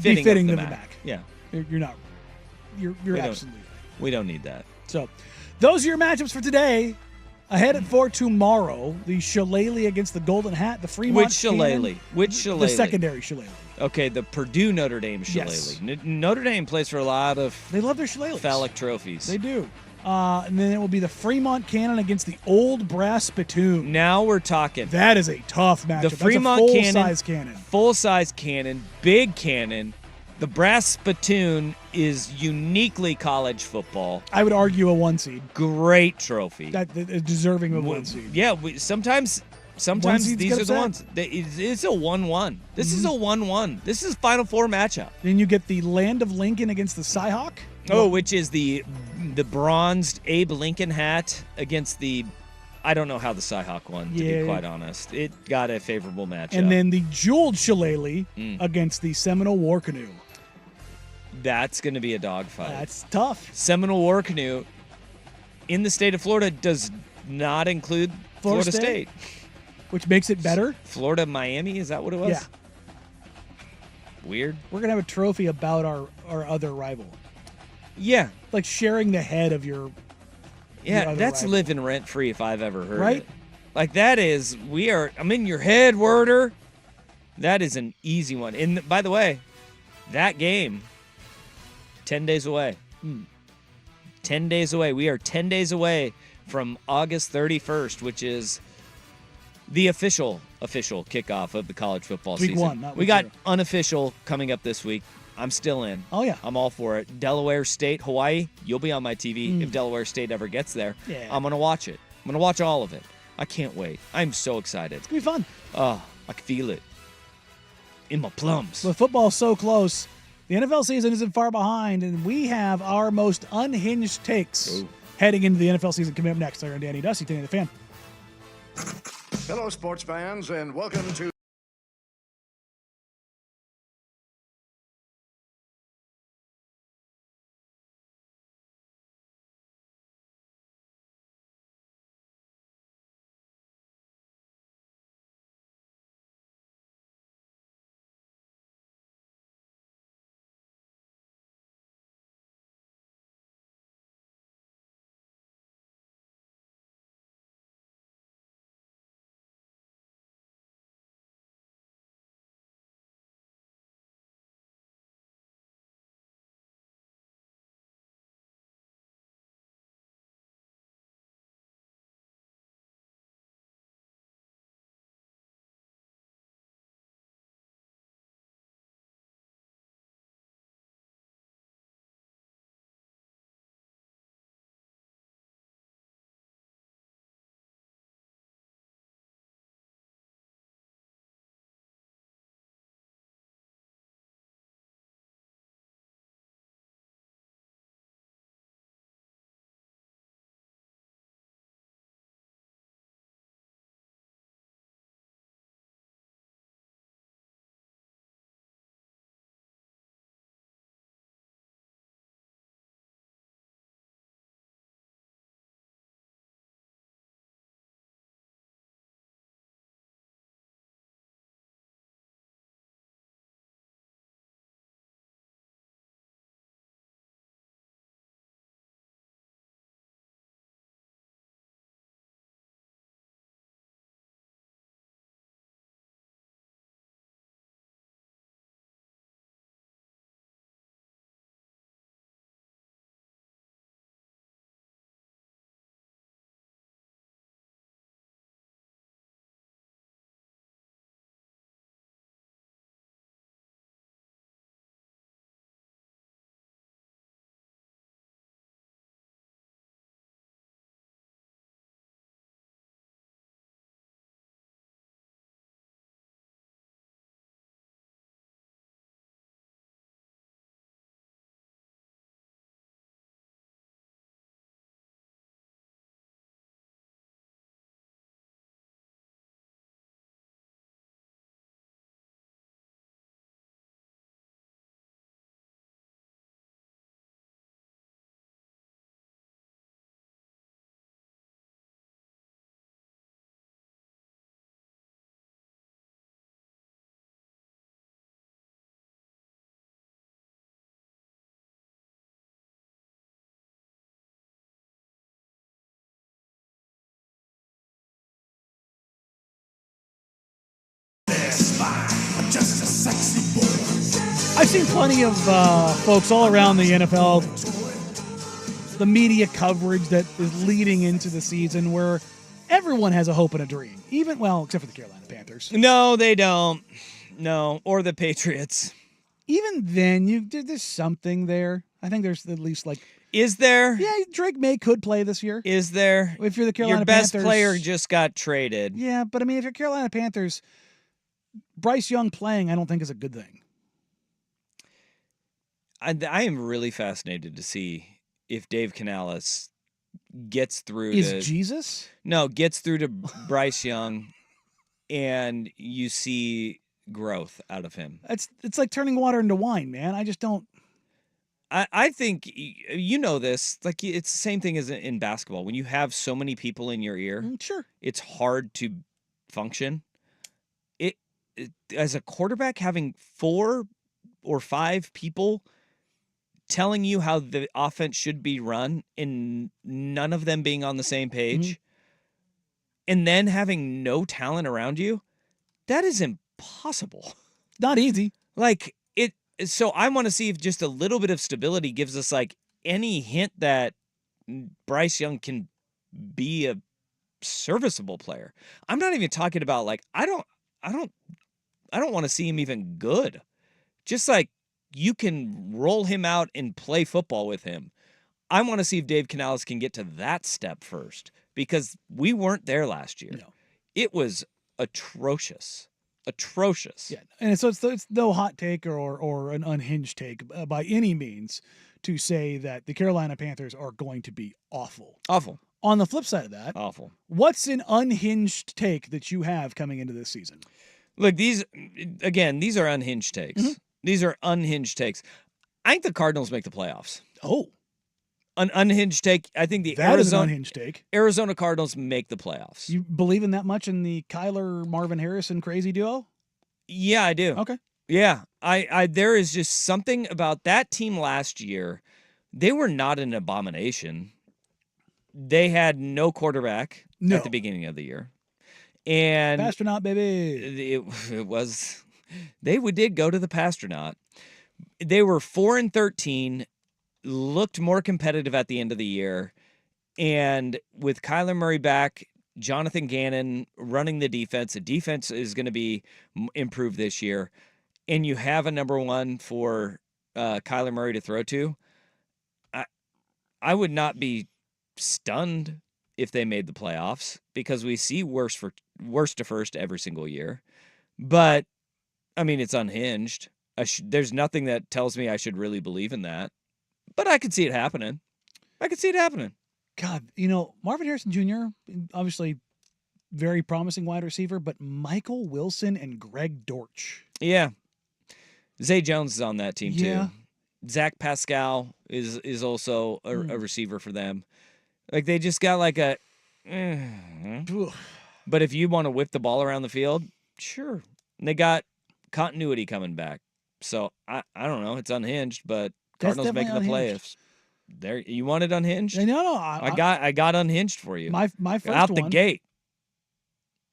Befitting of the the MAC. Yeah. You're not. You're absolutely right. We don't need that. So, those are your matchups for today. Ahead for tomorrow, the Shillelagh against the Golden Hat, the Fremont Which Shillelagh? Which Shillelagh? The secondary Shillelagh. Okay, the Purdue Notre Dame Shillelagh. Yes. Notre Dame plays for a lot of They love their Shillelaghs. phallic trophies. They do. And then it will be the Fremont Cannon against the Old Brass Spittoon. Now we're talking. That is a tough matchup. The Fremont That's a Cannon, full-size cannon. full-size cannon, big cannon. The Brass Spittoon is uniquely college football. I would argue a 1 seed. Great trophy. That is deserving of a 1 seed. Yeah, sometimes seeds these get are the upset. ones. It's a 1-1. This is a 1-1. This is Final Four matchup. Then you get the Land of Lincoln against the Cyhawk. Oh, which is the bronzed Abe Lincoln hat against the. I don't know how the Cyhawk won, to be quite honest. It got a favorable matchup. And then the Jeweled Shillelagh against the Seminole War Canoe. That's going to be a dogfight. That's tough. Seminole War Canoe in the state of Florida does not include Florida State. Which makes it better. Florida Miami, is that what it was? Yeah. Weird. We're going to have a trophy about our other rival. Yeah. Like sharing the head of your Yeah, other that's rival. living rent free if I've ever heard Right? it. Like that is, I'm in your head, Werder. That is an easy one. And by the way, that game, 10 days away. 10 days away. We are 10 days away from August 31st, which is the official kickoff of the college football Week season. 1, not we week got 0. unofficial coming up this week. I'm still in. Oh, yeah. I'm all for it. Delaware State, Hawaii, you'll be on my TV if Delaware State ever gets there. Yeah. I'm going to watch it. I'm going to watch all of it. I can't wait. I'm so excited. It's going to be fun. Oh, I can feel it in my plums. With football so close, the NFL season isn't far behind, and we have our most unhinged takes heading into the NFL season coming up next. I'm Danny Dusty, Danny the Fan. Hello, sports fans, and welcome to I've seen plenty of folks all around the NFL, the media coverage that is leading into the season where everyone has a hope and a dream. Except for the Carolina Panthers. No, they don't. No, or the Patriots. Even then, there's something there. I think there's at least like... Is there? Yeah, Drake May could play this year. Is there? If you're the Carolina Your best Panthers, player just got traded. Yeah, but I mean, if you're Carolina Panthers, Bryce Young playing, I don't think is a good thing. I am really fascinated to see if Dave Canales gets through Is Jesus? No, gets through to Bryce Young, and you see growth out of him. It's like turning water into wine, man. I just don't. I think you know this. Like it's the same thing as in basketball. When you have so many people in your ear, sure, it's hard to function. It as a quarterback, having 4 or 5 people telling you how the offense should be run, and none of them being on the same page, and then having no talent around you, that is impossible. Not easy. Like it. So I want to see if just a little bit of stability gives us like any hint that Bryce Young can be a serviceable player. I'm not even talking about like I don't want to see him even good. Just like you can roll him out and play football with him. I want to see if Dave Canales can get to that step first, because we weren't there last year. No. It was atrocious. Yeah, and so it's no hot take or an unhinged take by any means to say that the Carolina Panthers are going to be awful. Awful. On the flip side of that, awful. What's an unhinged take that you have coming into this season? Look, these are unhinged takes. Mm-hmm. These are unhinged takes. I think the Cardinals make the playoffs. Oh. An unhinged take. I think the That is an unhinged take. Arizona Cardinals make the playoffs. You believe in that much in the Kyler Marvin Harrison crazy duo? Yeah, I do. Okay. Yeah. I there is just something about that team last year. They were not an abomination. They had no quarterback at the beginning of the year. And Astronaut, baby. It was they did go to the Pastronaut. They were 4-13. Looked more competitive at the end of the year. And with Kyler Murray back, Jonathan Gannon running the defense is going to be improved this year. And you have a number 1 for Kyler Murray to throw to. I would not be stunned if they made the playoffs, because we see worst to first every single year. But, I mean, it's unhinged. There's nothing that tells me I should really believe in that. But I could see it happening. God, Marvin Harrison Jr., obviously very promising wide receiver, but Michael Wilson and Greg Dortch. Yeah. Zay Jones is on that team Yeah. too. Zach Pascal is also a receiver for them. Like they just got like a but if you want to whip the ball around the field, sure. And they got continuity coming back. So I don't know. It's unhinged, but Cardinals making the playoffs. There, you want it unhinged? No. I got unhinged for you. My first out the one, gate.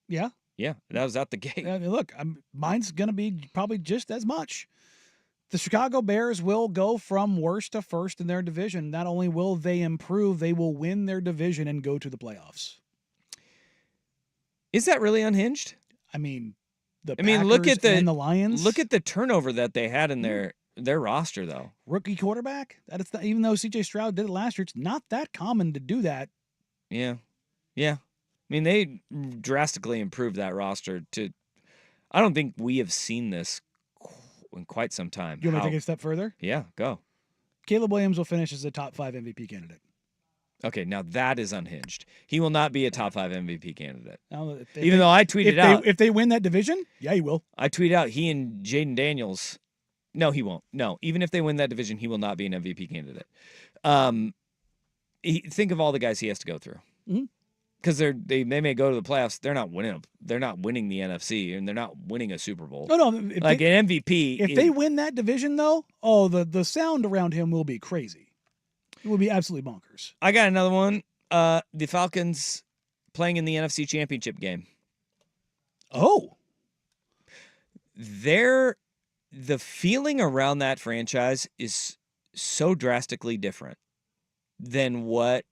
Yeah. Yeah, that was out the gate. Look, mine's going to be probably just as much. The Chicago Bears will go from worst to first in their division. Not only will they improve, they will win their division and go to the playoffs. Is that really unhinged? I mean, look at the Lions. Look at the turnover that they had in their roster, though. Rookie quarterback. Even though C.J. Stroud did it last year, it's not that common to do that. Yeah. I mean, they drastically improved that roster. I don't think we have seen this in quite some time. You want me to take it a step further? Yeah, go. Caleb Williams will finish as a top 5 MVP candidate. Okay, now that is unhinged. He will not be a top 5 MVP candidate. Now, even though I tweeted out. If they win that division, yeah, he will. I tweeted out he and Jaden Daniels. No, he won't. No, even if they win that division, he will not be an MVP candidate. Think of all the guys he has to go through. Because they may go to the playoffs. They're not winning. They're not winning the NFC, and they're not winning a Super Bowl. No. An MVP. If they win that division, though, the sound around him will be crazy. It will be absolutely bonkers. I got another one. The Falcons playing in the NFC Championship game. Oh. Their the feeling around that franchise is so drastically different than what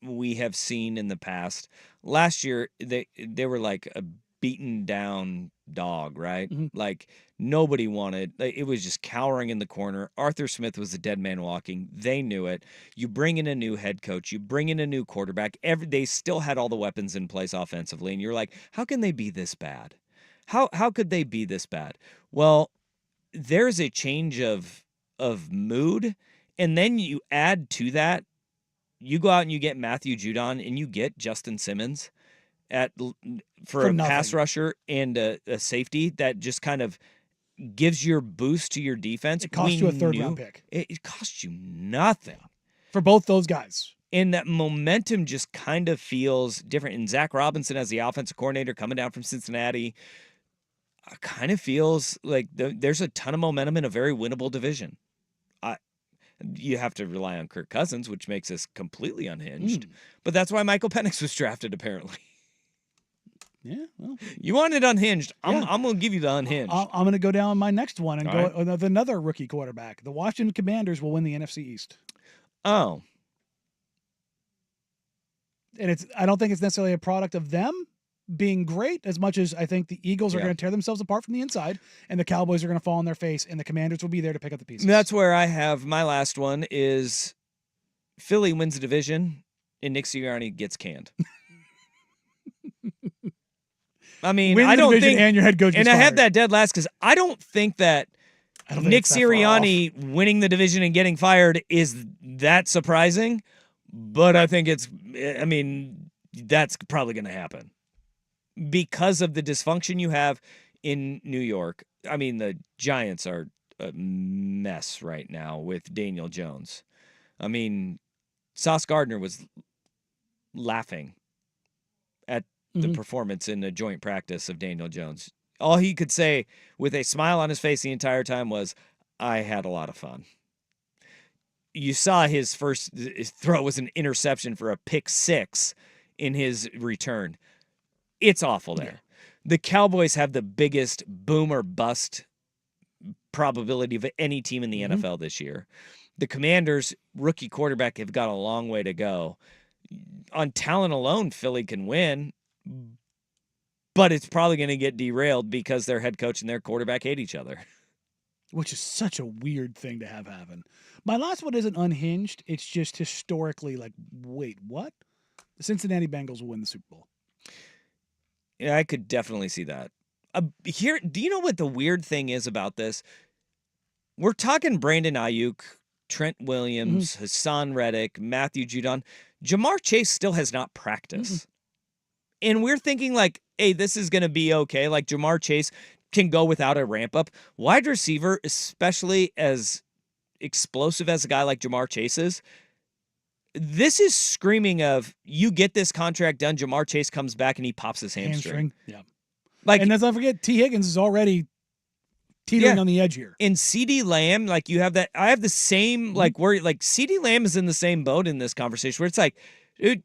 we have seen in the past. Last year, they were like a beaten down dog, right? Like nobody wanted. It was just cowering in the corner. Arthur Smith was the dead man walking. They knew it. You bring in a new head coach. You bring in a new quarterback. They still had all the weapons in place offensively, and you're like, how can they be this bad? How could they be this bad? Well, there's a change of mood, and then you add to that. You go out and you get Matthew Judon, and you get Justin Simmons for a pass rusher and a safety that just kind of gives your boost to your defense. It cost you a third-round pick. It cost you nothing. For both those guys. And that momentum just kind of feels different. And Zach Robinson as the offensive coordinator coming down from Cincinnati kind of feels like there's a ton of momentum in a very winnable division. You have to rely on Kirk Cousins, which makes us completely unhinged. But that's why Michael Penix was drafted, apparently. Yeah, well, you want it unhinged. I'm going to give you the unhinged. I'm going to go down my next one and go with another rookie quarterback. The Washington Commanders will win the NFC East. Oh. And I don't think it's necessarily a product of them being great as much as I think the Eagles are going to tear themselves apart from the inside and the Cowboys are going to fall on their face and the Commanders will be there to pick up the pieces. That's where I have my last one is Philly wins the division and Nick Sirianni gets canned. I mean, I don't think, and your head coach and I have that dead last because I don't think that Nick Sirianni winning the division and getting fired is that surprising, but I think that's probably going to happen because of the dysfunction you have in New York. I mean, the Giants are a mess right now with Daniel Jones. I mean, Sauce Gardner was laughing at the performance in a joint practice of Daniel Jones. All he could say with a smile on his face the entire time was, I had a lot of fun. You saw his first throw was an interception for a pick six in his return. It's awful there. The Cowboys have the biggest boom or bust probability of any team in the NFL this year. The Commanders, rookie quarterback, have got a long way to go. On talent alone, Philly can win, but it's probably going to get derailed because their head coach and their quarterback hate each other. Which is such a weird thing to have happen. My last one isn't unhinged. It's just historically like, wait, what? The Cincinnati Bengals will win the Super Bowl. Yeah, I could definitely see that. Here, do you know what the weird thing is about this? We're talking Brandon Ayuk, Trent Williams, Hassan Reddick, Matthew Judon. Jamar Chase still has not practiced. And we're thinking like, hey, this is going to be okay. Like Jamar Chase can go without a ramp up. Wide receiver, especially as explosive as a guy like Jamar Chase is, this is screaming of you get this contract done. Jamar Chase comes back and he pops his hamstring. Yeah. Like, and let's not forget, T. Higgins is already teetering on the edge here. In CeeDee Lamb, like you have that. I have the same like where like CeeDee Lamb is in the same boat in this conversation where it's like, dude,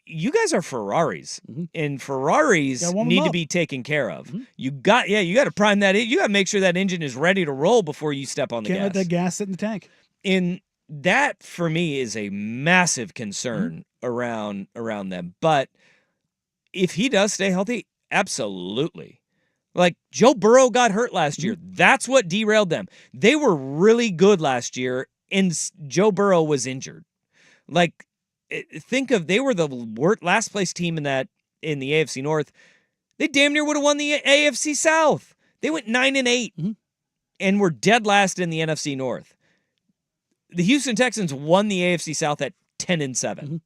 you guys are Ferraris, and Ferraris need to be taken care of. You got to prime that. You got to make sure that engine is ready to roll before you step on the gas. Can't let that gas sit in the tank. In that, for me, is a massive concern around them. But if he does stay healthy, absolutely. Like Joe Burrow got hurt last year. That's what derailed them. They were really good last year, and Joe Burrow was injured. Like, think of they were the last place team in the AFC North. They damn near would have won the AFC South. They went 9-8 and were dead last in the NFC North. The Houston Texans won the AFC South at 10-7.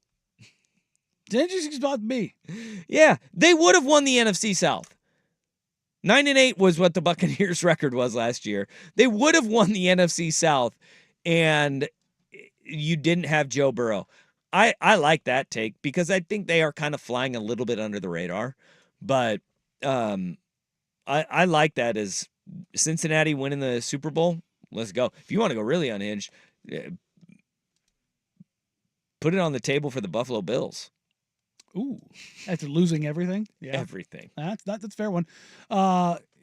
It's an interesting spot to be. Yeah, they would have won the NFC South. 9-8 was what the Buccaneers record was last year. They would have won the NFC South, and you didn't have Joe Burrow. I like that take because I think they are kind of flying a little bit under the radar. But I like that as Cincinnati winning the Super Bowl. Let's go. If you want to go really unhinged, put it on the table for the Buffalo Bills. Ooh, after losing everything? Yeah. Everything. That's a fair one.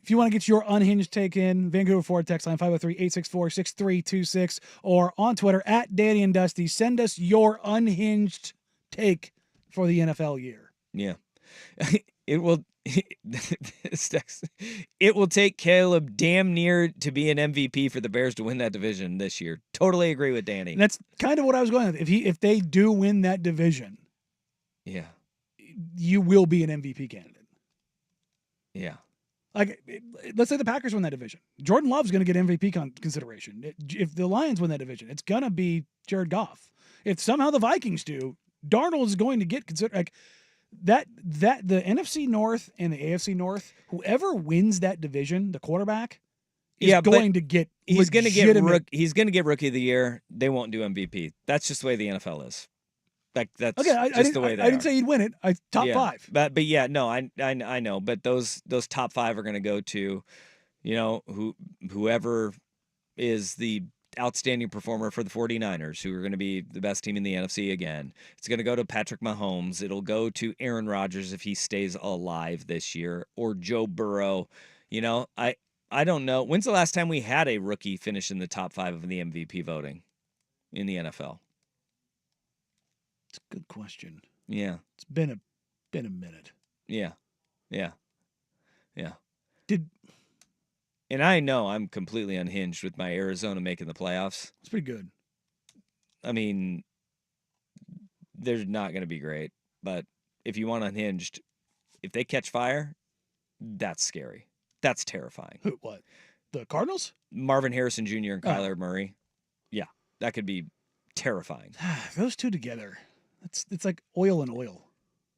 If you want to get your unhinged take in, Vancouver Ford text line 503-864-6326 or on Twitter at Danny and Dusty. Send us your unhinged take for the NFL year. Yeah. It will it will take Caleb damn near to be an MVP for the Bears to win that division this year. Totally agree with Danny. And that's kind of what I was going with. If they do win that division, yeah, you will be an MVP candidate. Yeah. Like, let's say the Packers win that division. Jordan Love's going to get MVP consideration. If the Lions win that division, it's going to be Jared Goff. If somehow the Vikings do, Darnold is going to get considered. Like that the NFC North and the AFC North, whoever wins that division, the quarterback is going to get. He's going to get Rookie of the Year. They won't do MVP. That's just the way the NFL is. Like that's just the way they are. I didn't say he'd win it. Top five. But yeah, no, I know. But those top five are going to go to, whoever is the outstanding performer for the 49ers, who are going to be the best team in the NFC again. It's going to go to Patrick Mahomes. It'll go to Aaron Rodgers if he stays alive this year, or Joe Burrow. I don't know. When's the last time we had a rookie finish in the top five of the MVP voting in the NFL? It's a good question. Yeah. It's been a minute. Yeah. And I know I'm completely unhinged with my Arizona making the playoffs. It's pretty good. I mean, they're not going to be great, but if you want unhinged, if they catch fire, that's scary. That's terrifying. What? The Cardinals? Marvin Harrison Jr. and Kyler Murray. Yeah, that could be terrifying. Those two together. It's like oil and oil.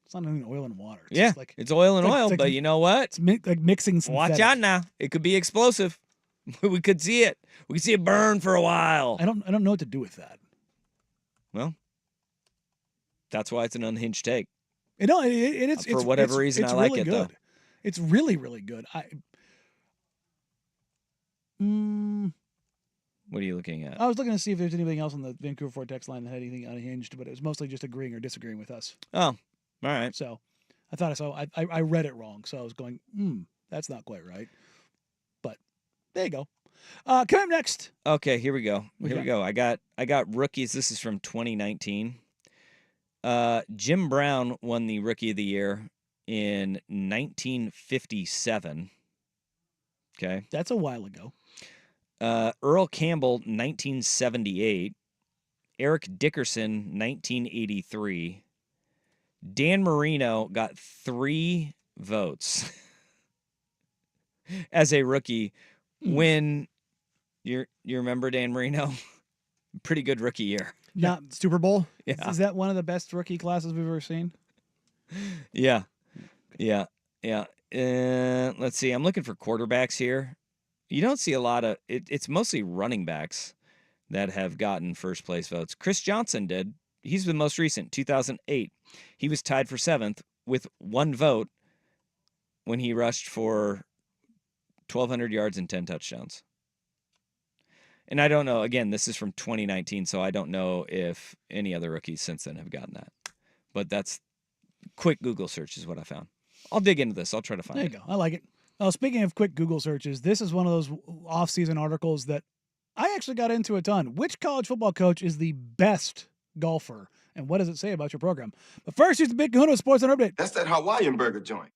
It's not even oil and water. It's oil and oil, but you know what? It's like mixing synthetic. Watch out now. It could be explosive. We could see it. We could see it burn for a while. I don't know what to do with that. Well, that's why it's an unhinged take. It's for whatever reason I like really it good. though. It's really, really good. What are you looking at? I was looking to see if there's anything else on the Vancouver Ford text line that had anything unhinged, but it was mostly just agreeing or disagreeing with us. Oh, all right. So I thought I saw. I read it wrong, so I was going, that's not quite right. But there you go. Coming up next. Okay, here we go. We go. I got rookies. This is from 2019. Jim Brown won the Rookie of the Year in 1957. Okay. That's a while ago. Earl Campbell, 1978. Eric Dickerson, 1983. Dan Marino got 3 votes as a rookie. When you remember Dan Marino? Pretty good rookie year. Not Super Bowl? Yeah. Is that one of the best rookie classes we've ever seen? Yeah. Let's see. I'm looking for quarterbacks here. You don't see a lot of it's mostly running backs that have gotten first place votes. Chris Johnson did. He's the most recent, 2008. He was tied for 7th with 1 vote when he rushed for 1,200 yards and 10 touchdowns. And I don't know. Again, this is from 2019, so I don't know if any other rookies since then have gotten that. But that's quick Google search is what I found. I'll dig into this. I'll try to find it. There you go. I like it. Speaking of quick Google searches, this is one of those off-season articles that I actually got into a ton. Which college football coach is the best golfer, and what does it say about your program? But first, here's the Big Kahuna Sports Center Update. That's that Hawaiian burger joint.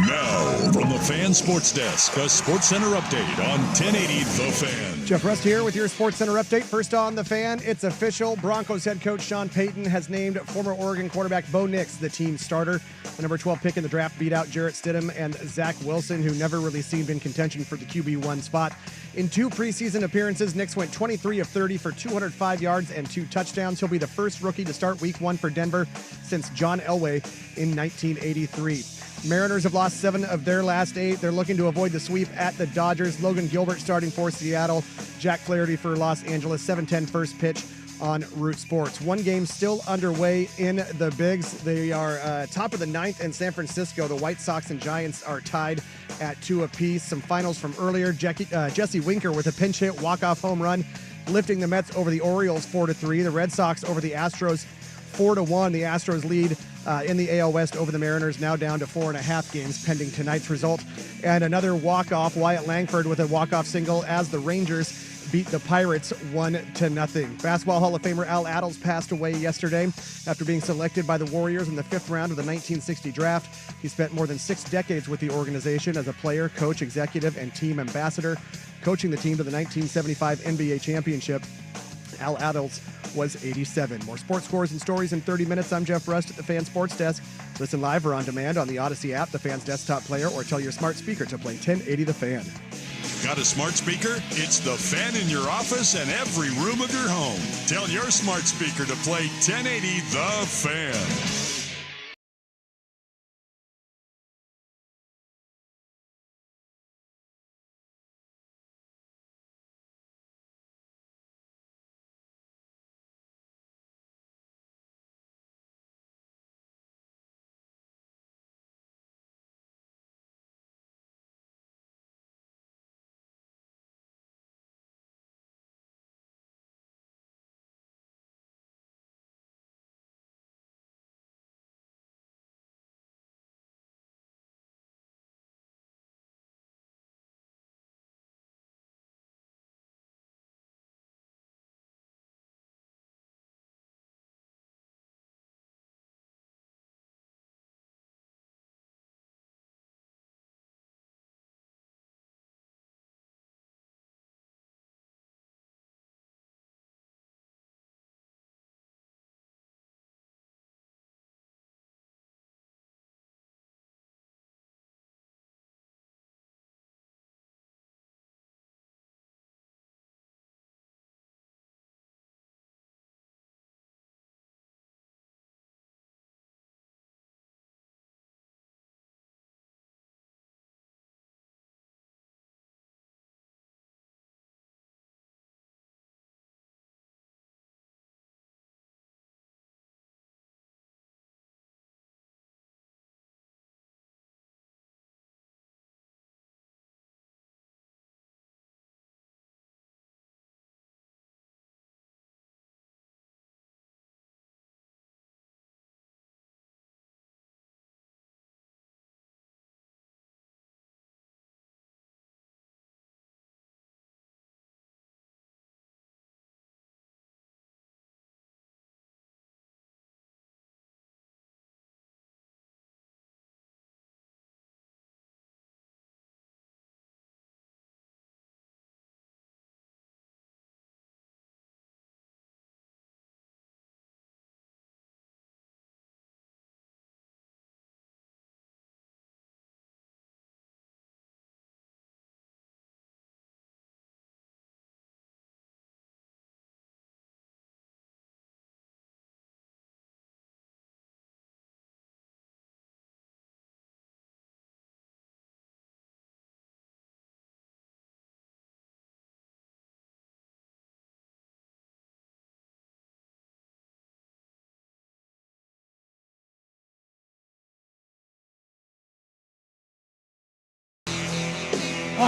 Now, from the Fan Sports Desk, a Sports Center update on 1080 The Fan. Jeff Rust here with your Sports Center update. First on The Fan, it's official. Broncos head coach Sean Payton has named former Oregon quarterback Bo Nix the team starter. The number 12 pick in the draft beat out Jarrett Stidham and Zach Wilson, who never really seemed in contention for the QB1 spot. In 2 preseason appearances, Nix went 23 of 30 for 205 yards and 2 touchdowns. He'll be the first rookie to start week 1 for Denver since John Elway in 1983. Mariners have lost 7 of their last 8. They're looking to avoid the sweep at the Dodgers. Logan Gilbert starting for Seattle. Jack Flaherty for Los Angeles. 7:10 first pitch on Root Sports. 1 game still underway in the Bigs. They are top of the 9th in San Francisco. The White Sox and Giants are tied at 2 apiece. Some finals from earlier. Jesse Winker with a pinch hit walk-off home run, lifting the Mets over the Orioles 4-3. The Red Sox over the Astros 4-1. The Astros lead in the AL West over the Mariners, now down to 4.5 games pending tonight's result. And another walk-off, Wyatt Langford with a walk-off single as the Rangers beat the Pirates 1-0. Basketball Hall of Famer Al Attles passed away yesterday after being selected by the Warriors in the 5th round of the 1960 draft. He spent more than 6 decades with the organization as a player, coach, executive, and team ambassador, coaching the team to the 1975 NBA championship. Al Attles was 87. More sports scores and stories in 30 minutes. I'm Jeff Rust at the Fan Sports Desk. Listen live or on demand on the Odyssey app, the Fan's desktop player, or tell your smart speaker to play 1080 The Fan. Got a smart speaker? It's the Fan in your office and every room of your home. Tell your smart speaker to play 1080 The Fan.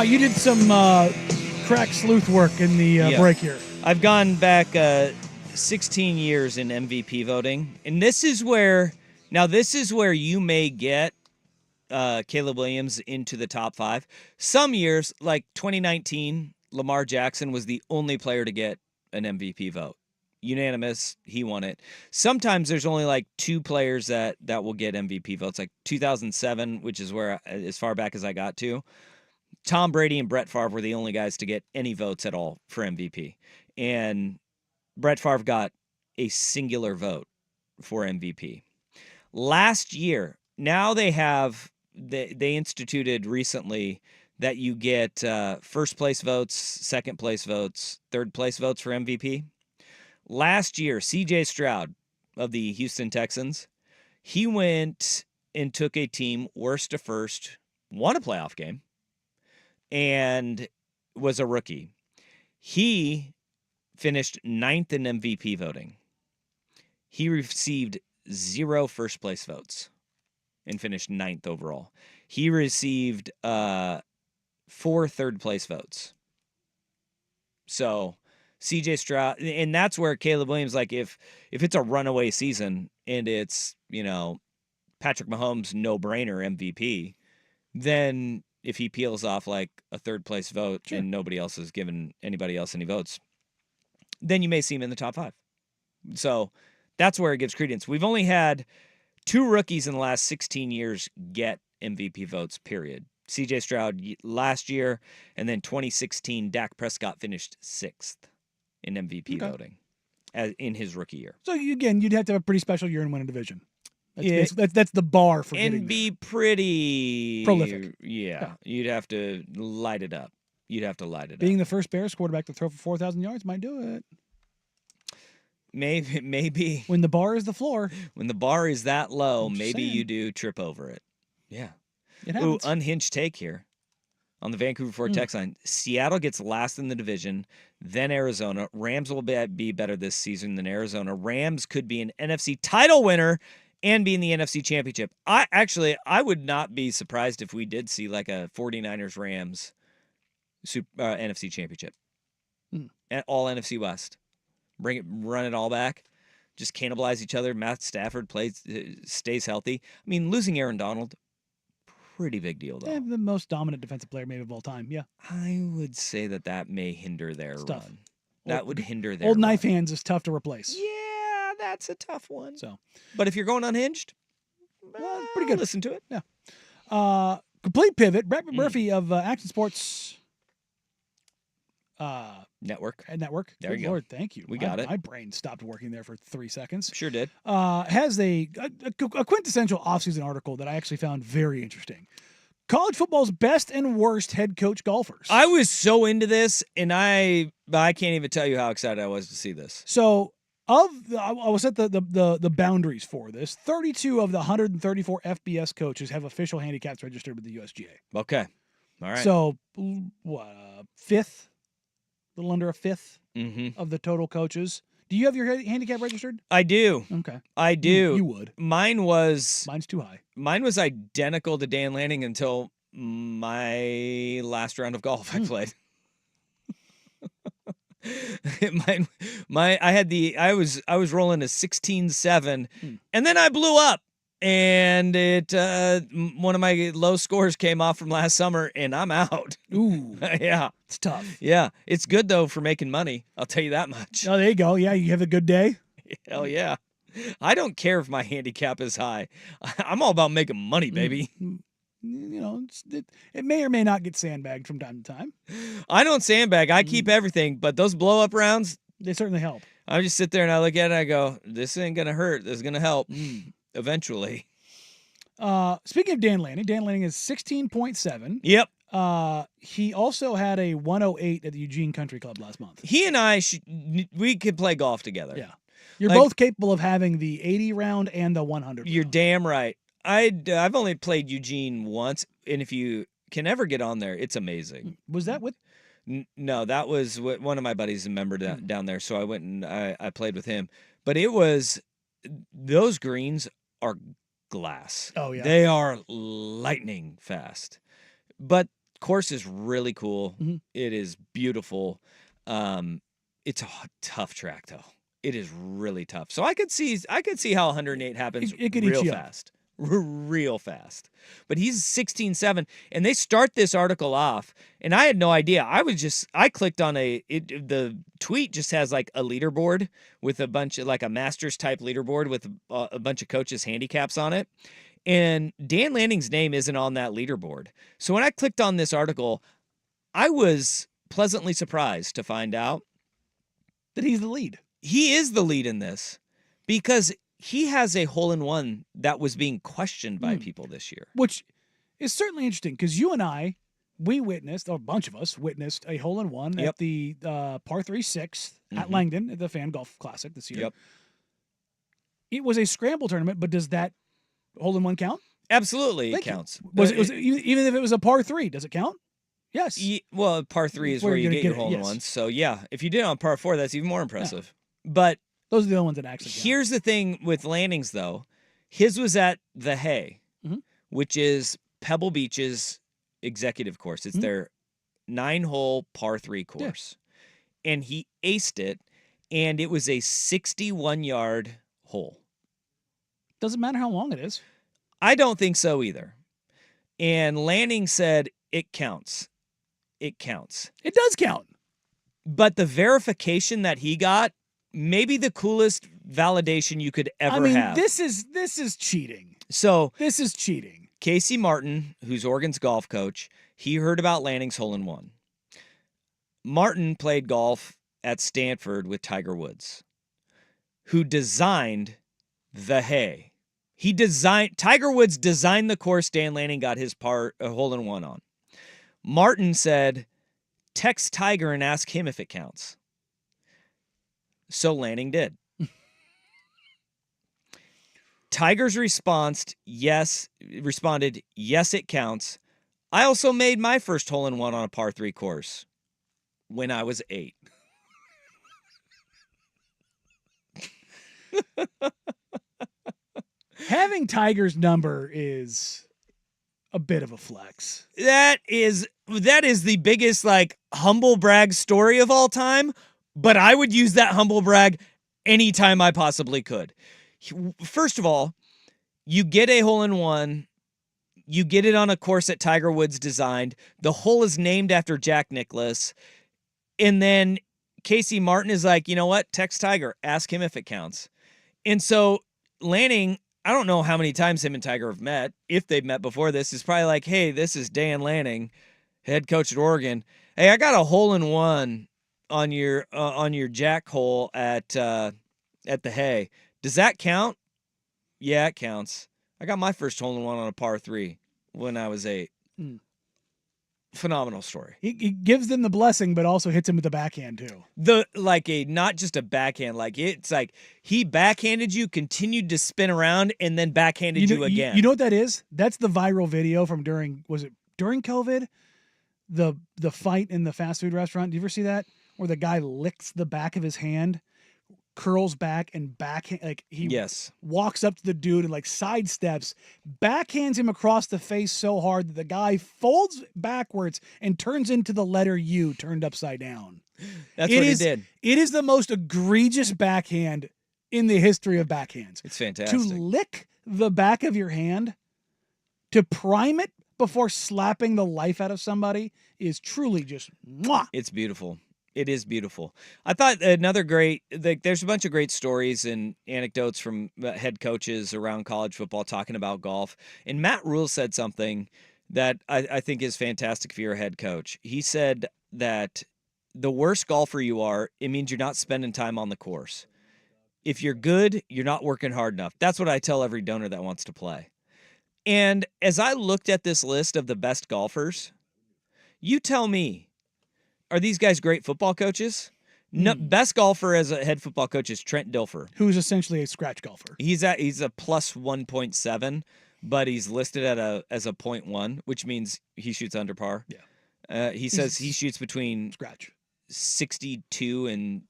You did some crack sleuth work in the break here. I've gone back 16 years in MVP voting, and this is where you may get Caleb Williams into the top 5. Some years, like 2019, Lamar Jackson was the only player to get an MVP vote. Unanimous, he won it. Sometimes there's only like 2 players that will get MVP votes, like 2007, which is where, as far back as I got to, Tom Brady and Brett Favre were the only guys to get any votes at all for MVP. And Brett Favre got a singular vote for MVP. Last year, now they instituted recently that you get first place votes, second place votes, third place votes for MVP. Last year, C.J. Stroud of the Houston Texans, he went and took a team worst to first, won a playoff game, and was a rookie. He finished 9th in MVP voting. He received 0 first place votes and finished 9th overall. He received 4 third place votes. So CJ Stroud, and that's where Caleb Williams, like if it's a runaway season and it's, Patrick Mahomes no-brainer MVP, then if he peels off like a third-place vote and nobody else has given anybody else any votes, then you may see him in the top 5. So that's where it gives credence. We've only had 2 rookies in the last 16 years get MVP votes, period. C.J. Stroud last year, and then 2016, Dak Prescott finished 6th in MVP voting in his rookie year. So again, you'd have to have a pretty special year and win a division. That's the bar for getting and be pretty prolific. Yeah, you'd have to light it up. Being the first Bears quarterback to throw for 4,000 yards might do it. Maybe. When the bar is the floor. When the bar is that low, maybe saying. you do trip over it. Yeah. It Ooh, happens. unhinged take here on the Vancouver Ford text line. Seattle gets last in the division, then Arizona. Rams will be better this season than Arizona. Rams could be an NFC title winner and be in the NFC Championship. I would not be surprised if we did see like a 49ers Rams NFC Championship. All NFC West. Run it all back. Just cannibalize each other. Matt Stafford stays healthy. I mean, losing Aaron Donald, pretty big deal, though. The most dominant defensive player maybe of all time, yeah. I would say that may hinder their run. That would hinder their Old knife hands is tough to replace. Yeah, that's a tough one. So, but if you're going unhinged, pretty good. Listen to it. Yeah. Complete pivot. Brett Murphy of Action Sports Network. There you go. Lord, thank you. We got it. My brain stopped working there for 3 seconds. Sure did. Has a quintessential offseason article that I actually found very interesting. College football's best and worst head coach golfers. I was so into this, and I can't even tell you how excited I was to see this. So, I was at the boundaries for this. 32 of the 134 FBS coaches have official handicaps registered with the USGA. Okay. All right. So, what, fifth? A little under a fifth Mm-hmm. of the total coaches. Do you have your handicap registered? I do. Okay. I do. You would. Mine's too high. Mine was identical to Dan Lanning until my last round of golf I played. I was rolling a 16-7 and then I blew up. And one of my low scores came off from last summer, and I'm out. Ooh, yeah, it's tough. Yeah, it's good though for making money. I'll tell you that much. Oh, there you go. Yeah, you have a good day. Hell yeah, I don't care if my handicap is high. I'm all about making money, baby. You know, it may or may not get sandbagged from time to time. I don't sandbag. I keep everything, but those blow up rounds, they certainly help. I just sit there and I look at it and I go, "This ain't gonna hurt. This is gonna help." Eventually. Speaking of Dan Lanning is 16.7. Yep. He also had a 108 at the Eugene Country Club last month. He and I we could play golf together. Yeah. You're both capable of having the 80 round and the 100 You're round. damn right. I've only played Eugene once, and if you can ever get on there, it's amazing. Was that with? No, that was one of my buddies, a member down there, so I went and I played with him. But it was, those greens are glass. Oh, yeah. They are lightning fast. But course is really cool. It is beautiful. It's a tough track though. It is really tough. So I could see how 108 happens it could real eat you fast. Real fast. But he's 16-7, and they start this article off, and I had no idea. I clicked on the tweet just has like a leaderboard with a bunch of like a Masters type leaderboard with a bunch of coaches' handicaps on it. And Dan Lanning's name isn't on that leaderboard. So when I clicked on this article, I was pleasantly surprised to find out that he's the lead. He is the lead in this because he has a hole-in-one that was being questioned by people this year. Which is certainly interesting because you and I, we witnessed, or a bunch of us witnessed a hole-in-one at the par 3 6th at Langdon at the Fan Golf Classic this year. Yep. It was a scramble tournament, but does that hole-in-one count? Absolutely, Thank it counts. Was it even if it was a par 3, does it count? Yes. Well, par 3 is where you get your hole-in-ones. So, yeah, if you did it on par 4, that's even more impressive. Yeah. But those are the only ones that actually count. Here's the thing with Lanning's, though. His was at the Hay, which is Pebble Beach's executive course. It's their 9-hole par 3 course. Yeah. And he aced it, and it was a 61-yard hole. Doesn't matter how long it is. I don't think so either. And Lanning said it counts. It counts. It does count. But the verification that he got, maybe the coolest validation you could ever have. This is cheating. So this is cheating. Casey Martin, who's Oregon's golf coach, he heard about Lanning's hole-in-one. Martin played golf at Stanford with Tiger Woods, who designed the Hay. Tiger Woods designed the course Dan Lanning got his hole-in-one on. Martin said, text Tiger and ask him if it counts. So Lanning did. Tiger's responded, yes, it counts. I also made my first hole-in-one on a par 3 course when I was 8. Having Tiger's number is a bit of a flex. That is the biggest humble brag story of all time, but I would use that humble brag anytime I possibly could. First of all, you get a hole-in-one, you get it on a course that Tiger Woods designed. The hole is named after Jack Nicklaus. And then Casey Martin is like, you know what? Text Tiger, ask him if it counts. And so Lanning, I don't know how many times him and Tiger have met. If they've met before this, is probably like, hey, this is Dan Lanning, head coach at Oregon. Hey, I got a hole-in-one on your jack hole at the Hay. Does that count? Yeah, it counts. I got my first hole-in-one on a par 3 when I was 8. Phenomenal story. He gives them the blessing, but also hits him with the backhand too. Not just a backhand, it's like he backhanded you, continued to spin around, and then backhanded you again. You know what that is? That's the viral video from during COVID? The fight in the fast food restaurant. Do you ever see that? Where the guy licks the back of his hand, curls back and backhand, walks up to the dude and sidesteps, backhands him across the face so hard that the guy folds backwards and turns into the letter U turned upside down. That's what he did. It is the most egregious backhand in the history of backhands. It's fantastic. To lick the back of your hand, to prime it before slapping the life out of somebody is truly just mwah. It's beautiful. It is beautiful. I thought another great, there's a bunch of great stories and anecdotes from head coaches around college football talking about golf. And Matt Rule said something that I think is fantastic for your head coach. He said that the worse golfer you are, it means you're not spending time on the course. If you're good, you're not working hard enough. That's what I tell every donor that wants to play. And as I looked at this list of the best golfers, you tell me, are these guys great football coaches? No, best golfer as a head football coach is Trent Dilfer, who's essentially a scratch golfer. He's a plus 1.7, but he's listed as a 0.1, which means he shoots under par. Yeah, he says he shoots between scratch 62 and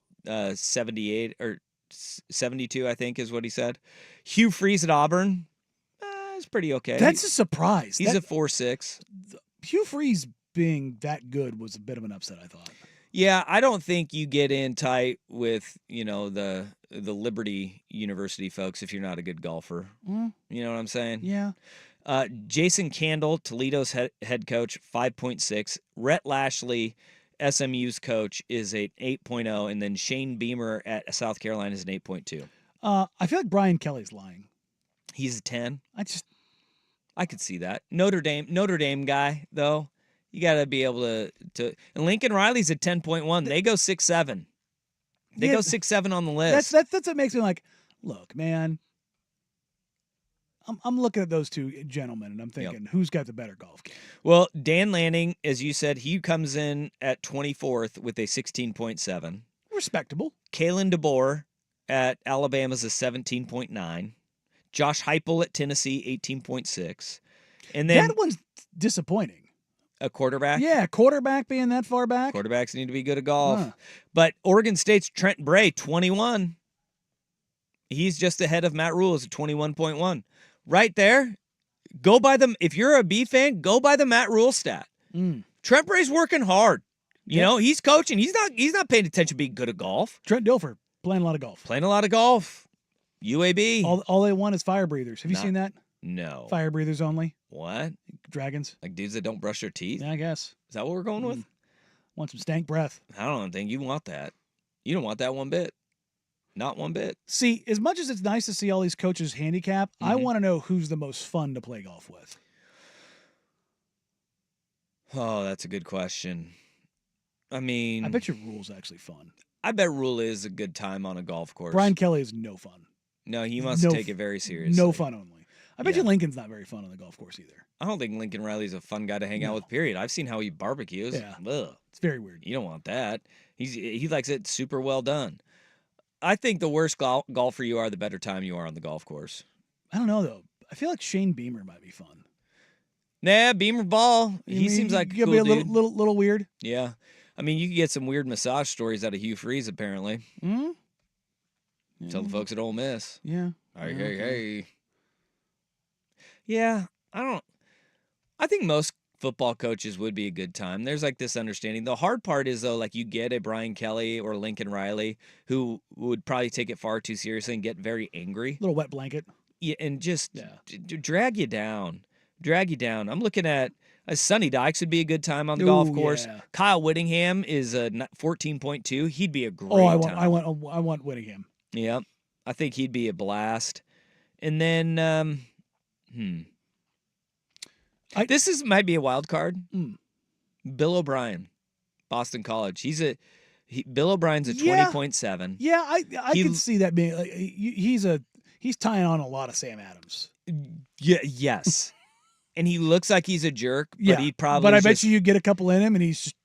78 or 72, I think is what he said. Hugh Freeze at Auburn is pretty okay. That's a surprise. He's a 4.6. Hugh Freeze being that good was a bit of an upset, I thought. Yeah, I don't think you get in tight with, the Liberty University folks if you're not a good golfer. You know what I'm saying? Yeah. Jason Candle, Toledo's head coach, 5.6. Rhett Lashley, SMU's coach, is an 8.0. And then Shane Beamer at South Carolina is an 8.2. I feel like Brian Kelly's lying. He's a 10. I could see that. Notre Dame guy, though. You got to be able to. And Lincoln Riley's at 10.1. They go 6.7. They go 6.7 on the list. That's what makes me like, look, man. I'm looking at those two gentlemen, and I'm thinking, who's got the better golf game? Well, Dan Lanning, as you said, he comes in at 24th with a 16.7. Respectable. Kalen DeBoer at Alabama's a 17.9. Josh Heupel at Tennessee, 18.6. And then that one's disappointing. A quarterback? Yeah, quarterback being that far back. Quarterbacks need to be good at golf. But Oregon State's Trent Bray, 21. He's just ahead of Matt Rule's at 21.1. Right there, go by them. If you're a B fan, go by the Matt Rule stat. Trent Bray's working hard. You know, he's coaching. He's not paying attention to being good at golf. Trent Dilfer, playing a lot of golf. UAB. All they want is fire breathers. Have you seen that? No. Fire breathers only. What? Dragons. Like dudes that don't brush their teeth? Yeah, I guess. Is that what we're going with? Want some stank breath. I don't think you want that. You don't want that one bit. Not one bit. See, as much as it's nice to see all these coaches handicap, I want to know who's the most fun to play golf with. Oh, that's a good question. I mean, I bet your Rule's actually fun. I bet Rule is a good time on a golf course. Brian Kelly is no fun. No, he wants to take it very seriously. No fun only. I bet you Lincoln's not very fun on the golf course either. I don't think Lincoln Riley's a fun guy to hang out with, period. I've seen how he barbecues. Yeah. Ugh. It's very weird. You don't want that. He likes it super well done. I think the worse golfer you are, the better time you are on the golf course. I don't know, though. I feel like Shane Beamer might be fun. Nah, Beamer ball. He seems like a cool be a dude. little weird. Yeah. I mean, you can get some weird massage stories out of Hugh Freeze, apparently. Mm-hmm. Tell the folks at Ole Miss. Yeah. Hey. Yeah, I think most football coaches would be a good time. There's like this understanding. The hard part is, though, like you get a Brian Kelly or Lincoln Riley who would probably take it far too seriously and get very angry. Little wet blanket. Yeah, and just drag you down. Drag you down. I'm looking at Sonny Dykes would be a good time on the golf course. Yeah. Kyle Whittingham is a 14.2. He'd be a great time. I want Whittingham. Yeah, I think he'd be a blast. And then, this might be a wild card. Bill O'Brien, Boston College. Bill O'Brien's a 20.7. Yeah, I could see that being. Like, he's tying on a lot of Sam Adams. Yeah. Yes. And he looks like he's a jerk, but he probably. But I bet you get a couple in him, and he's just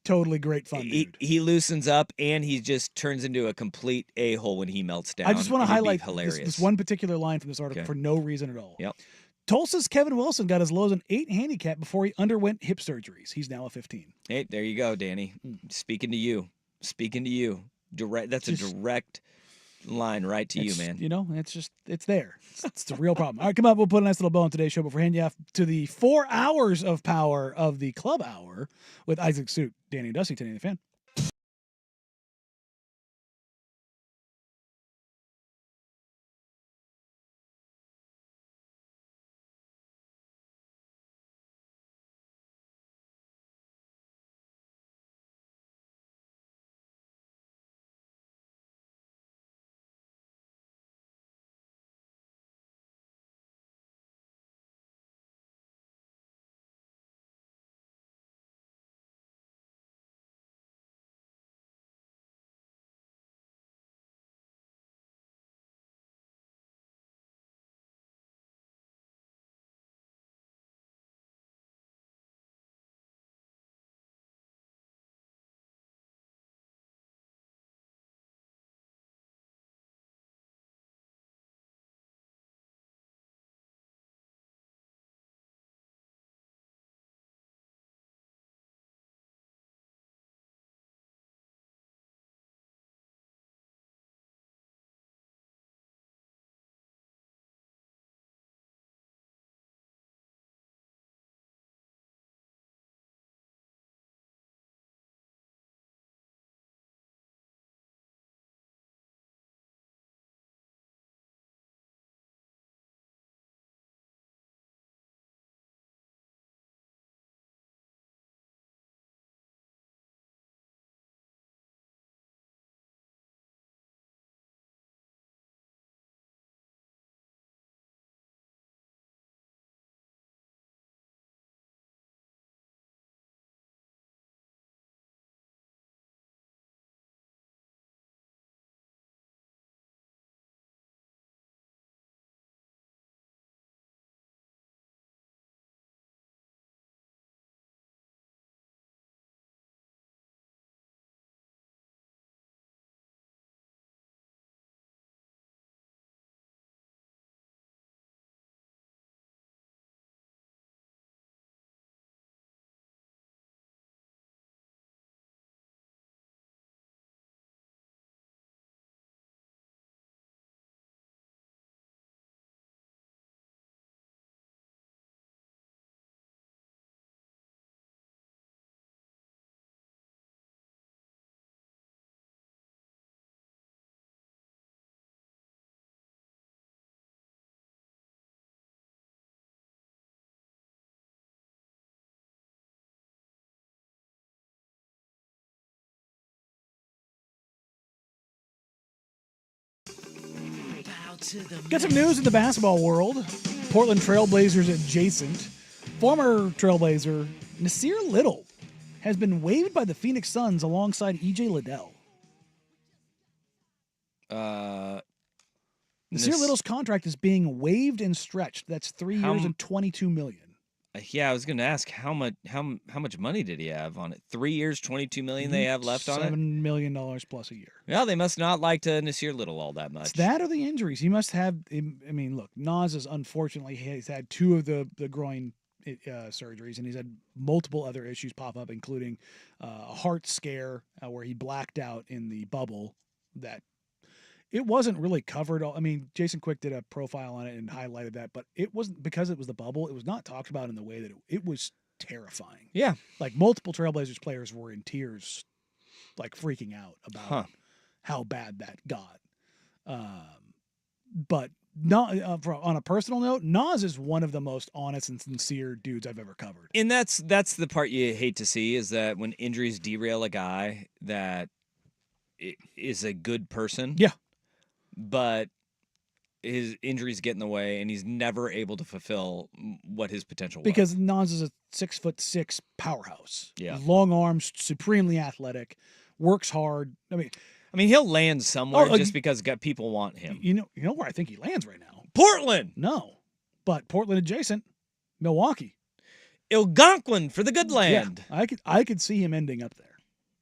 totally great fun. He loosens up, and he just turns into a complete a-hole when he melts down. I just want to highlight hilarious. this one particular line from this article for no reason at all. Yep. Tulsa's Kevin Wilson got as low as an 8 handicap before he underwent hip surgeries. He's now a 15. Hey, there you go, Danny. Speaking to you. Direct. That's a direct line right to you, man. You know, it's there. It's a real problem. All right, come up. We'll put a nice little bow on today's show before handing you off to the 4 hours of power of the Club Hour with Isaac Suit, Danny and Dusty, 10 the Fan. Got some news in the basketball world. Portland Trailblazers adjacent. Former Trailblazer Nasir Little has been waived by the Phoenix Suns alongside E.J. Liddell. Nasir Little's contract is being waived and stretched. That's 3 years and $22 million. Yeah, I was going to ask how much money did he have on it? 3 years, $22 million they have left on it. $7 million plus a year. Well, they must not like to Nasir Little all that much. It's that or the injuries. He must have. I mean, look, Nas is unfortunately he's had two of the groin surgeries, and he's had multiple other issues pop up, including a heart scare where he blacked out in the bubble. That it wasn't really covered. I mean, Jason Quick did a profile on it and highlighted that, but it wasn't because it was the bubble. It was not talked about in the way that it was terrifying. Yeah. Like multiple Trailblazers players were in tears, like freaking out about how bad that got. But not on a personal note, Nas is one of the most honest and sincere dudes I've ever covered. And that's the part you hate to see is that when injuries derail a guy that is a good person. Yeah. But his injuries get in the way, and he's never able to fulfill what his potential was. Because Nas is a 6'6" powerhouse. Yeah, long arms, supremely athletic, works hard. I mean, he'll land somewhere just because people want him. You know where I think he lands right now? Portland. No, but Portland adjacent, Milwaukee. Algonquin for the good land. Yeah, I could see him ending up there,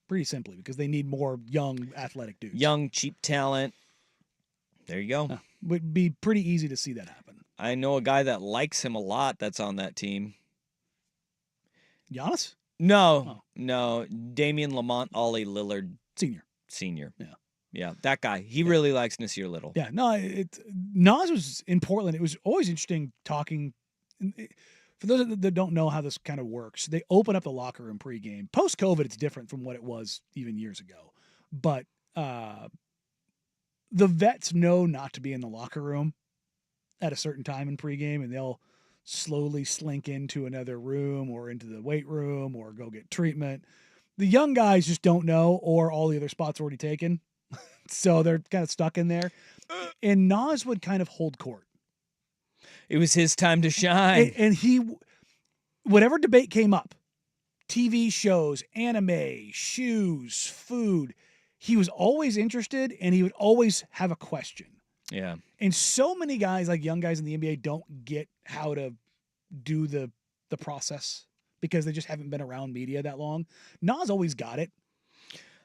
pretty simply because they need more young, athletic dudes. Young, cheap talent. There you go. Would be pretty easy to see that happen. I know a guy that likes him a lot that's on that team. Giannis? No. Damian Lamont Ollie Lillard. Senior. Yeah, that guy. He really likes Nasir Little. Yeah, no, Nas was in Portland. It was always interesting talking. For those that don't know how this kind of works, they open up the locker room pregame. Post-COVID, it's different from what it was even years ago. But the vets know not to be in the locker room at a certain time in pregame, and they'll slowly slink into another room or into the weight room or go get treatment. The young guys just don't know, or all the other spots already taken. So they're kind of stuck in there. And Nas would kind of hold court. It was his time to shine. And he, whatever debate came up, TV shows, anime, shoes, food, he was always interested, and he would always have a question. Yeah. And so many guys, like young guys in the NBA, don't get how to do the process because they just haven't been around media that long. Nas always got it.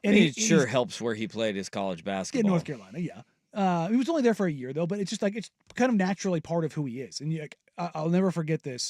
And it sure helps where he played his college basketball. In North Carolina, yeah. He was only there for a year, though, but it's just like it's kind of naturally part of who he is. And I'll never forget this.